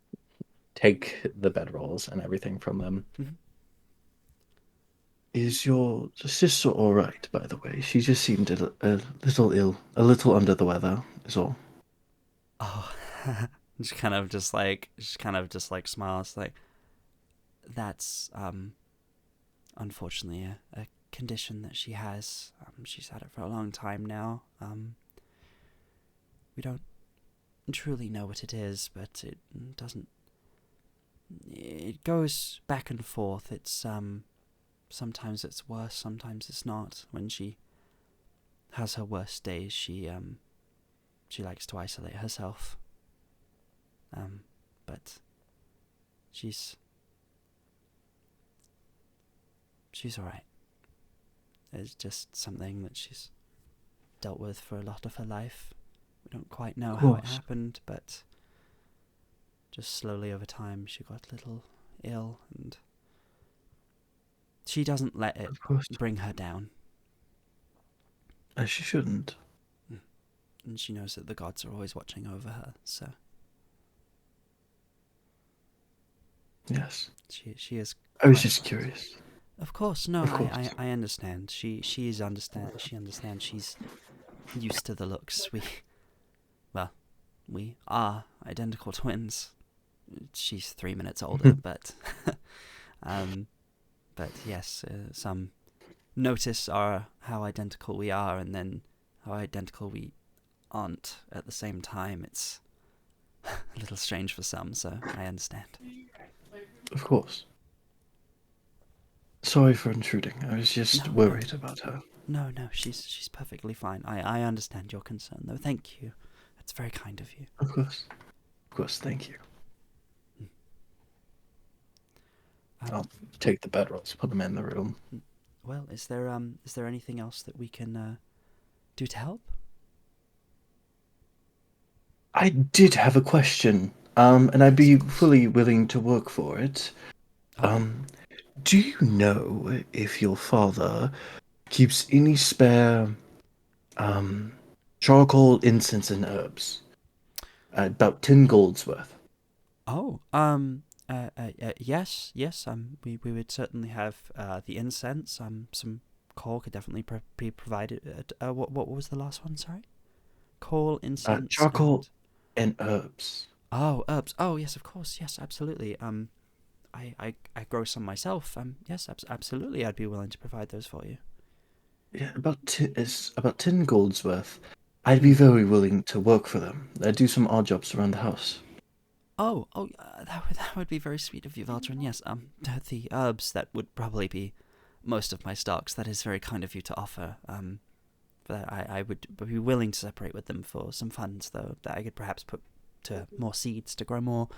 take the bedrolls and everything from them. Mhm. Is your sister all right, by the way? She just seemed a little ill, a little under the weather, is all. Oh, she kind of just like smiles like, that's unfortunately a condition that she has. She's had it for a long time now. We don't truly know what it is, but it goes back and forth. It's sometimes it's worse, sometimes it's not. When she has her worst days, she likes to isolate herself. But she's all right. It's just something that she's dealt with for a lot of her life. We don't quite know how it happened, but just slowly over time she got a little ill, and she doesn't let it bring her down. As she shouldn't. And she knows that the gods are always watching over her, so... Yes. She is... I was just curious. Of course, no, Of course. I understand. She understands. She's used to the looks. We are identical twins. She's 3 minutes older, but yes, some notice how identical we are, and then how identical we aren't at the same time. It's a little strange for some, so I understand. Of course. Sorry for intruding. I was just worried about her. No, she's perfectly fine. I understand your concern, though. Thank you. That's very kind of you. Of course, thank you. I'll take the bedrolls, put them in the room. Well, is there anything else that we can do to help? I did have a question, and I'd be fully willing to work for it. Do you know if your father keeps any spare charcoal, incense, and herbs? About 10 gold's worth. Oh, yes. We would certainly have the incense. Some coal could definitely be provided. What was the last one? Sorry, coal, incense, Charcoal, and herbs. Oh, herbs. Oh, yes, of course. Yes, absolutely. I grow some myself. Yes, absolutely. I'd be willing to provide those for you. Yeah, it's about 10 gold's worth. I'd be very willing to work for them. I'd do some odd jobs around the house. That would be very sweet of you, Veldren. Yes, the herbs, that would probably be most of my stocks. That is very kind of you to offer. But I would be willing to separate with them for some funds, though, that I could perhaps put to more seeds to grow more.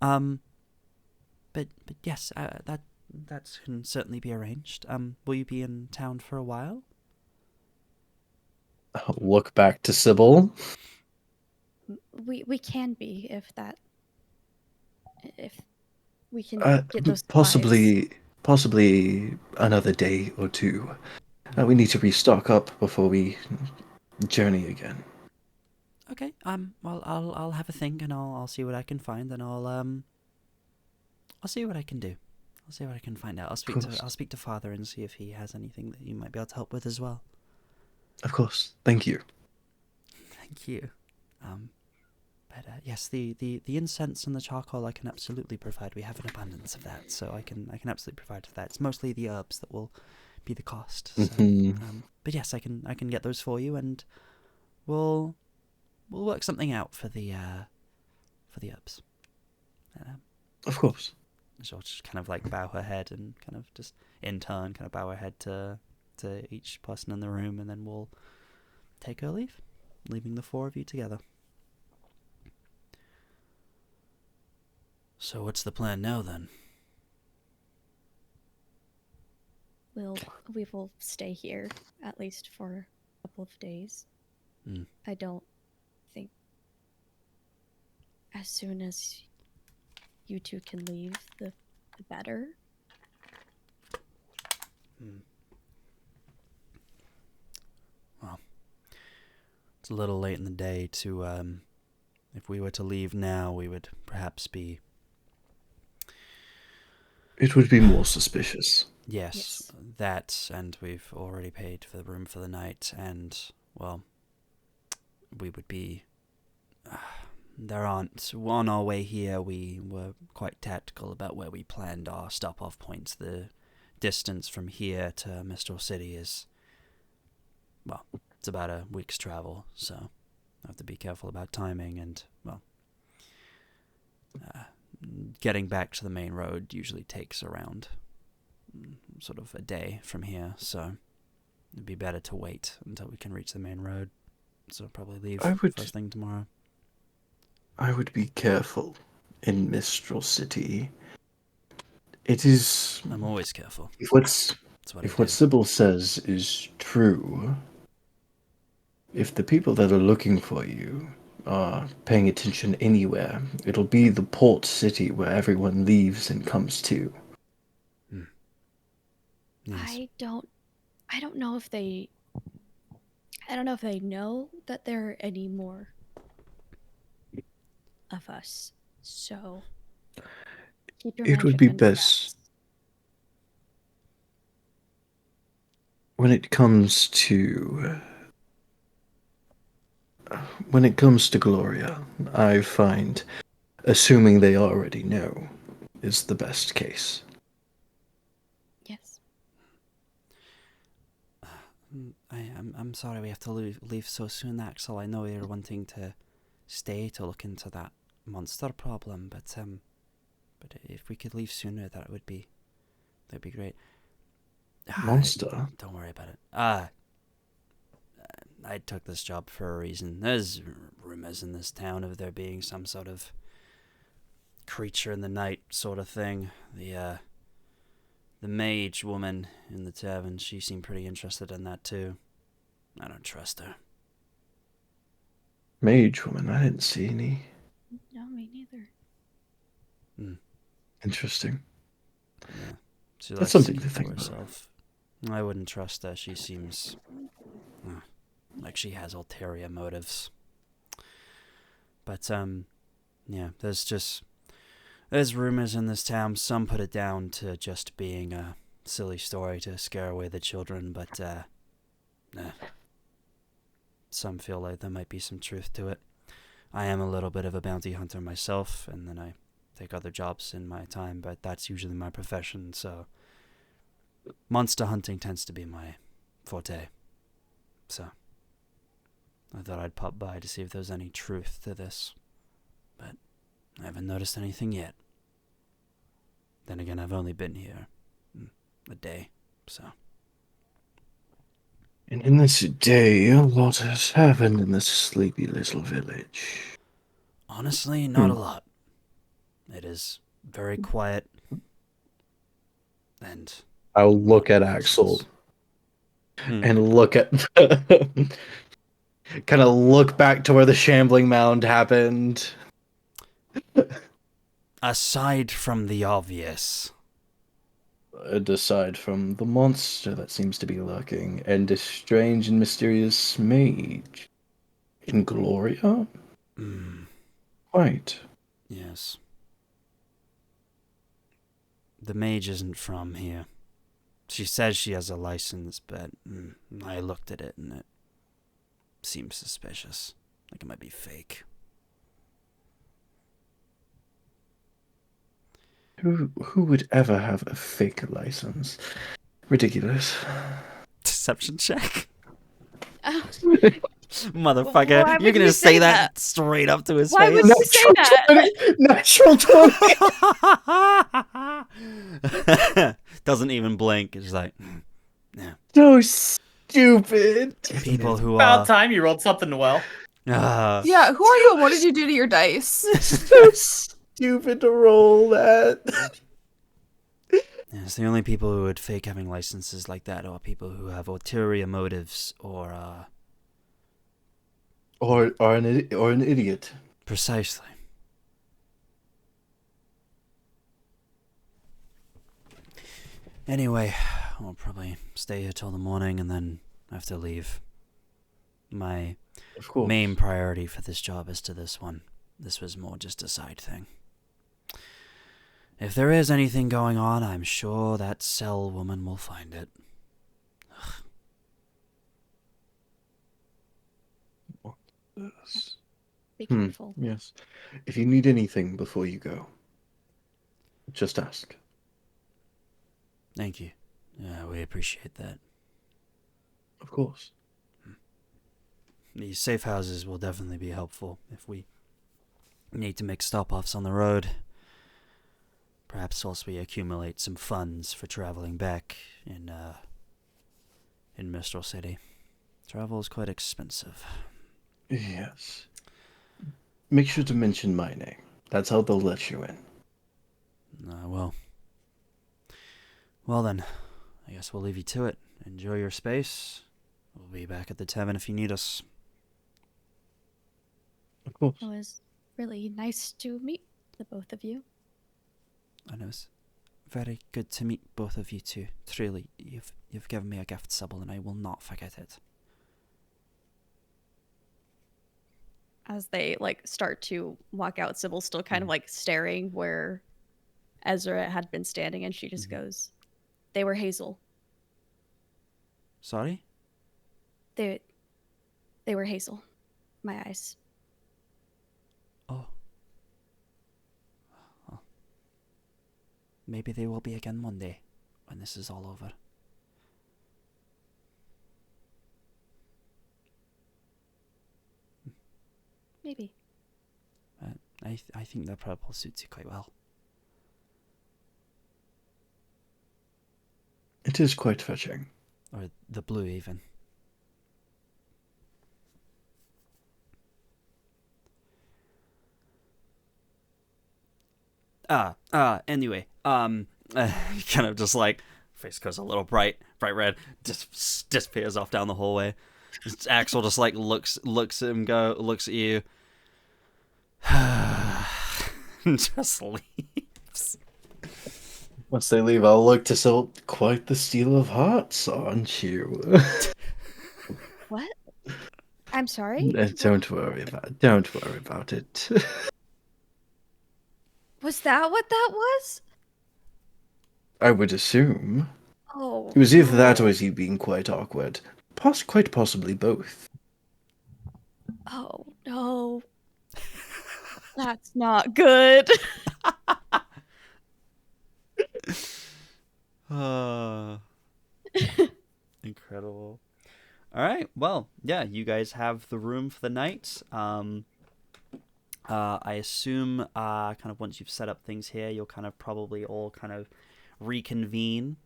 But yes, that can certainly be arranged. Will you be in town for a while? I'll look back to Sybil. We can be if we can get those possibly another day or two. We need to restock up before we journey again. Okay. Well, I'll have a think, and I'll see what I can find, and I'll see what I can do. I'll see what I can find out. I'll speak to Father and see if he has anything that you might be able to help with as well. Of course. Thank you. Thank you. But yes, the incense and the charcoal I can absolutely provide. We have an abundance of that, so I can absolutely provide for that. It's mostly the herbs that will be the cost. So, but yes, I can get those for you, and we'll work something out for the herbs. Of course. She'll just kind of like bow her head and kind of just in turn kind of bow her head to each person in the room, and then we'll take her leave, leaving the four of you together. So what's the plan now then? We will stay here at least for a couple of days. I don't think as soon as you two can leave, the better. Well, it's a little late in the day to, if we were to leave now, we would perhaps be... It would be more suspicious. Yes, that, and we've already paid for the room for the night, and, well, we would be... there aren't... On our way here, we were quite tactical about where we planned our stop-off points. The distance from here to Mistral City is... well, it's about a week's travel, so I have to be careful about timing, and, well... getting back to the main road usually takes around sort of a day from here, so it'd be better to wait until we can reach the main road. So I'll probably leave first thing tomorrow. I would be careful in Mistral City. It is... I'm always careful. If what Sybil says is true, if the people that are looking for you are paying attention anywhere, it'll be the port city where everyone leaves and comes to. Yes. I don't know if they know that there are any more of us. So keep your It would magic be on your best when it comes to Gloria. I find assuming they already know is the best case. Yes. I'm sorry we have to leave so soon, Axel. I know you're wanting to stay to look into that monster problem, but if we could leave sooner, that'd be great. Monster? Don't worry about it. I took this job for a reason. There's rumors in this town of there being some sort of creature in the night sort of thing. The mage woman in the tavern, she seemed pretty interested in that too. I don't trust her. Mage woman? I didn't see any. No, me neither. Interesting. Yeah. She That's likes something keep to think about. herself. I wouldn't trust her. She seems like she has ulterior motives. But yeah, there's rumors in this town. Some put it down to just being a silly story to scare away the children, but some feel like there might be some truth to it. I am a little bit of a bounty hunter myself, and then I take other jobs in my time, but that's usually my profession, so monster hunting tends to be my forte. So I thought I'd pop by to see if there's any truth to this, but I haven't noticed anything yet. Then again, I've only been here a day, so... And in this day, a lot has happened in this sleepy little village. Honestly, not a lot. It is very quiet, and... I'll look at Axel and look at... kind of look back to where the shambling mound happened. Aside from the obvious... And aside from the monster that seems to be lurking, and a strange and mysterious mage. In Gloria? Quite. Yes. The mage isn't from here. She says she has a license, but I looked at it and it seems suspicious. Like it might be fake. Who would ever have a fake license? Ridiculous. Deception check. Oh, Motherfucker, Why you're would gonna you say say that that? straight up to his Why face. would you say that? Natural 20. Doesn't even blink. It's just like, So stupid. people who About are. time you rolled something well. Yeah, who are you and what did you do to your dice? So stupid to roll that. Yes, the only people who would fake having licenses like that are people who have ulterior motives or Or an idiot. precisely. Anyway, I'll probably stay here till the morning and then have to leave. My Of course. main priority for this job is to this one. This was more just a side thing. If there is anything going on, I'm sure that cell woman will find it. Yes. Be careful. Yes. If you need anything before you go, just ask. Thank you. Yeah, we appreciate that. Of course. These safe houses will definitely be helpful if we need to make stop-offs on the road. Perhaps also we accumulate some funds for traveling back in Mistral City. Travel is quite expensive. Yes. Make sure to mention my name. That's how they'll let you in. Well then, I guess we'll leave you to it. Enjoy your space. We'll be back at the tavern if you need us. Of course. It was really nice to meet the both of you. And it was very good to meet both of you too. Truly, you've given me a gift, Sybil, and I will not forget it. As they start to walk out, Sybil's still kind of staring where Ezra had been standing, and she just goes, "They were Hazel. Sorry? They were Hazel. My eyes." Oh. Well, maybe they will be again one day, when this is all over. Maybe. I think that purple suits you quite well. It is quite fetching. Or the blue, even. Anyway, kind of just face goes a little bright red, just disappears off down the hallway. Axel just looks at him, looks at you, and just leaves. Once they leave, I'll look to Sybil. Quite the steal of hearts, aren't you? What? I'm sorry? Don't worry about it. Was that what that was? I would assume. Oh. It was either that or is he being quite awkward. Quite possibly both. Oh, no. That's not good. Incredible. All right. Well, yeah, you guys have the room for the night. I assume kind of once you've set up things here, you'll kind of probably all kind of reconvene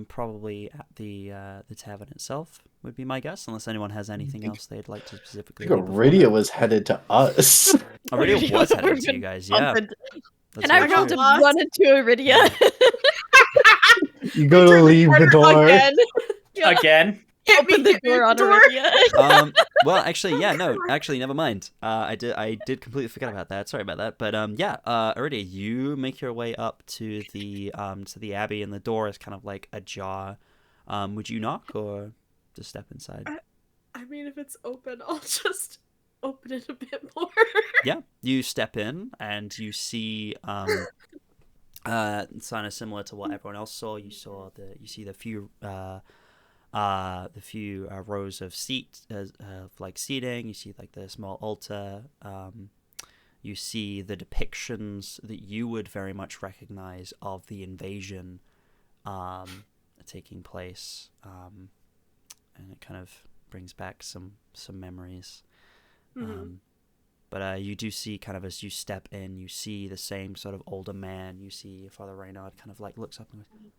probably at the tavern itself, would be my guess, unless anyone has anything else they'd like to specifically I do think before Aridia that. was headed to us. Aridia was headed to you guys, yeah. That's And I very rolled true. to run into Aridia. You go to leave the door. Again. Again. Open the door on Aridia. Well, actually, yeah, no, actually, never mind. I did completely forget about that. Sorry about that. But Aridia, you make your way up to the abbey, and the door is kind of ajar. Would you knock or just step inside? I mean, if it's open, I'll just open it a bit more. Yeah, you step in and you see it's kind of similar to what everyone else saw. You see the few rows of seats seating. You see the small altar. you see the depictions that you would very much recognize of the invasion taking place, and it kind of brings back some memories. But you do see, kind of as you step in, you see the same sort of older man. You see Father Reynard kind of like looks up and goes,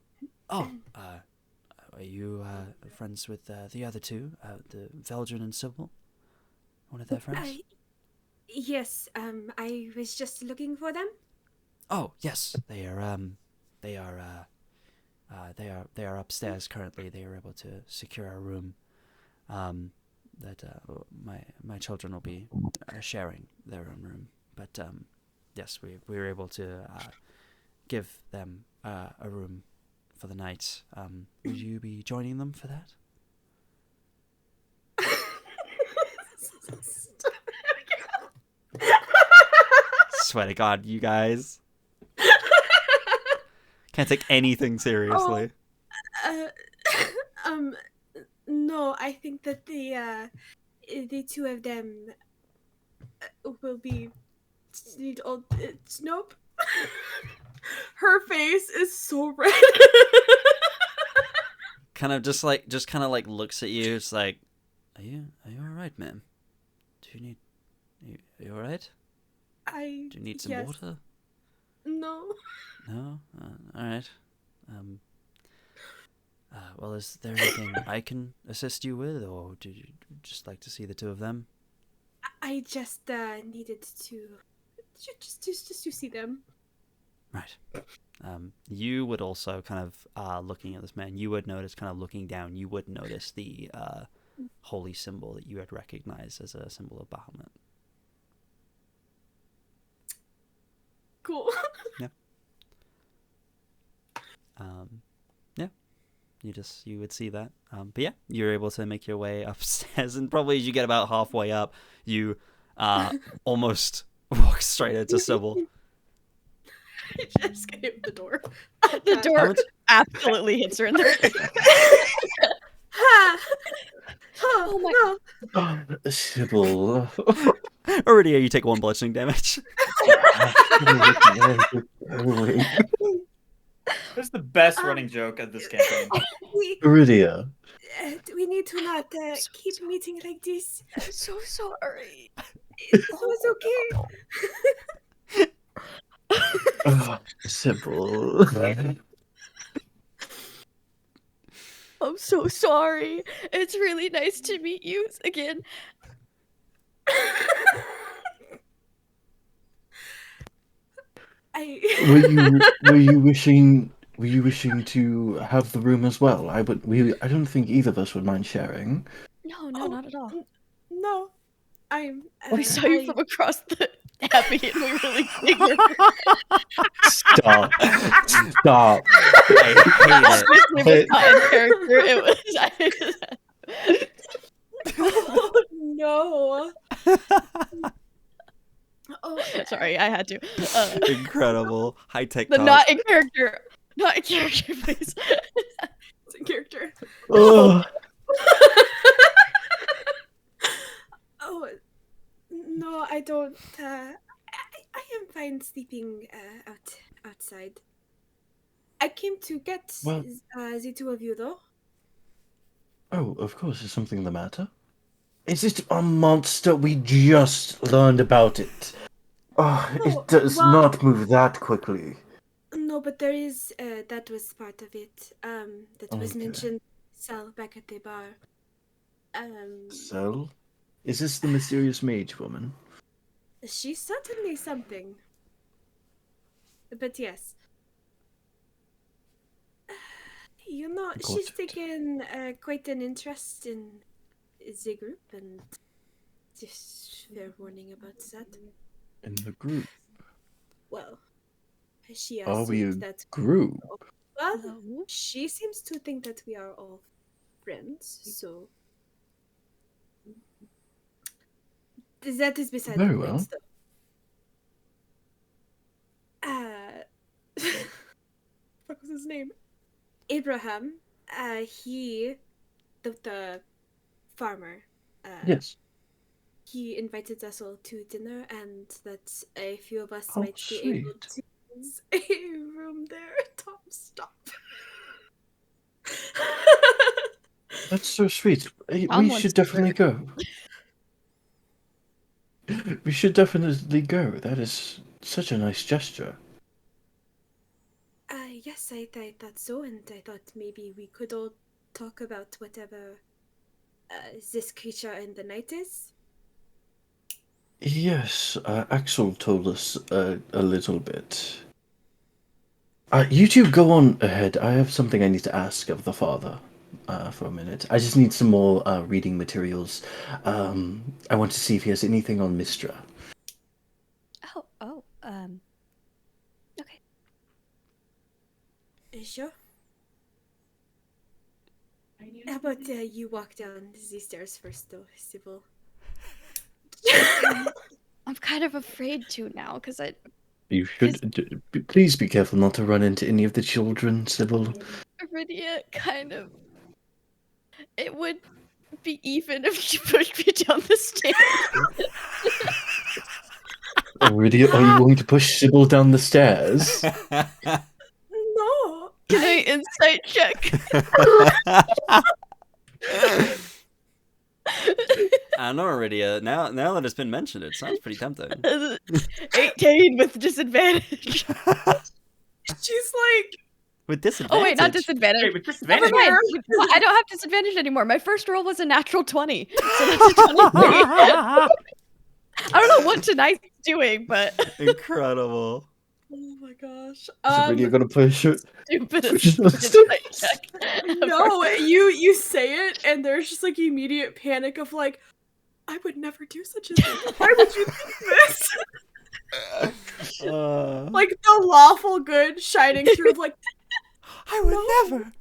"Oh, are you friends with the other two, the Veldren and Sybil? One of their friends?" Yes, I was just looking for them. Oh, yes, they are upstairs currently. They are able to secure a room. That my children will be sharing their own room. But yes, we were able to give them a room for the night. Would you be joining them for that? Swear to God, you guys can't take anything seriously. No, I think that the two of them will be. Nope. Her face is so red. Just kind of like looks at you. It's like, are you all right, ma'am? Are you all right? Do you need some water? No. No? All right. Well, is there anything I can assist you with, or do you just like to see the two of them? I just needed to just to see them. Right. You would also kind of looking at this man. You would notice, kind of looking down. You would notice the holy symbol that you had recognized as a symbol of Bahamut. Cool. Yeah. Yeah. You would see that. But yeah, you're able to make your way upstairs, and probably as you get about halfway up, you almost walk straight into Sybil. I just hit the door. The door absolutely hits her in the face. Oh my Oh, Sybil. Aridia, you take 1 bludgeoning damage. That's the best running joke of this campaign. Aridia. We need to not keep meeting like this. I'm so sorry. It's okay. Oh, Sybil. I'm so sorry. It's really nice to meet you again. Were you wishing to have the room as well? I don't think either of us would mind sharing. No, not at all. No, I'm. We saw you from across the abbey, and we really figured. Stop. I hate it. It was not in character. It was. Oh no. Oh, Sorry, I had to. Incredible. High tech The talk. not in character, please. It's in character. Oh, Oh no, I don't. I am fine sleeping outside. I came to get Well- the two of you though. oh, of course. Is something the matter? Is it a monster? We just learned about it. Oh, No, it does well- not move that quickly. No, but there is that was part of it. That was Okay. mentioned. Sal back at the bar. So, is this the mysterious mage woman? She's certainly something. But yes. You know, Got she's it. taken quite an interest in the group, and just fair warning about that. In the group. Well, she Are we a assumes that. group? Well, No. she seems to think that we are all friends, so. That is beside Very the well. point, though. What was his name? Abraham, the farmer. Yes. he invited us all to dinner, and that a few of us Oh, might be able sweet. to use a room there. Tom, stop. That's so sweet. Tom We wants should to definitely go. We should definitely go. That is such a nice gesture. Yes, I thought so, and I thought maybe we could all talk about whatever this creature in the night is. Yes, Axel told us a little bit. You two go on ahead. I have something I need to ask of the father for a minute. I just need some more reading materials. I want to see if he has anything on Mistra. Okay. Sure. How about you walk down the stairs first, though, Sybil? I'm kind of afraid to now because You should please be careful not to run into any of the children, Sybil. Aridia kind of. It would be even if you pushed me down the stairs. Aridia, are you going to push Sybil down the stairs? No! Can I insight check? I know Aridia. Now that it's been mentioned, it sounds pretty tempting. 18 with disadvantage. She's like, With disadvantage. Oh wait, not disadvantage. Wait, with Never disadvantage. mind. I don't have disadvantage anymore. My first roll was a natural 20, so that's a 23. I don't know what tonight's doing, but Incredible. oh my gosh. Is Aridia going to push it? stupidest insight check. No, you say it, and there's just like immediate panic of like, I would never do such a thing. Why would you think this? Like the lawful good shining through of like, I would never.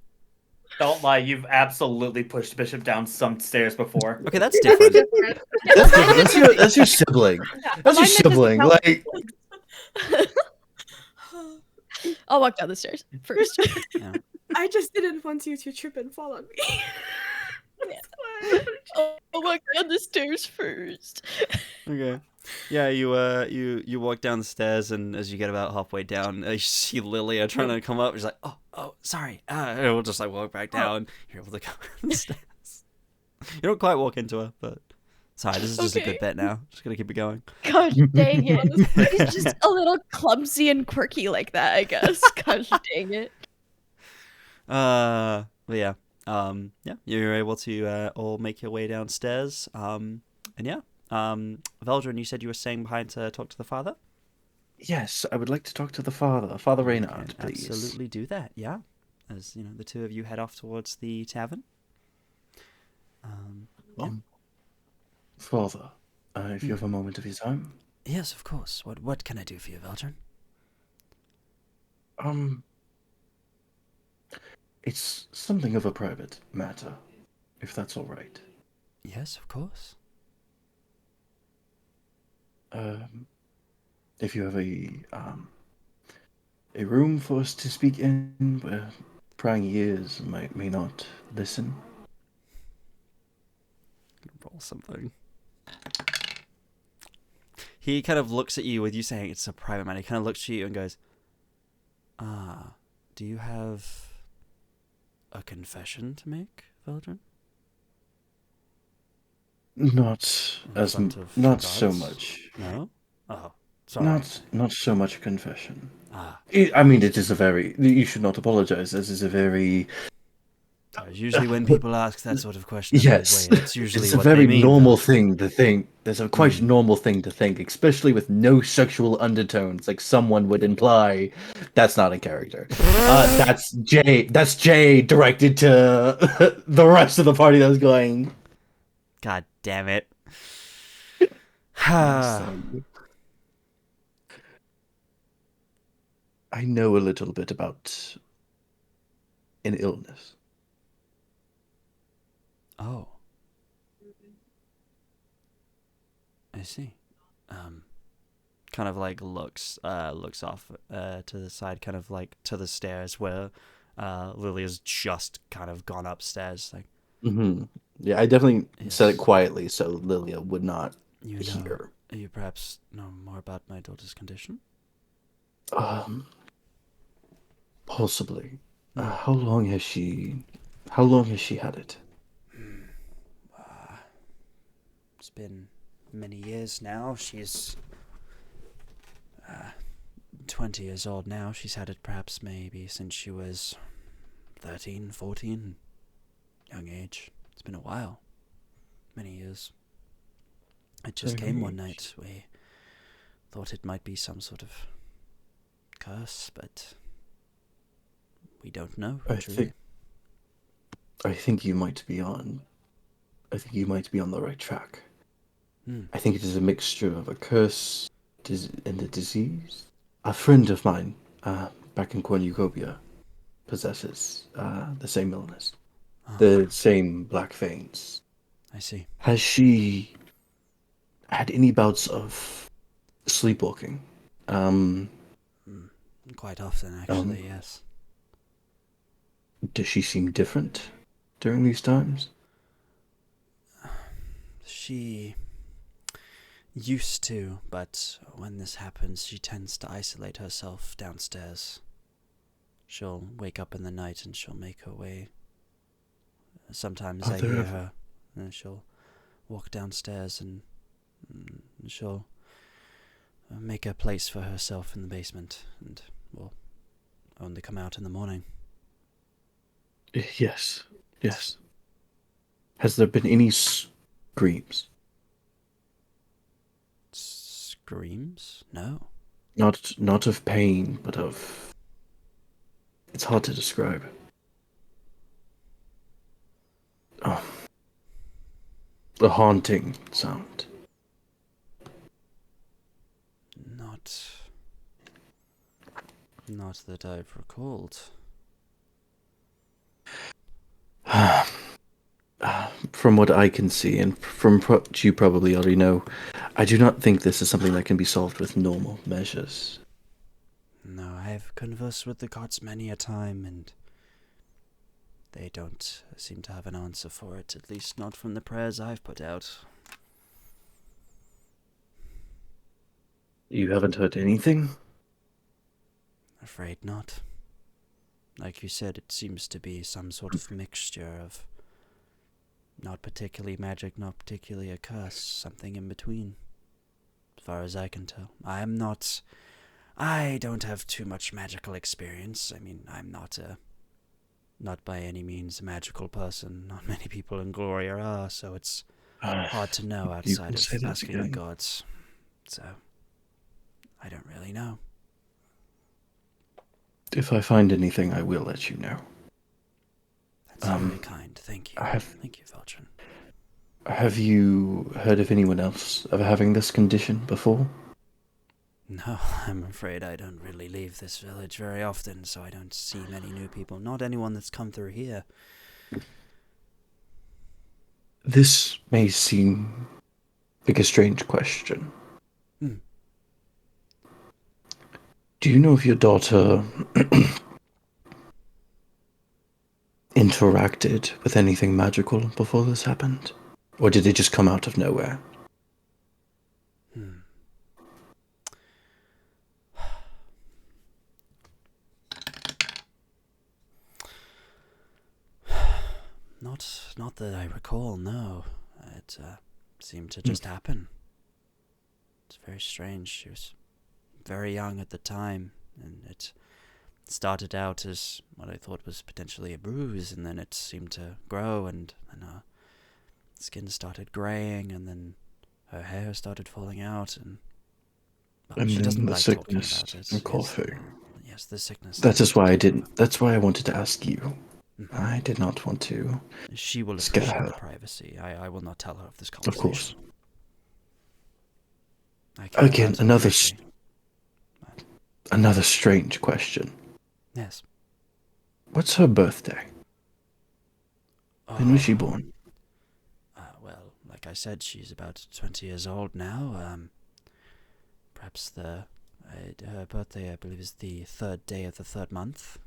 Don't lie, you've absolutely pushed Bishop down some stairs before. Okay, that's different. That's different. That's your sibling. That's your sibling. Like, I'll walk down the stairs first. Yeah. I just didn't want you to trip and fall on me. I'll walk down the stairs first. Okay. Yeah, you walk down the stairs, and as you get about halfway down, you see Lilia trying to come up. She's like, "Oh, sorry." And we'll just like walk back down. You're able to go down the stairs. You don't quite walk into her, but sorry, this is just a good bit now. Just gonna keep it going. Gosh dang it. He's just a little clumsy and quirky like that, I guess. Gosh dang it. But yeah, you're able to all make your way downstairs. And yeah, Veldren, you said you were staying behind to talk to the father. yes, I would like to talk to the father, Father Reynard, please. Absolutely do that. Yeah, as you know, the two of you head off towards the tavern. Father, if you have a moment of your time. Yes, of course. What can I do for you, Veldren? It's something of a private matter, if that's all right. Yes, of course. If you have a room for us to speak in where prying ears may not listen. Roll something. He kind of looks at you with you saying it's a private matter. He kind of looks at you and goes, do you have a confession to make, Veldren? Not so gods? much. No? Oh, sorry. Not so much a confession. Ah. I mean, it is a very. You should not apologize. This is a very. Usually when people ask that sort of question, Yes, it's usually it's a what very they mean, normal though. thing to think. There's a quite normal thing to think, especially with no sexual undertones, like someone would imply. That's not in character. That's Jay. That's Jay directed to the rest of the party that was going. God damn it. I know a little bit about an illness. Oh. I see. Kind of like looks off to the side, kind of like to the stairs where Lilia's just kind of gone upstairs. Like, Yeah, I definitely Yes. said it quietly so Lilia would not here. You perhaps know more about my daughter's condition? Possibly. Hmm. How long has she had it? It's been many years now. She's 20 years old now. She's had it perhaps maybe since she was 13, 14. Young age. It's been a while. Many years. It just came one night. We thought it might be some sort of curse, but we don't know, truly. I think you might be on the right track. I think it is a mixture of a curse and a disease. A friend of mine, back in Cornucopia, possesses the same illness, the same black veins. I see. Has she had any bouts of sleepwalking? Quite often, actually, yes. Does she seem different during these times? She used to, but when this happens, she tends to isolate herself downstairs. She'll wake up in the night and she'll make her way. Sometimes I hear her, and she'll walk downstairs and she'll make a place for herself in the basement and will only come out in the morning. Yes. Has there been any screams? Screams? No. Not of pain, but of... It's hard to describe. Oh. A haunting sound. Not that I've recalled. From what I can see, and from what you probably already know, I do not think this is something that can be solved with normal measures. No, I have conversed with the gods many a time, and they don't seem to have an answer for it, at least not from the prayers I've put out. You haven't heard anything? Afraid not. Like you said, it seems to be some sort of mixture of not particularly magic, not particularly a curse, something in between, as far as I can tell. I don't have too much magical experience. I mean, I'm not by any means a magical person. Not many people in Gloria are, so it's hard to know outside of asking the gods. So, I don't really know. If I find anything, I will let you know. That's very kind. Thank you. Thank you, Veldren. Have you heard of anyone else of having this condition before? No, I'm afraid I don't really leave this village very often, so I don't see many new people. Not anyone that's come through here. This may seem like a strange question. Do you know if your daughter interacted with anything magical before this happened? Or did it just come out of nowhere? Not that I recall, no. It seemed to just happen. It's very strange. She was very young at the time, and it started out as what I thought was potentially a bruise, and then it seemed to grow, and her skin started graying, and then her hair started falling out, and she doesn't like talking about it. And coughing. Yes, the sickness. That's why I wanted to ask you. I did not want to. She will appreciate the privacy. I will not tell her of this conversation. Of course. Again, another strange question. Yes. What's her birthday? When was she born? Well, like I said, she's about 20 years old now. Perhaps her birthday, I believe, is the 3rd day of the 3rd month.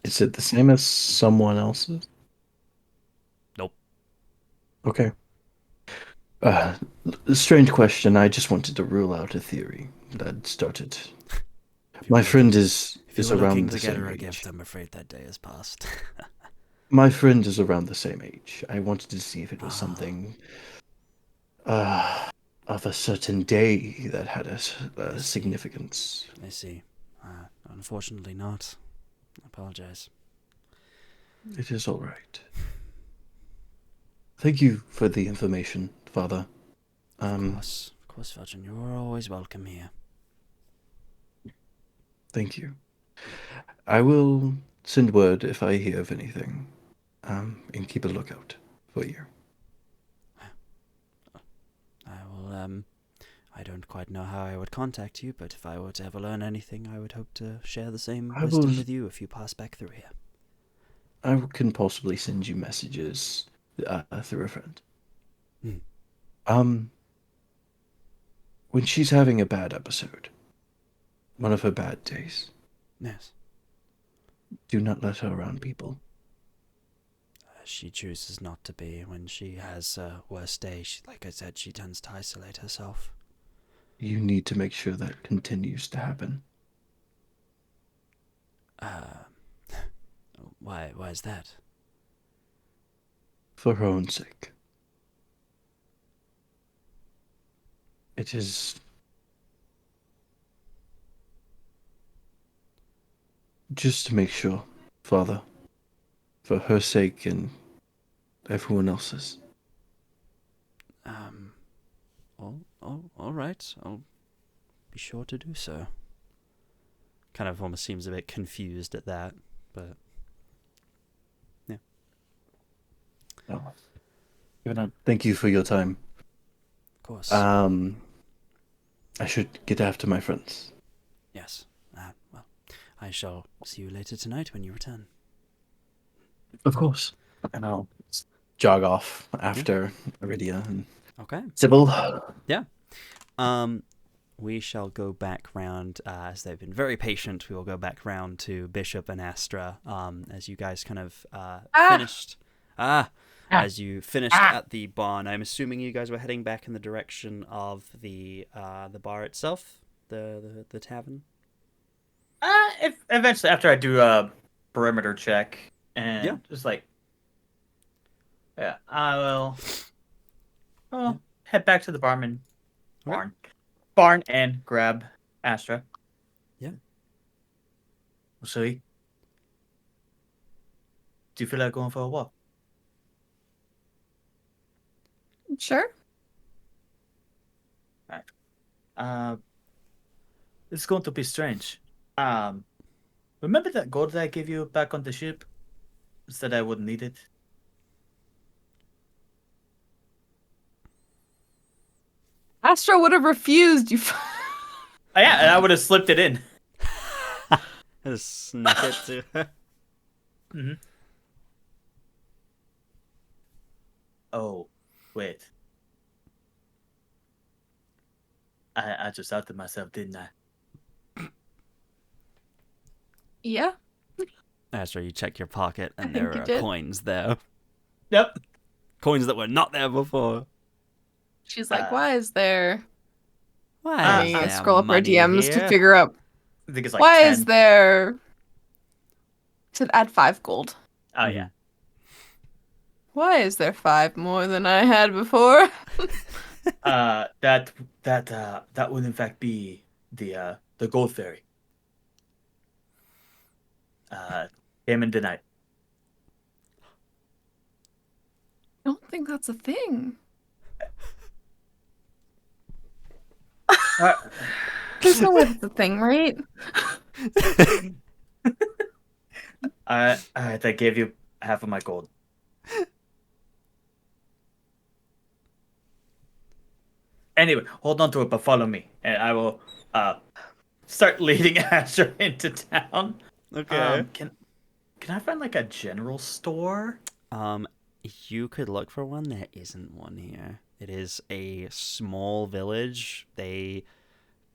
Is it the same as someone else's? Nope. Okay. Uh, strange question. I just wanted to rule out a theory that started. My friend is around the same age. gift, I'm afraid that day has passed. My friend is around the same age. I wanted to see if it was something of a certain day that had a significance. I see. Unfortunately not. I apologize. It is all right. Thank you for the information, Father. Of course, Veldren, you're always welcome here. Thank you. I will send word if I hear of anything, and keep a lookout for you. I will, I don't quite know how I would contact you, but if I were to ever learn anything, I would hope to share the same wisdom with you if you pass back through here. I can possibly send you messages through a friend. When she's having a bad episode, one of her bad days, Yes. do not let her around people. She chooses not to be. When she has a worse day, like I said, she tends to isolate herself. You need to make sure that continues to happen. Why is that? For her own sake. It is just to make sure, Father, for her sake and everyone else's. All right. I'll be sure to do so. Kind of almost seems a bit confused at that, but yeah. Oh. Thank you for your time. Of course. I should get after my friends. Yes. Well, I shall see you later tonight when you return. Of course. And I'll jog off after Aridia and Okay. Sybil. Yeah. We shall go back round, as they've been very patient, we will go back round to Bishop and Astra, as you guys kind of finished. As you finished at the barn. I'm assuming you guys were heading back in the direction of the bar itself, the tavern. If eventually after I do a perimeter check and just like, I will. Head back to the barn and grab Astra. Yeah. So, do you feel like going for a walk? Sure. It's going to be strange. Remember that gold that I gave you back on the ship? Said I wouldn't need it. Astra would have refused. You. Yeah, and I would have slipped it in. Just snuck it to her. Mm-hmm. Oh, wait. I just outed myself, didn't I? Yeah. Astra, you check your pocket, and I there think are you did. coins there. Yep. Coins that were not there before. She's like, why is there? Why is I there scroll up our money DMs here? to figure out I think it's like why 10. is there. To add 5 gold. Oh, yeah. Why is there 5 more than I had before? That would in fact be the gold fairy. Came in tonight. I don't think that's a thing. There's no way that's a thing, right? I gave you half of my gold. Anyway, hold on to it, but follow me, and I will start leading Astra into town. Okay. Can I find like a general store? You could look for one. There isn't one here. It is a small village. They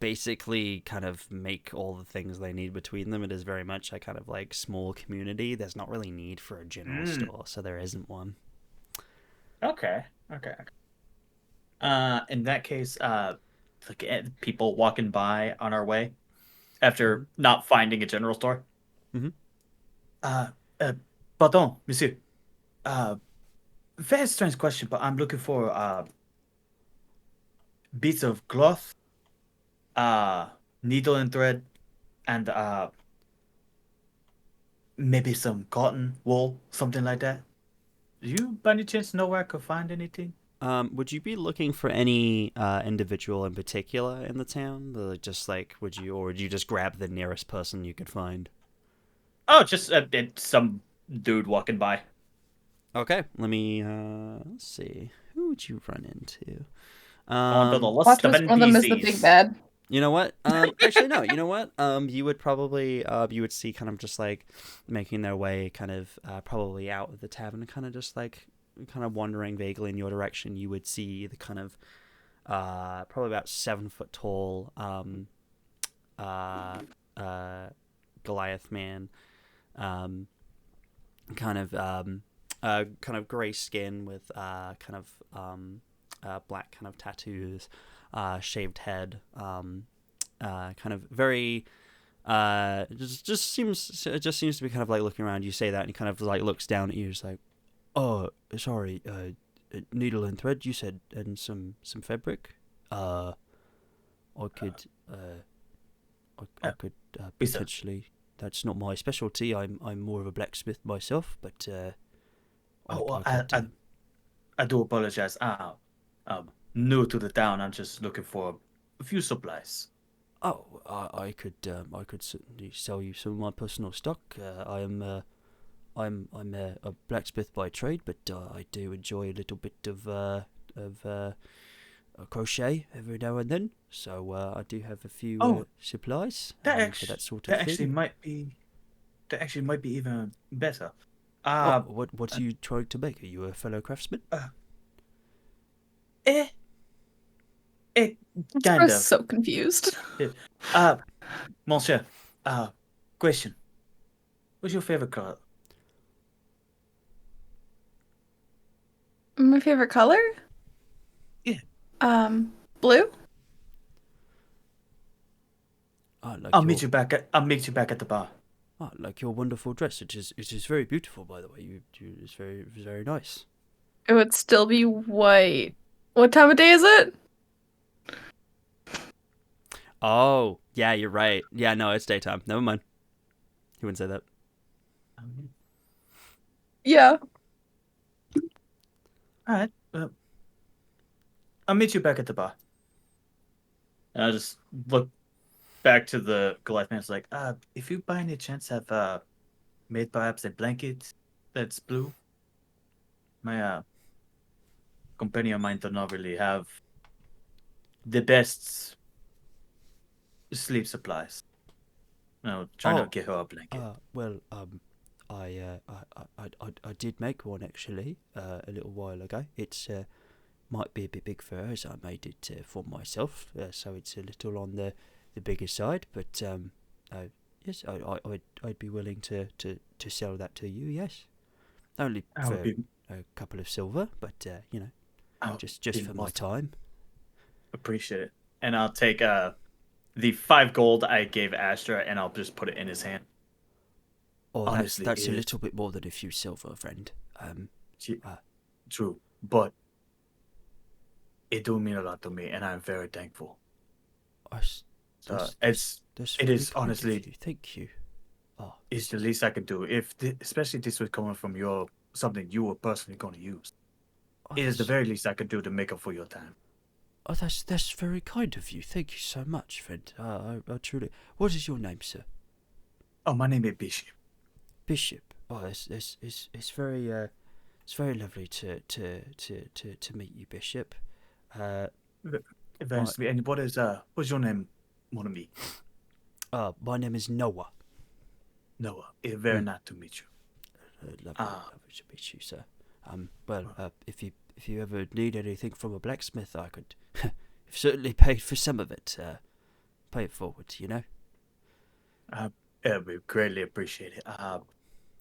basically kind of make all the things they need between them. It is very much a kind of like small community. There's not really need for a general store, so there isn't one. Okay. In that case, people walking by on our way after not finding a general store. Mhm. Pardon, monsieur. Very strange question, but I'm looking for bits of cloth, needle and thread, and maybe some cotton, wool, something like that. Do you, by any chance, know where I could find anything? Would you be looking for any individual in particular in the town? Just like, would you just grab the nearest person you could find? Oh, just some dude walking by. Okay, let me let's see. Who would you run into? Onto the list Watch of this, one of them is the NPCs. big bad. You know what? Actually, no. You know what? You would probably you would see kind of just like making their way kind of probably out of the tavern, kind of just like kind of wandering vaguely in your direction. You would see the kind of probably about 7 foot tall uh, Goliath man, kind of gray skin with black kind of tattoos, shaved head, kind of very it just seems to be kind of like looking around. You say that and he kind of like looks down at you, just like, oh, sorry, needle and thread, you said, and some fabric. I could potentially. That's not my specialty. I'm more of a blacksmith myself, but I do apologize. I'm new to the town. I'm just looking for a few supplies. Oh, I could certainly sell you some of my personal stock. I'm a blacksmith by trade, but I do enjoy a little bit of crochet every now and then. So I do have a few supplies for that sort of thing. That actually might be even better. What are you trying to make? Are you a fellow craftsman? Kind I'm of. so confused. Monsieur, question. What's your favorite color? My favorite color? Yeah. Blue? I'll meet you back at the bar. Oh, like your wonderful dress. It is very beautiful, by the way. It's very nice. It would still be white. What time of day is it? Oh, yeah, you're right. Yeah, no, it's daytime. Never mind. He wouldn't say that. Yeah. All right. I'll meet you back at the bar. And I'll just look back to the Goliath man. It's like, if you by any chance have made perhaps a blanket that's blue, my companion of mine does not really have the best sleep supplies. No, trying to get her a blanket. I did make one actually a little while ago. It's might be a bit big for her, as I made it for myself, so it's a little on the bigger side. But yes, I'd be willing to sell that to you. Yes, only for a couple of silver, but you know, just for my time. Appreciate it, and I'll take the 5 gold I gave Astra, and I'll just put it in his hand. Oh, honestly, that's a little bit more than a few silver, friend. True, but it do mean a lot to me, and I'm very thankful. It is honestly. Thank you. Oh, it's the least I could do. Especially this was coming from something you were personally going to use. It is the very least I could do to make up for your time. Oh, that's very kind of you. Thank you so much, friend. I truly. What is your name, sir? Oh, my name is Bishop. Bishop. Oh, it's very lovely to meet you, Bishop. Eventually, and what's your name, mon ami? My name is Noah. Noah. It's very nice to meet you. Lovely to meet you, sir. If you ever need anything from a blacksmith, I could certainly pay for some of it. Pay it forward, you know. We greatly appreciate it.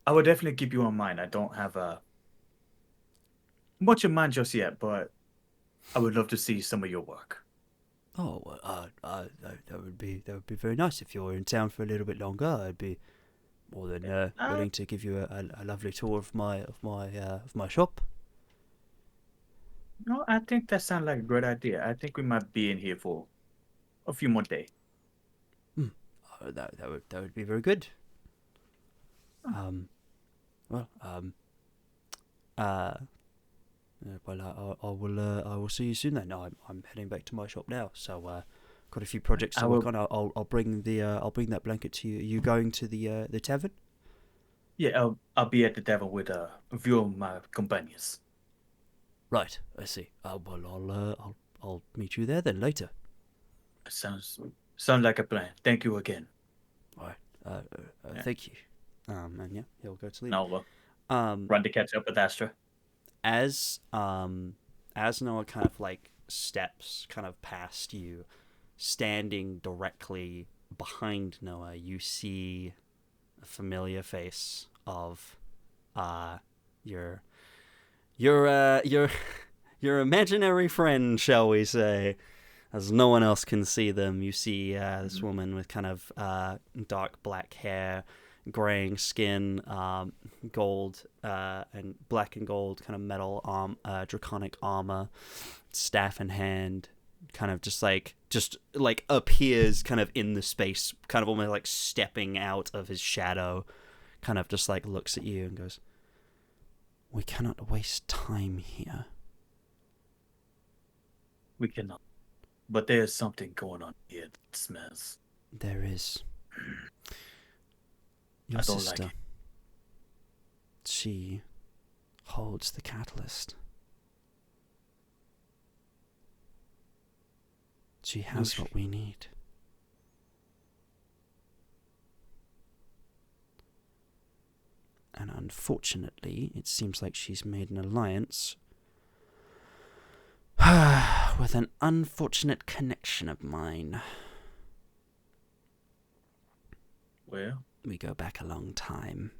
I would definitely keep you in mind. I don't have much in mind just yet, but I would love to see some of your work. Oh, that would be very nice. If you're in town for a little bit longer, I'd be more than willing to give you a lovely tour of my shop. No, I think that sounds like a great idea. I think we might be in here for a few more days. That would be very good. Well, I will see you soon then. I'm heading back to my shop now, so got a few projects to work on. I'll bring that blanket to you. Are you going to the tavern? Yeah, I'll be at the tavern with a few of my companions. Right, I see. I'll meet you there then later. Sounds like a plan. Thank you again. All right. Thank you. And yeah, he'll go to leave. Now, run to catch up with Astra. As Noah kind of like steps kind of past you, standing directly behind Noah, you see a familiar face of your imaginary friend, shall we say, as no one else can see them. You see this woman with kind of dark black hair, graying skin, gold and black and gold kind of metal draconic armor, staff in hand, kind of just like appears kind of in the space, kind of almost like stepping out of his shadow, kind of just like looks at you and goes, "We cannot waste time here." We cannot. But there's something going on here that smells. There is. Your I don't sister. like it. She holds the catalyst. She has what we need. And unfortunately, it seems like she's made an alliance with an unfortunate connection of mine. Well, We go back a long time.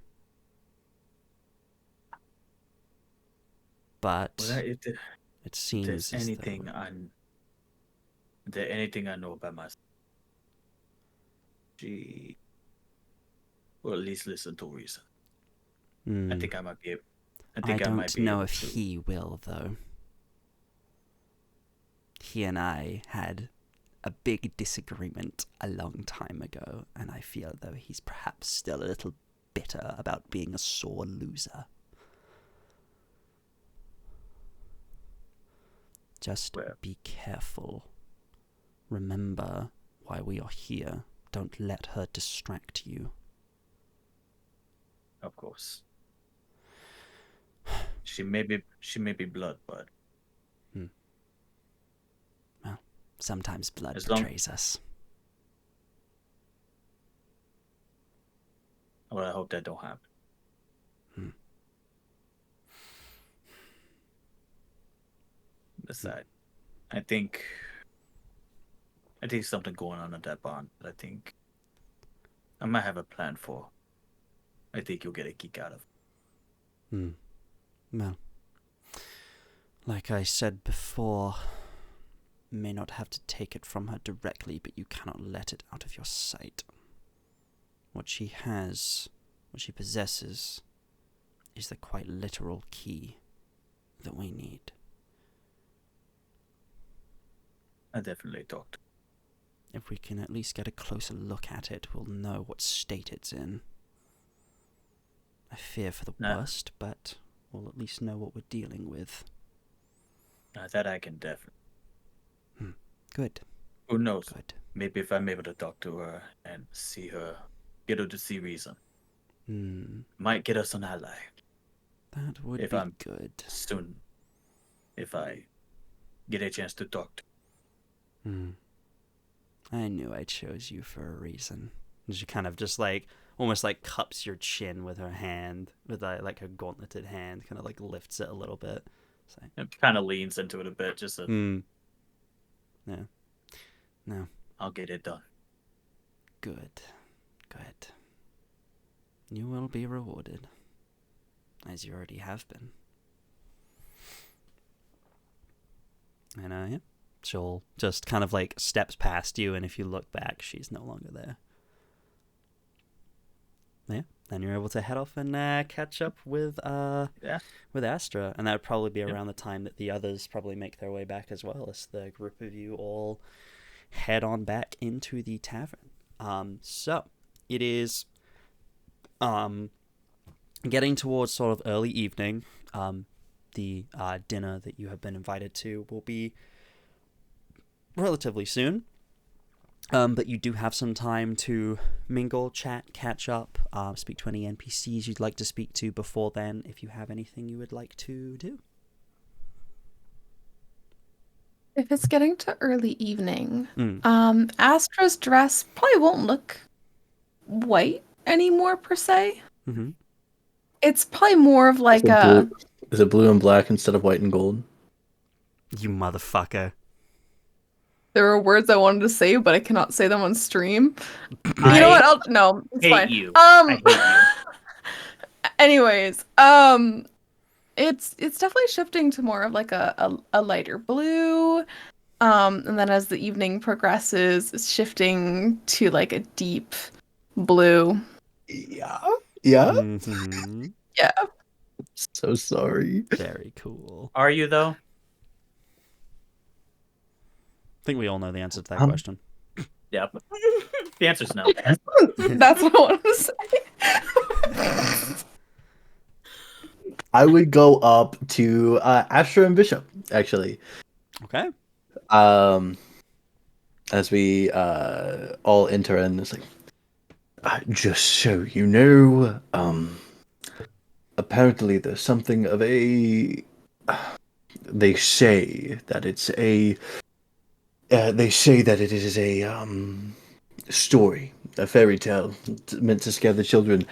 But it seems there's as anything though... anything I know about myself, she will at least listen to reason. I think I might be able. I don't know if he will, though. He and I had a big disagreement a long time ago, and I feel though he's perhaps still a little bitter about being a sore loser. Just be careful. Remember why we are here. Don't let her distract you. Of course. She may be blood, but well, sometimes blood betrays us. Well, I hope that don't happen. Besides, I think something going on at that barn that I think I might have a plan for. I think you'll get a kick out of. Well, like I said before, may not have to take it from her directly, but you cannot let it out of your sight. What she has, what she possesses, is the quite literal key that we need. I definitely talked. If we can at least get a closer look at it, we'll know what state it's in. I fear for the worst, but we'll at least know what we're dealing with. That I can definitely. Good. Who knows? Good. Maybe if I'm able to talk to her and see her, get her to see reason, might get us an ally. That would be good. Soon, if I get a chance to talk to. I knew I chose you for a reason. And she kind of just like, almost like cups your chin with her hand, with like her gauntleted hand, kind of like lifts it a little bit. So. It kind of leans into it a bit, just to... Yeah. No. I'll get it done. Good. Good. You will be rewarded, as you already have been. And yeah, she'll just kind of like steps past you, and if you look back, she's no longer there. Yeah, then you're able to head off and catch up with Astra, and that would probably be around the time that the others probably make their way back as well, as the group of you all head on back into the tavern. So it is getting towards sort of early evening. The dinner that you have been invited to will be relatively soon. But you do have some time to mingle, chat, catch up, speak to any NPCs you'd like to speak to before then, if you have anything you would like to do. If it's getting to early evening, Astra's dress probably won't look white anymore, per se. Mm-hmm. It's probably more of like Is it blue and black instead of white and gold? You motherfucker. There are words I wanted to say, but I cannot say them on stream. You know what? No, it's fine. I hate you. Anyways, it's definitely shifting to more of like a lighter blue. And then as the evening progresses, it's shifting to like a deep blue. Yeah. Mm-hmm. Yeah. So sorry. Very cool. Are you though? I think we all know the answer to that question. Yeah. The answer's no. That's what I wanted to say. I would go up to Astra and Bishop, actually. Okay. As we all enter in, it's like, just so you know, apparently there's something of a. They say that it's a. They say that it is a story, a fairy tale meant to scare the children.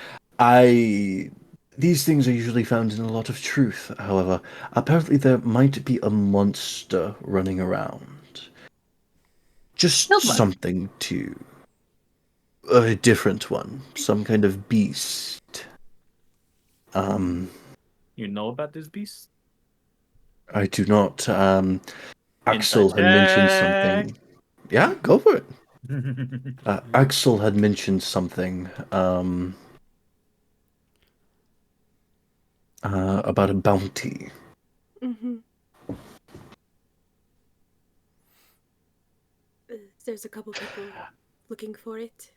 These things are usually found in a lot of truth. However, apparently there might be a monster running around. Just Killed one. something to a different one, some kind of beast. You know about this beast? I do not. Axel Inside had mentioned check. something. Yeah, go for it. Axel had mentioned something about a bounty. Mm-hmm. There's a couple people looking for it.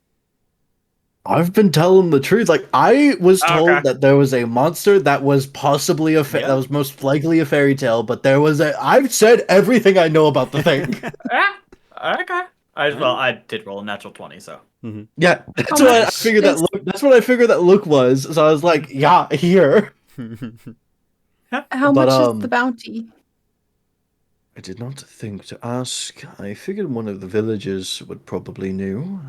I've been telling the truth. Like, I was told Okay. that there was a monster that was possibly that was most likely a fairy tale, but there was I've said everything I know about the thing. Okay. I did roll a natural 20, so. Mm-hmm. Yeah, that's what I figured that look. That's what I figured that look was. So I was like, yeah, here. How But, much is the bounty? I did not think to ask. I figured one of the villagers would probably know.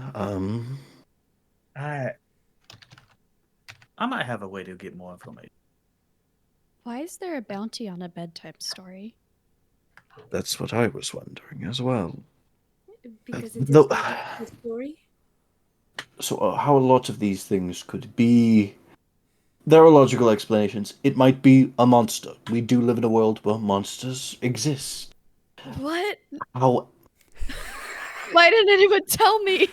I might have a way to get more information. Why is there a bounty on a bedtime story? That's what I was wondering as well. Because it is No. part of the story. So how a lot of these things could be... There are logical explanations. It might be a monster. We do live in a world where monsters exist. What? How... Why didn't anyone tell me?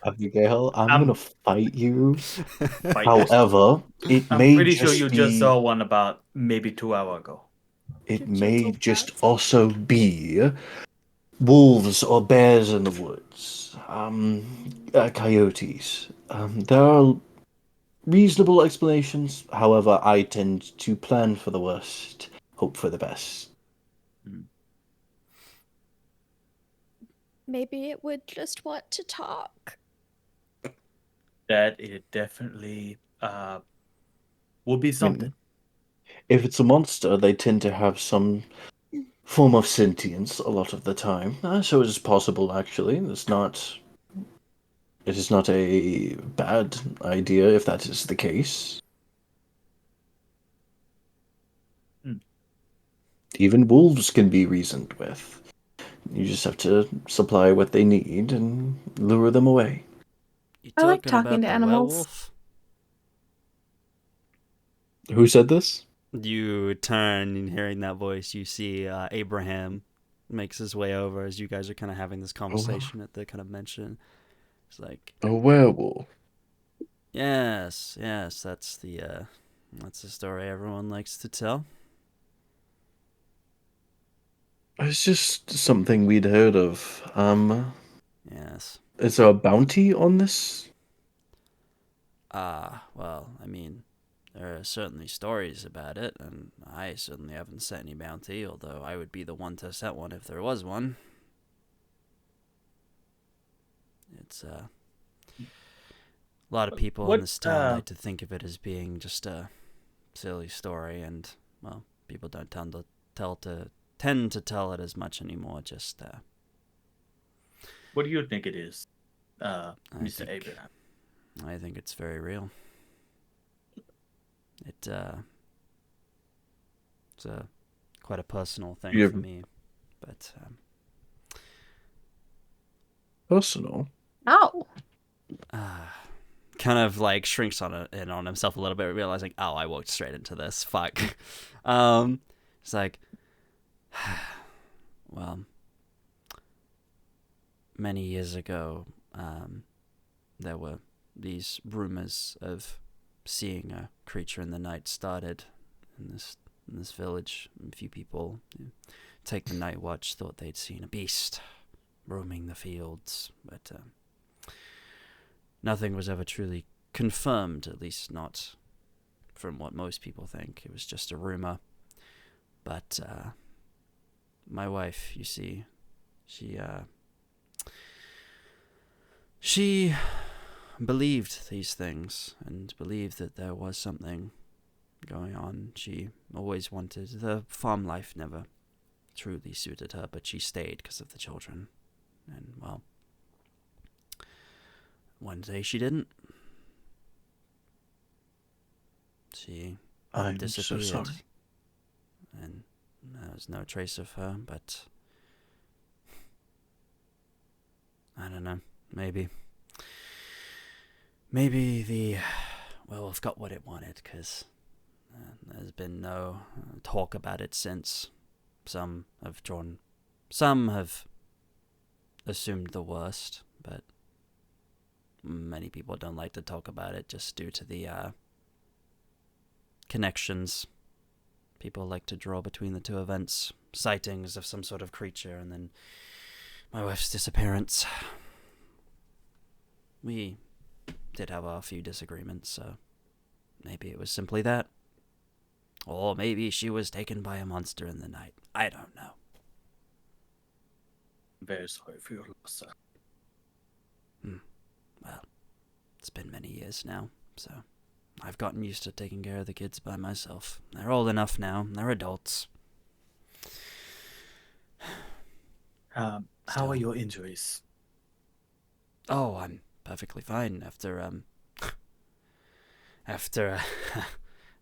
Abigail, I'm gonna fight you. Fight However, it I'm may pretty just sure you be... just saw one about maybe 2 hours ago. It may just also be wolves or bears in the woods. Coyotes. There are reasonable explanations. However, I tend to plan for the worst, hope for the best. Maybe it would just want to talk. That it definitely will be something. If it's a monster, they tend to have some form of sentience a lot of the time. So it is possible, actually. It is not a bad idea if that is the case. Even wolves can be reasoned with. You just have to supply what they need and lure them away. I like talking to animals. Werewolf? Who said this? You turn and hearing that voice, you see Abraham makes his way over as you guys are kind of having this conversation at the kind of mention. It's like, A werewolf. yes, that's the story everyone likes to tell. It's just something we'd heard of. Yes. Is there a bounty on this? Well, I mean, there are certainly stories about it, and I certainly haven't set any bounty, although I would be the one to set one if there was one. It's, a lot of people in this town like to think of it as being just a silly story, and, well, people don't tend to tell it as much anymore, just, What do you think it is, Mr. think- Abraham? I think it's very real. It's quite a personal thing Yeah. for me, but Personal? Ow. kind of like shrinks in on himself a little bit, realizing, oh, I walked straight into this. Fuck. It's like, well, many years ago, there were these rumors of seeing a creature in the night started in this village. A few people who take the night watch thought they'd seen a beast roaming the fields, but nothing was ever truly confirmed, at least not from what most people think. It was just a rumor. But my wife, you see, she believed these things and believed that there was something going on. She always wanted the farm life, never truly suited her, but she stayed because of the children. And, well, one day she didn't. She I'm disappeared. so sorry. And there was no trace of her, but I don't know, maybe the werewolf got what it wanted, because there's been no talk about it since. Some have assumed the worst, but many people don't like to talk about it just due to the connections people like to draw between the two events. Sightings of some sort of creature, and then my wife's disappearance. We did have a few disagreements, so maybe it was simply that. Or maybe she was taken by a monster in the night. I don't know. Very sorry for your loss, sir. Well, it's been many years now, so I've gotten used to taking care of the kids by myself. They're old enough now. They're adults. How are your injuries? Oh, I'm perfectly fine after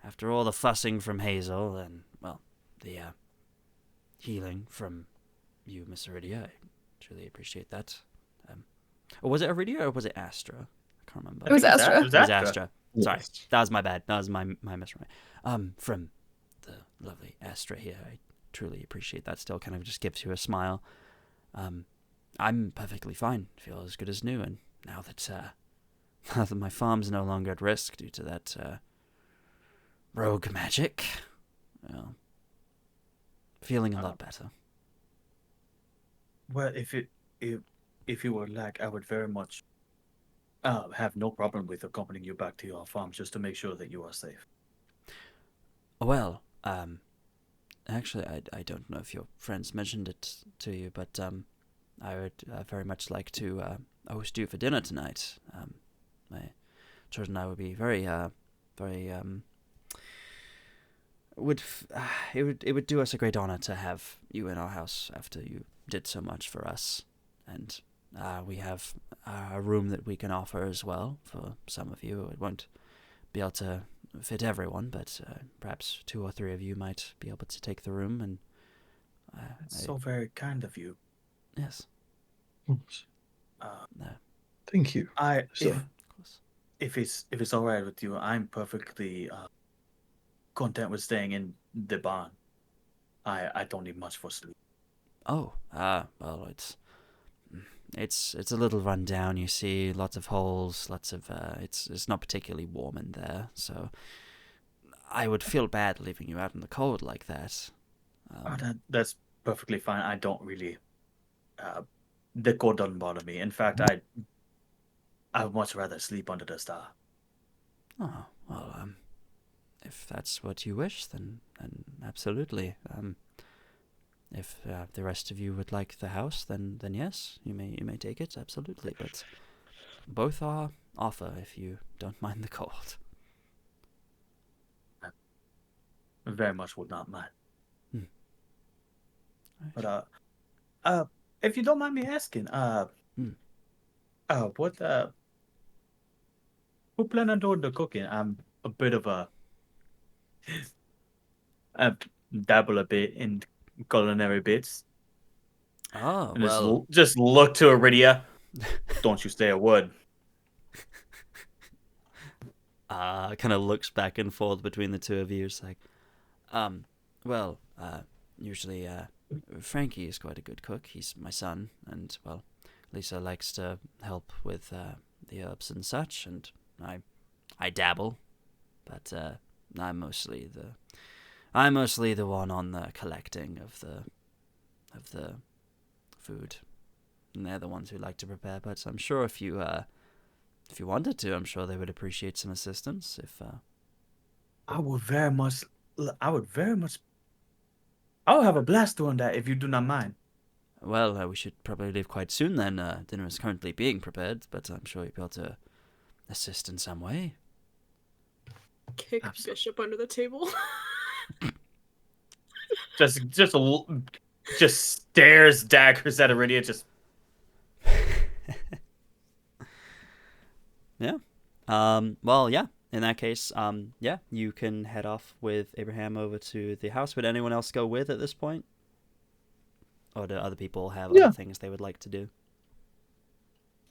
after all the fussing from Hazel and, well, the healing from you, Miss Aridia. I truly appreciate that. Or was it Aridia or was it Astra? I can't remember. It was Astra. It was Astra. Sorry, Yes. that was my bad. That was my misremember. From the lovely Astra here, I truly appreciate that. Still kind of just gives you a smile. I'm perfectly fine. Feel as good as new, and now that my farm's no longer at risk due to that rogue magic, well, feeling a lot better. Well, if you would like, I would very much have no problem with accompanying you back to your farm just to make sure that you are safe. Well, actually, I don't know if your friends mentioned it to you, but I would very much like to host you for dinner tonight. My children and I would be very it would do us a great honor to have you in our house after you did so much for us, and we have a room that we can offer as well for some of you. It won't be able to fit everyone, but perhaps 2 or 3 of you might be able to take the room. And So very kind of you. yes, Thank you. I So- of course. if it's all right with you, I'm perfectly content with staying in the barn. I don't need much for sleep. Oh, well, it's a little run down. You see, lots of holes, lots of it's not particularly warm in there, so I would feel bad leaving you out in the cold like that. That's perfectly fine. I don't really. The cold doesn't bother me. In fact, I would much rather sleep under the star. Oh, well, if that's what you wish, then absolutely. If the rest of you would like the house, then yes, you may take it, absolutely. But both are offer if you don't mind the cold. I very much would not mind. Right. But if you don't mind me asking, what who plan on doing the cooking? I'm a bit of I dabble a bit in culinary bits. Oh, And well. just look to Aridia. Don't you stay a wood. Kind of looks back and forth between the two of you. It's like, usually, Frankie is quite a good cook. He's my son, and, well, Lisa likes to help with, the herbs and such, and I dabble, but, I'm mostly the one on the collecting of the food. And they're the ones who like to prepare, but I'm sure if you wanted to, I'm sure they would appreciate some assistance. If I would have a blast doing that if you do not mind. well, we should probably leave quite soon then. Dinner is currently being prepared, but I'm sure you'll be able to assist in some way. Kick Bishop under the table. just stares daggers at Aridia. Just Yeah. Well, yeah. In that case, yeah, you can head off with Abraham over to the house. Would anyone else go with at this point? Or do other people have other things they would like to do?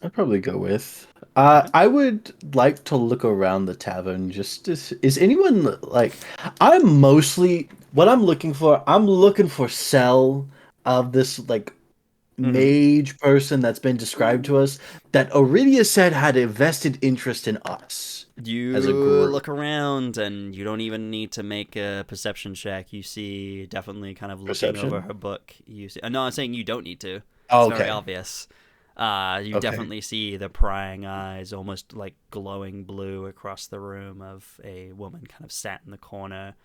I'd probably go with. I would like to look around the tavern. Is anyone like? I'm mostly what I'm looking for. I'm looking for Cell of this like mage person that's been described to us that Aridia said had a vested interest in us. You as a group. look around, and you don't even need to make a perception check. You see, definitely kind of looking over her book. You see, no, I'm saying you don't need to. It's very obvious. You definitely see the prying eyes, almost like glowing blue across the room of a woman kind of sat in the corner,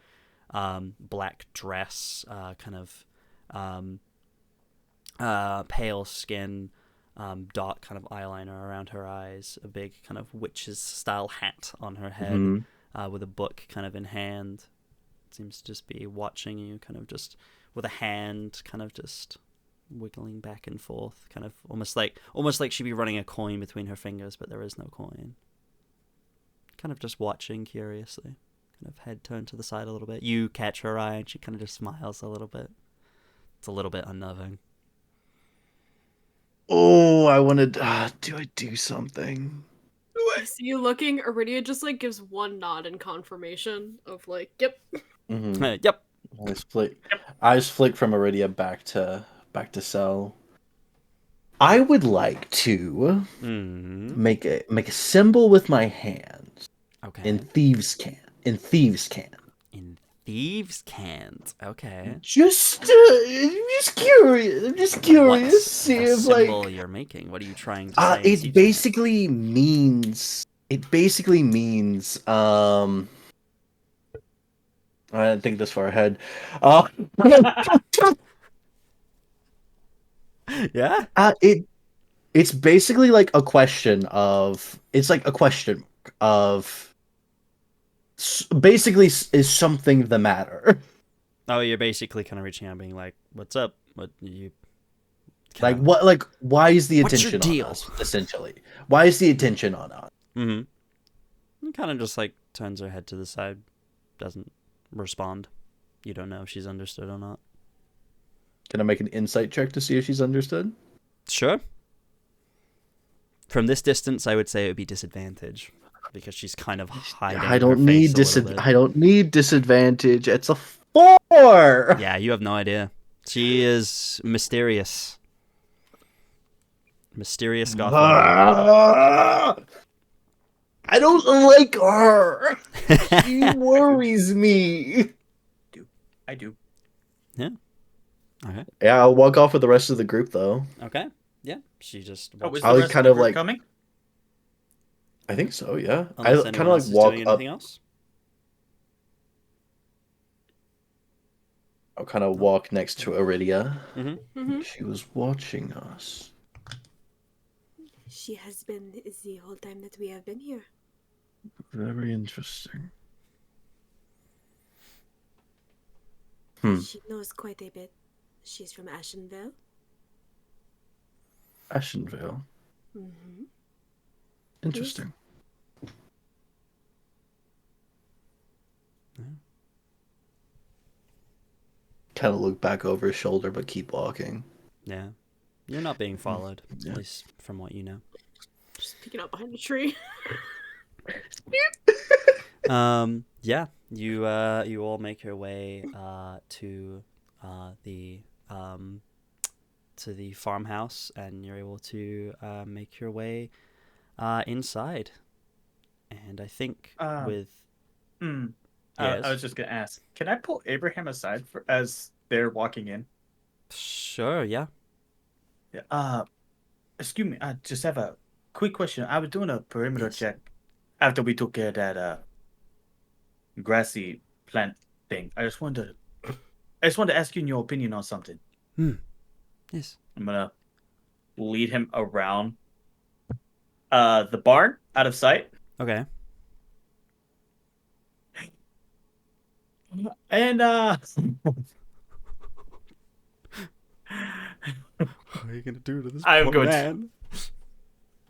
black dress, kind of pale skin, dark kind of eyeliner around her eyes, a big kind of witch's style hat on her head, with a book kind of in hand. Seems to just be watching you, kind of just with a hand kind of just wiggling back and forth, kind of almost like she'd be running a coin between her fingers, but there is no coin. Kind of just watching curiously, kind of head turned to the side a little bit. You catch her eye, and she kind of just smiles a little bit. It's a little bit unnerving. Oh, I wanted. Do I do something? I see you looking. Aridia just like gives one nod in confirmation of like, yep. Yep. Eyes flick from Aridia back to Cell. I would like to make a symbol with my hands. Okay. In thieves' cant. In thieves' cant. Okay. Just curious. I'm just curious. What's See the if symbol you're making? What are you trying to say? It basically means. I didn't think this far ahead. Yeah. It's basically like a question of. It's like a question of. Basically, is something the matter? Oh, you're basically kind of reaching out, being like, "What's up? What you?" Like what? Like why is the What's your attention deal? on us? Essentially, why is the attention on us? And kind of just like turns her head to the side, doesn't respond. You don't know if she's understood or not. Can I make an insight check to see if she's understood? Sure. From this distance, I would say it would be disadvantage. because she's kind of hiding I her don't face need a little bit. I don't need disadvantage. It's a 4. Yeah, you have no idea. She is mysterious. Mysterious goth lady. I don't like her. She worries me. I do. Okay. Yeah, I'll walk off with the rest of the group though. Okay. Yeah. She just Oh, walks is I'll the rest kind of of the group like- coming? I think so. Yeah. unless I kind anyone of else like is walk doing up. anything else. I'll kind of walk next to Aridia. Mm-hmm. She was watching us. She has been the whole time that we have been here. Very interesting. She knows quite a bit. She's from Ashenvale. Ashenvale. Mm-hmm. Interesting. Kind of look back over his shoulder, but keep walking. Yeah. You're not being followed, Yeah. at least from what you know. Just peeking out behind a tree. Yeah, you all make your way to the farmhouse, and you're able to make your way inside. And I think with I was just gonna ask, can I pull Abraham aside as they're walking in? sure, yeah. Yeah. Excuse me. I just have a quick question. I was doing a perimeter Yes. check after we took care of that grassy plant thing. I just wanted to ask you your opinion on something. Yes. I'm gonna lead him around the barn out of sight. Okay. And What are you gonna do to this I'm poor going to- man?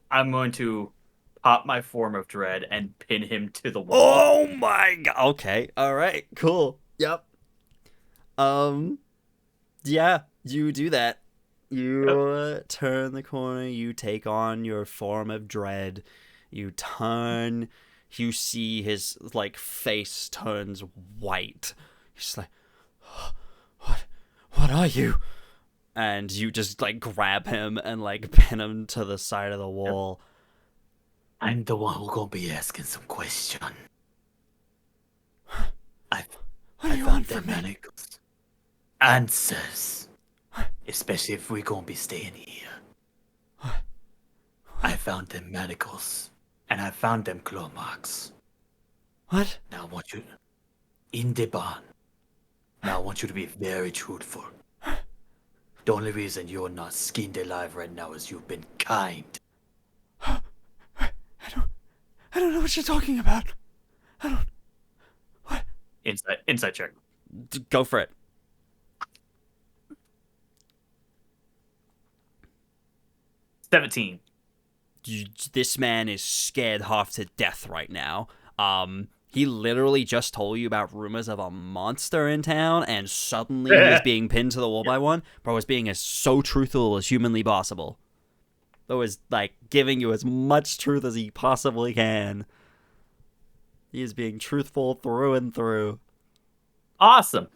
I'm going to pop my form of dread and pin him to the wall. Oh my god. Okay. All right. Cool. Yep. Yeah, you do that. You turn the corner, you take on your form of dread. You turn, you see his like face turns white. He's like, what are you? And you just like grab him and like pin him to the side of the wall. I'm the one who gonna be asking some question. What do you want from me? manacles. Answers. Especially if we're gonna be staying here. I found them manacles. And I found them claw marks. What? Now I want you in the barn. Now I want you to be very truthful. The only reason you're not skinned alive right now is you've been kind. I don't know what you're talking about. Inside check. Go for it. $17. This man is scared half to death right now. He literally just told you about rumors of a monster in town, and suddenly he is being pinned to the wall by one. Bro is being as so truthful as humanly possible. Bro is like giving you as much truth as he possibly can. He is being truthful through and through. Awesome.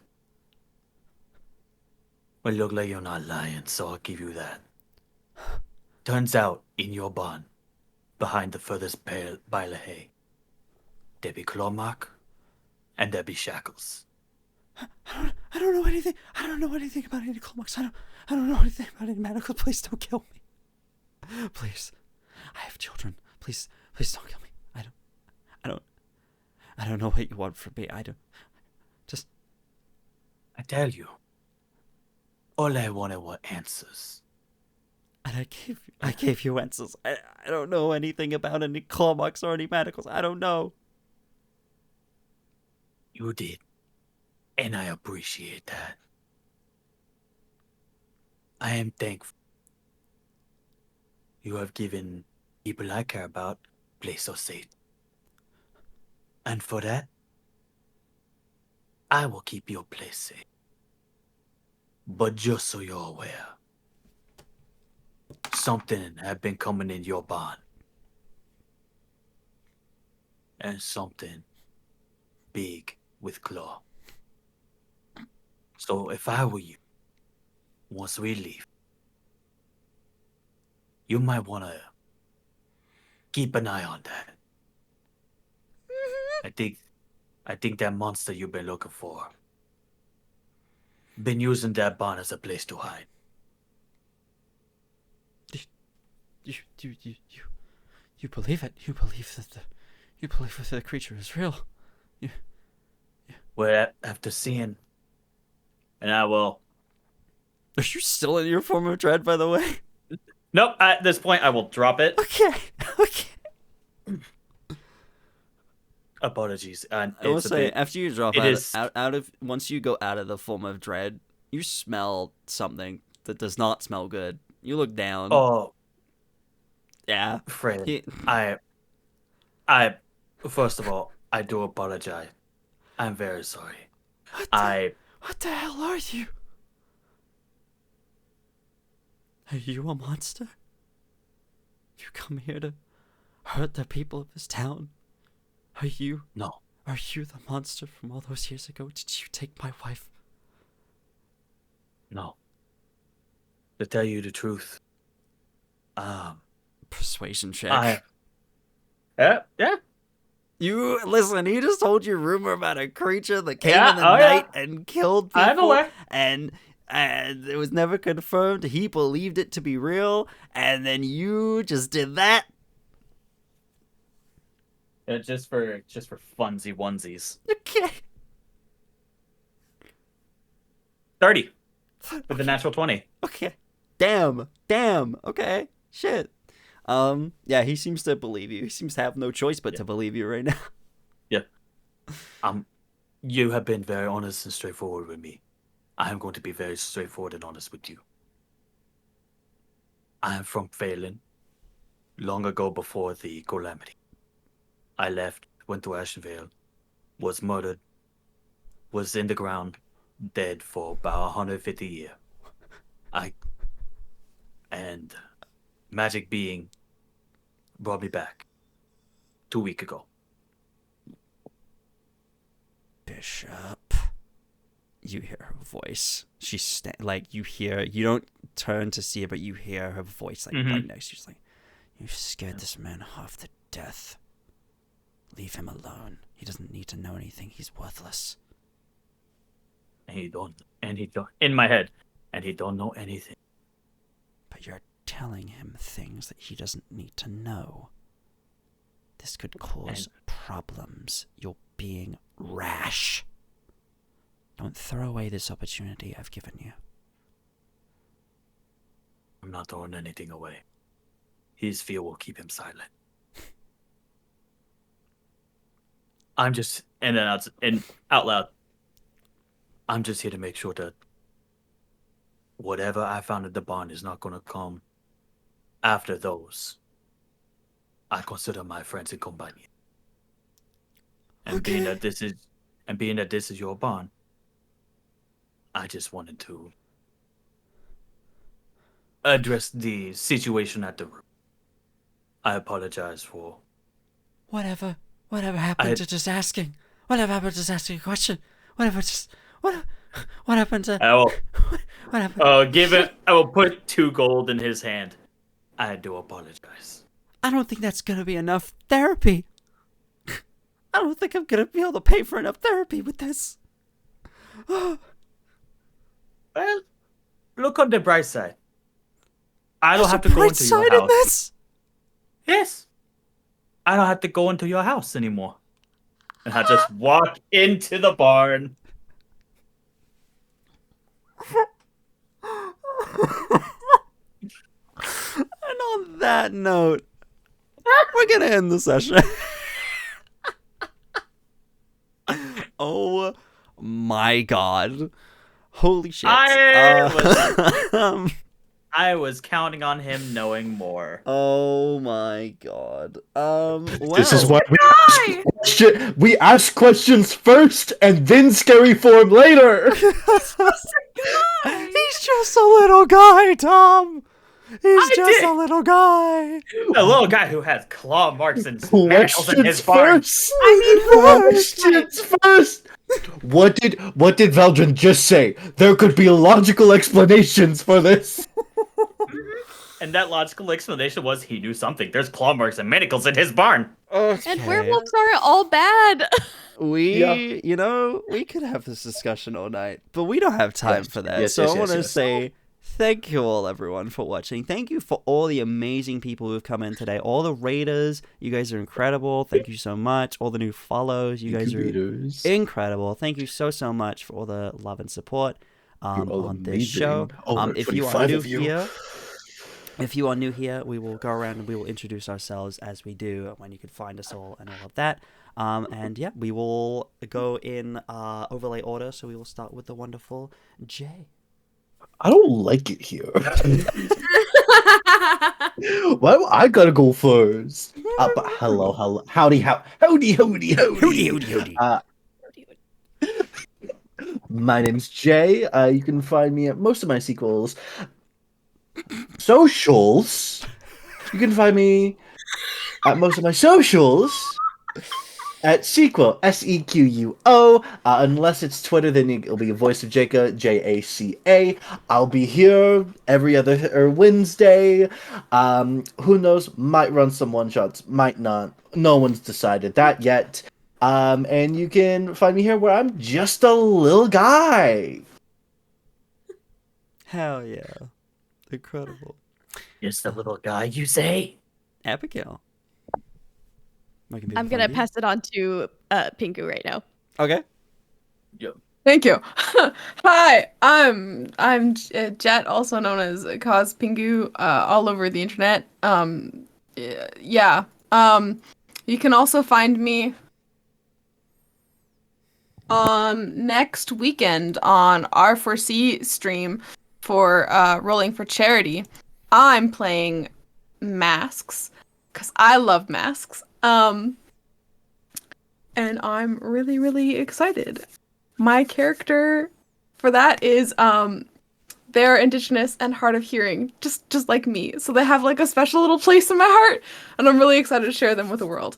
Well, look like you're not lying, so I'll give you that. Turns out, in your barn, behind the furthest pile of hay, there be claw mark, and there be shackles. I don't know anything. I don't know anything about any claw marks. I don't know anything about any manacles. Please don't kill me. Please. I have children. Please don't kill me. I don't know what you want from me. I tell you, all I wanted were answers. And I gave you answers. I don't know anything about any claw marks or any manacles. I don't know. You did, and I appreciate that. I am thankful. You have given people I care about a place of safety. And for that, I will keep your place safe. But just so you're aware, something had been coming in your barn. and something big with claw. So if I were you, once we leave, you might want to keep an eye on that. I think that monster you've been looking for been using that barn as a place to hide. You believe it? You believe that the creature is real? Well, after seeing, and I will. Are you still in your form of dread, by the way? Nope. At this point, I will drop it. Okay. Apologies. I will say, after you drop out of once you go out of the form of dread, you smell something that does not smell good. You look down. Oh, yeah, Fred. I first of all, I do apologize. I'm very sorry. What the hell are you? Are you a monster? You come here to hurt the people of this town? Are you? No. Are you the monster from all those years ago? Did you take my wife? No. To tell you the truth, persuasion check. Yeah. You listen. He just told you a rumor about a creature that came in the Yeah. night and killed people. I'm aware. And it was never confirmed. He believed it to be real, and then you just did that. Just for funsy onesies. Okay. 30 with the natural 20. Okay. Damn. Okay. Shit. Yeah, he seems to believe you. He seems to have no choice but to believe you right now. Yeah. You have been very honest and straightforward with me. I am going to be very straightforward and honest with you. I am from Phelan, long ago before the calamity. I left, went to Ashenvale, was murdered, was in the ground, dead for about 150 years. And magic being brought me back 2 weeks ago. Bishop. You hear her voice. She's you don't turn to see her, but you hear her voice right next to you. She's like, "You scared this man half to death. Leave him alone. He doesn't need to know anything. He's worthless." And he don't, in my head, and he don't know anything. But you're telling him things that he doesn't need to know. This could cause problems. You're being rash. Don't throw away this opportunity I've given you. I'm not throwing anything away. His fear will keep him silent. I'm just, and out loud, I'm just here to make sure that whatever I found at the barn is not going to come after those I consider my friends and companions. And being that this is your barn, I just wanted to address the situation at the room. I apologize for Whatever happened to just asking? Whatever happened to just asking a question? What happened to? What happened? I will put 2 gold in his hand. I do apologize. I don't think that's gonna be enough therapy. I don't think I'm gonna be able to pay for enough therapy with this. Well, look on the bright side. I don't have to go into your house. This? Yes. I don't have to go into your house anymore. And I just walk into the barn. And on that note, we're gonna end the session. Oh my god. Holy shit. I was counting on him knowing more. Oh my god. This is what we ask questions first and then scary form later. He's just a little guy, Tom. He's just did. a little guy. A little guy who has claw marks and manacles in his Questions barn. first. I Questions first. What did Veldren just say? There could be logical explanations for this. And that logical explanation was he knew something. There's claw marks and manacles in his barn. And werewolves aren't all bad. We, Yeah. you know, we could have this discussion all night, but we don't have time Yes, for that. yes, so yes, I want to yes. say thank you all, everyone, for watching. Thank you for all the amazing people who've come in today. All the raiders, you guys are incredible. Thank you so much. All the new follows, you guys are incredible. Thank you so much for all the love and support on this show. If you are new here. If you are new here, we will go around and we will introduce ourselves as we do when you can find us all and all of that. And yeah, we will go in overlay order. So we will start with the wonderful Jay. I don't like it here. Why do I gotta go first? But hello. Howdy. My name's Jay. You can find me at most of my socials. You can find me at most of my socials at Sequo, Sequo. Unless it's Twitter, then it'll be Voice of Jaca, Jaca. I'll be here every other Wednesday. Who knows? Might run some one-shots, might not. No one's decided that yet. And you can find me here where I'm just a little guy. Hell yeah. Incredible. Just a little guy, you say? Abigail. I'm gonna pass it on to Pingu right now. Okay. Thank you. Hi, I'm Jet, also known as Cause Pingu, all over the internet. Yeah. You can also find me next weekend on R4C stream for Rolling for Charity. I'm playing masks because I love masks. And I'm really, really excited. My character for that is they're indigenous and hard of hearing, just like me. So they have like a special little place in my heart, and I'm really excited to share them with the world.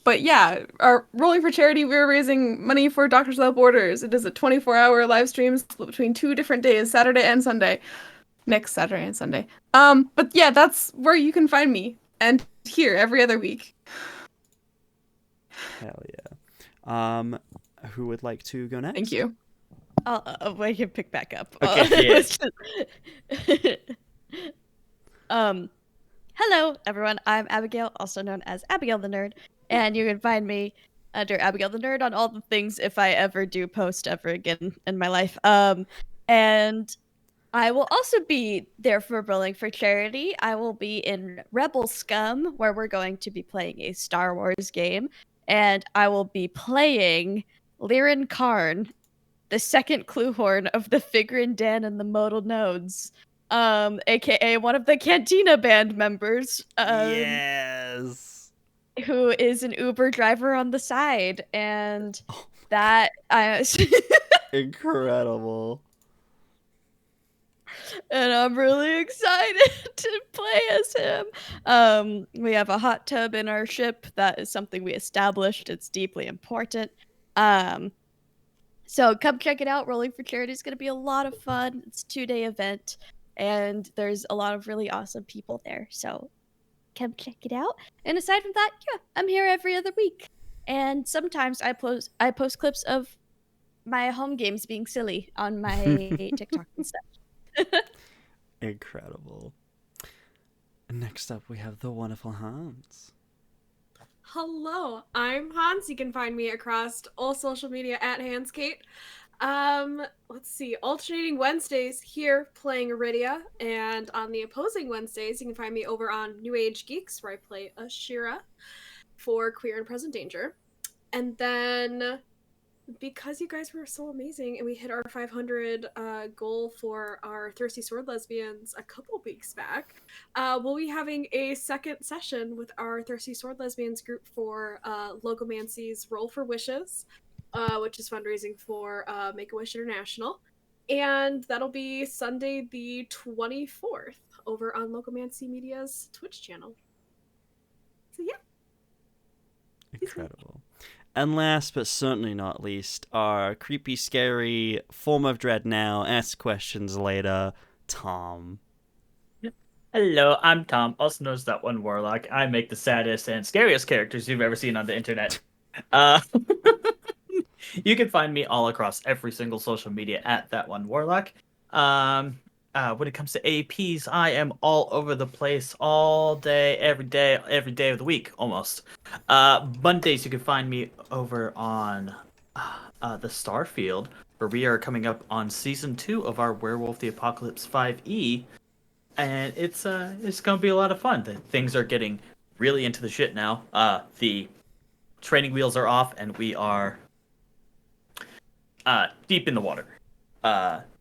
But yeah, our Rolling for Charity, we're raising money for Doctors Without Borders. It is a 24-hour live stream split between 2 different days, Saturday and Sunday. Next Saturday and Sunday. But yeah, that's where you can find me. And here every other week. Hell yeah. Who would like to go next? Thank you. I can pick back up. Okay. Hello, everyone. I'm Abigail, also known as Abigail the Nerd, and you can find me under Abigail the Nerd on all the things if I ever do post ever again in my life. And I will also be there for Rolling for Charity. I will be in Rebel Scum, where we're going to be playing a Star Wars game, and I will be playing Liren Karn, the second Cluehorn of the Figrin Den and the Modal Nodes, aka one of the Cantina band members. Yes. Who is an Uber driver on the side, and that Incredible. And I'm really excited to play as him. We have a hot tub in our ship. That is something we established. It's deeply important. So come check it out. Rolling for Charity is going to be a lot of fun. It's a 2-day event, and there's a lot of really awesome people there. So come check it out. And aside from that, yeah, I'm here every other week. And sometimes I post clips of my home games being silly on my TikTok and stuff. Incredible. Next up, we have the wonderful Hans. Hello, I'm Hans. You can find me across all social media at HansKate. Let's see, alternating Wednesdays here playing Aridia, and on the opposing Wednesdays, you can find me over on New Age Geeks, where I play Ashira for Queer and Present Danger. And then, because you guys were so amazing and we hit our 500 goal for our Thirsty Sword Lesbians a couple weeks back, we'll be having a second session with our Thirsty Sword Lesbians group for Logomancy's Roll for Wishes, which is fundraising for Make-A-Wish International. And that'll be Sunday the 24th over on Locomancy Media's Twitch channel. So yeah. Incredible. And last but certainly not least, our creepy, scary, form of dread now, ask questions later, Tom. Hello, I'm Tom, also known as That One Warlock. I make the saddest and scariest characters you've ever seen on the internet. You can find me all across every single social media at That One Warlock. When it comes to APs, I am all over the place all day, every day of the week, almost. Mondays, you can find me over on the Starfield, where we are coming up on Season 2 of our Werewolf the Apocalypse 5e. And it's gonna be a lot of fun. Things are getting really into the shit now. The training wheels are off, and we are deep in the water.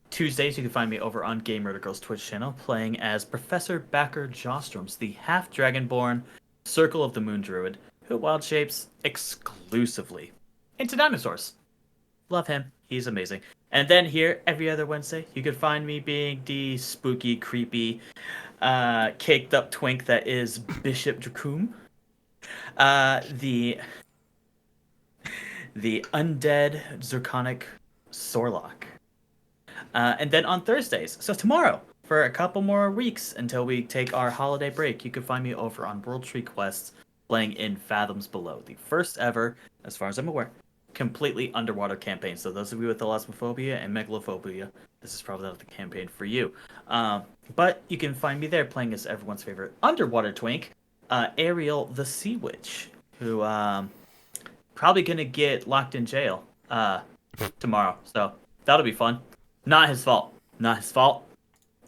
Tuesdays, you can find me over on Game Murder Girls Twitch channel, playing as Professor Backer Jostrums, the half-dragonborn Circle of the Moon Druid, who wild shapes exclusively into dinosaurs. Love him. He's amazing. And then here, every other Wednesday, you can find me being the spooky, creepy, caked up twink that is Bishop Dracum. The undead Zirconic Sorlock. And then on Thursdays, so tomorrow, for a couple more weeks until we take our holiday break, you can find me over on World Tree Quests, playing in Fathoms Below, the first ever, as far as I'm aware, completely underwater campaign. So those of you with thalassophobia and megalophobia, this is probably not the campaign for you. But you can find me there playing as everyone's favorite underwater twink, Ariel the Sea Witch, who probably gonna get locked in jail tomorrow. So that'll be fun. Not his fault. Not his fault.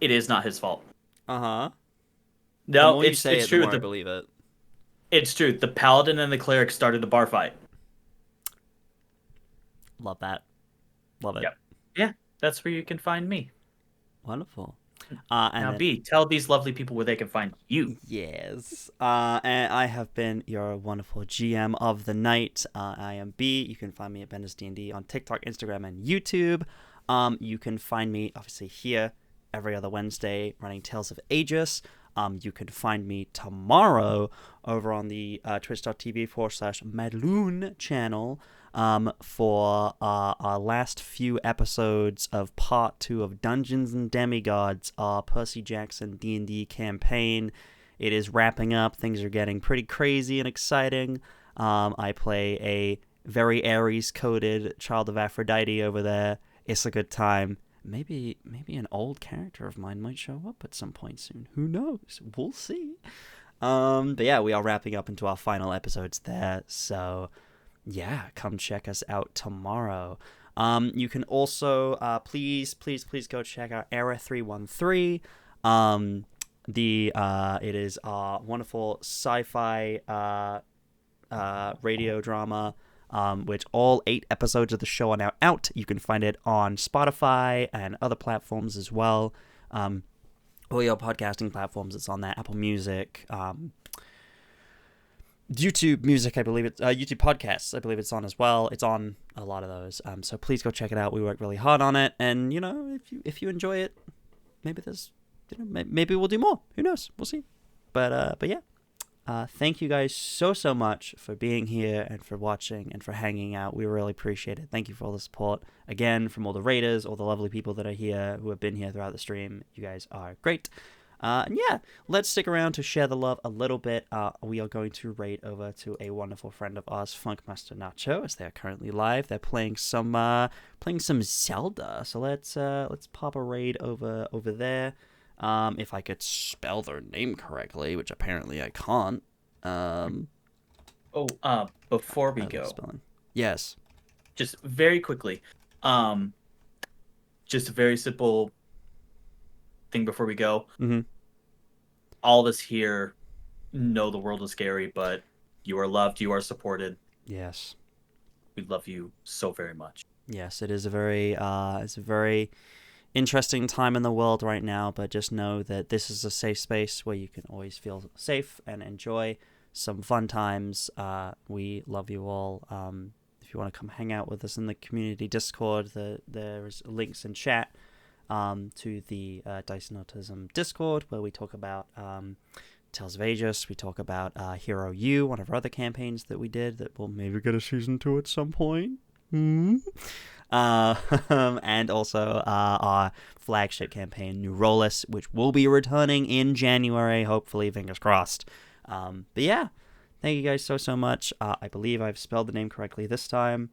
It is not his fault. Uh-huh. No, the more you it's say it, true. the more I believe it. It's true. The paladin and the cleric started a bar fight. Love that. Love it. Yep. Yeah, that's where you can find me. Wonderful. Now, And B, tell these lovely people where they can find you. Yes. And I have been your wonderful GM of the night. I am B. You can find me at Bender's D&D on TikTok, Instagram, and YouTube. You can find me, obviously, here every other Wednesday running Tales of Agius. You can find me tomorrow over on the twitch.tv/Madloon channel for our last few episodes of Part 2 of Dungeons and Demigods, our Percy Jackson D&D campaign. It is wrapping up. Things are getting pretty crazy and exciting. I play a very Aries-coded child of Aphrodite over there. It's a good time. Maybe an old character of mine might show up at some point soon. Who knows? We'll see. But yeah, we are wrapping up into our final episodes there. So yeah, come check us out tomorrow. You can also please go check out Era 313. It is our wonderful sci-fi radio drama. Which all 8 episodes of the show are now out. You can find it on Spotify and other platforms as well. All your podcasting platforms, it's on there. Apple Music, YouTube Music, I believe it's YouTube Podcasts, I believe it's on as well. It's on a lot of those. So please go check it out. We work really hard on it, and if you enjoy it, maybe maybe we'll do more. Who knows? We'll see. But yeah. Thank you guys so much for being here and for watching and for hanging out. We really appreciate it. Thank you for all the support. Again, from all the raiders, all the lovely people that are here, who have been here throughout the stream. You guys are great. And yeah, let's stick around to share the love a little bit. We are going to raid over to a wonderful friend of ours, Funkmaster Nacho, as they're currently live. They're playing some Zelda. So let's pop a raid over there. If I could spell their name correctly, which apparently I can't. Before we go, yes, just very quickly, just a very simple thing before we go. Mm-hmm. All of us here know the world is scary, but you are loved, you are supported. Yes, we love you so very much. Yes, it is a very interesting time in the world right now, but just know that this is a safe space where you can always feel safe and enjoy some fun times. We love you all. If you want to come hang out with us in the community Discord, there's links in chat to the Dice&Autism Discord, where we talk about Tales of Agius. We talk about Hero U, one of our other campaigns that we did that we'll maybe get a season 2 at some point. And also our flagship campaign, Rumours, which will be returning in January, hopefully, fingers crossed. But yeah, thank you guys so much. I believe I've spelled the name correctly this time.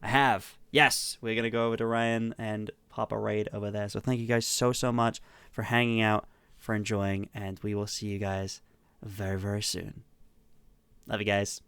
I have. Yes, we're going to go over to Ryan and pop a raid over there. So thank you guys so much for hanging out, for enjoying, and we will see you guys very, very soon. Love you guys.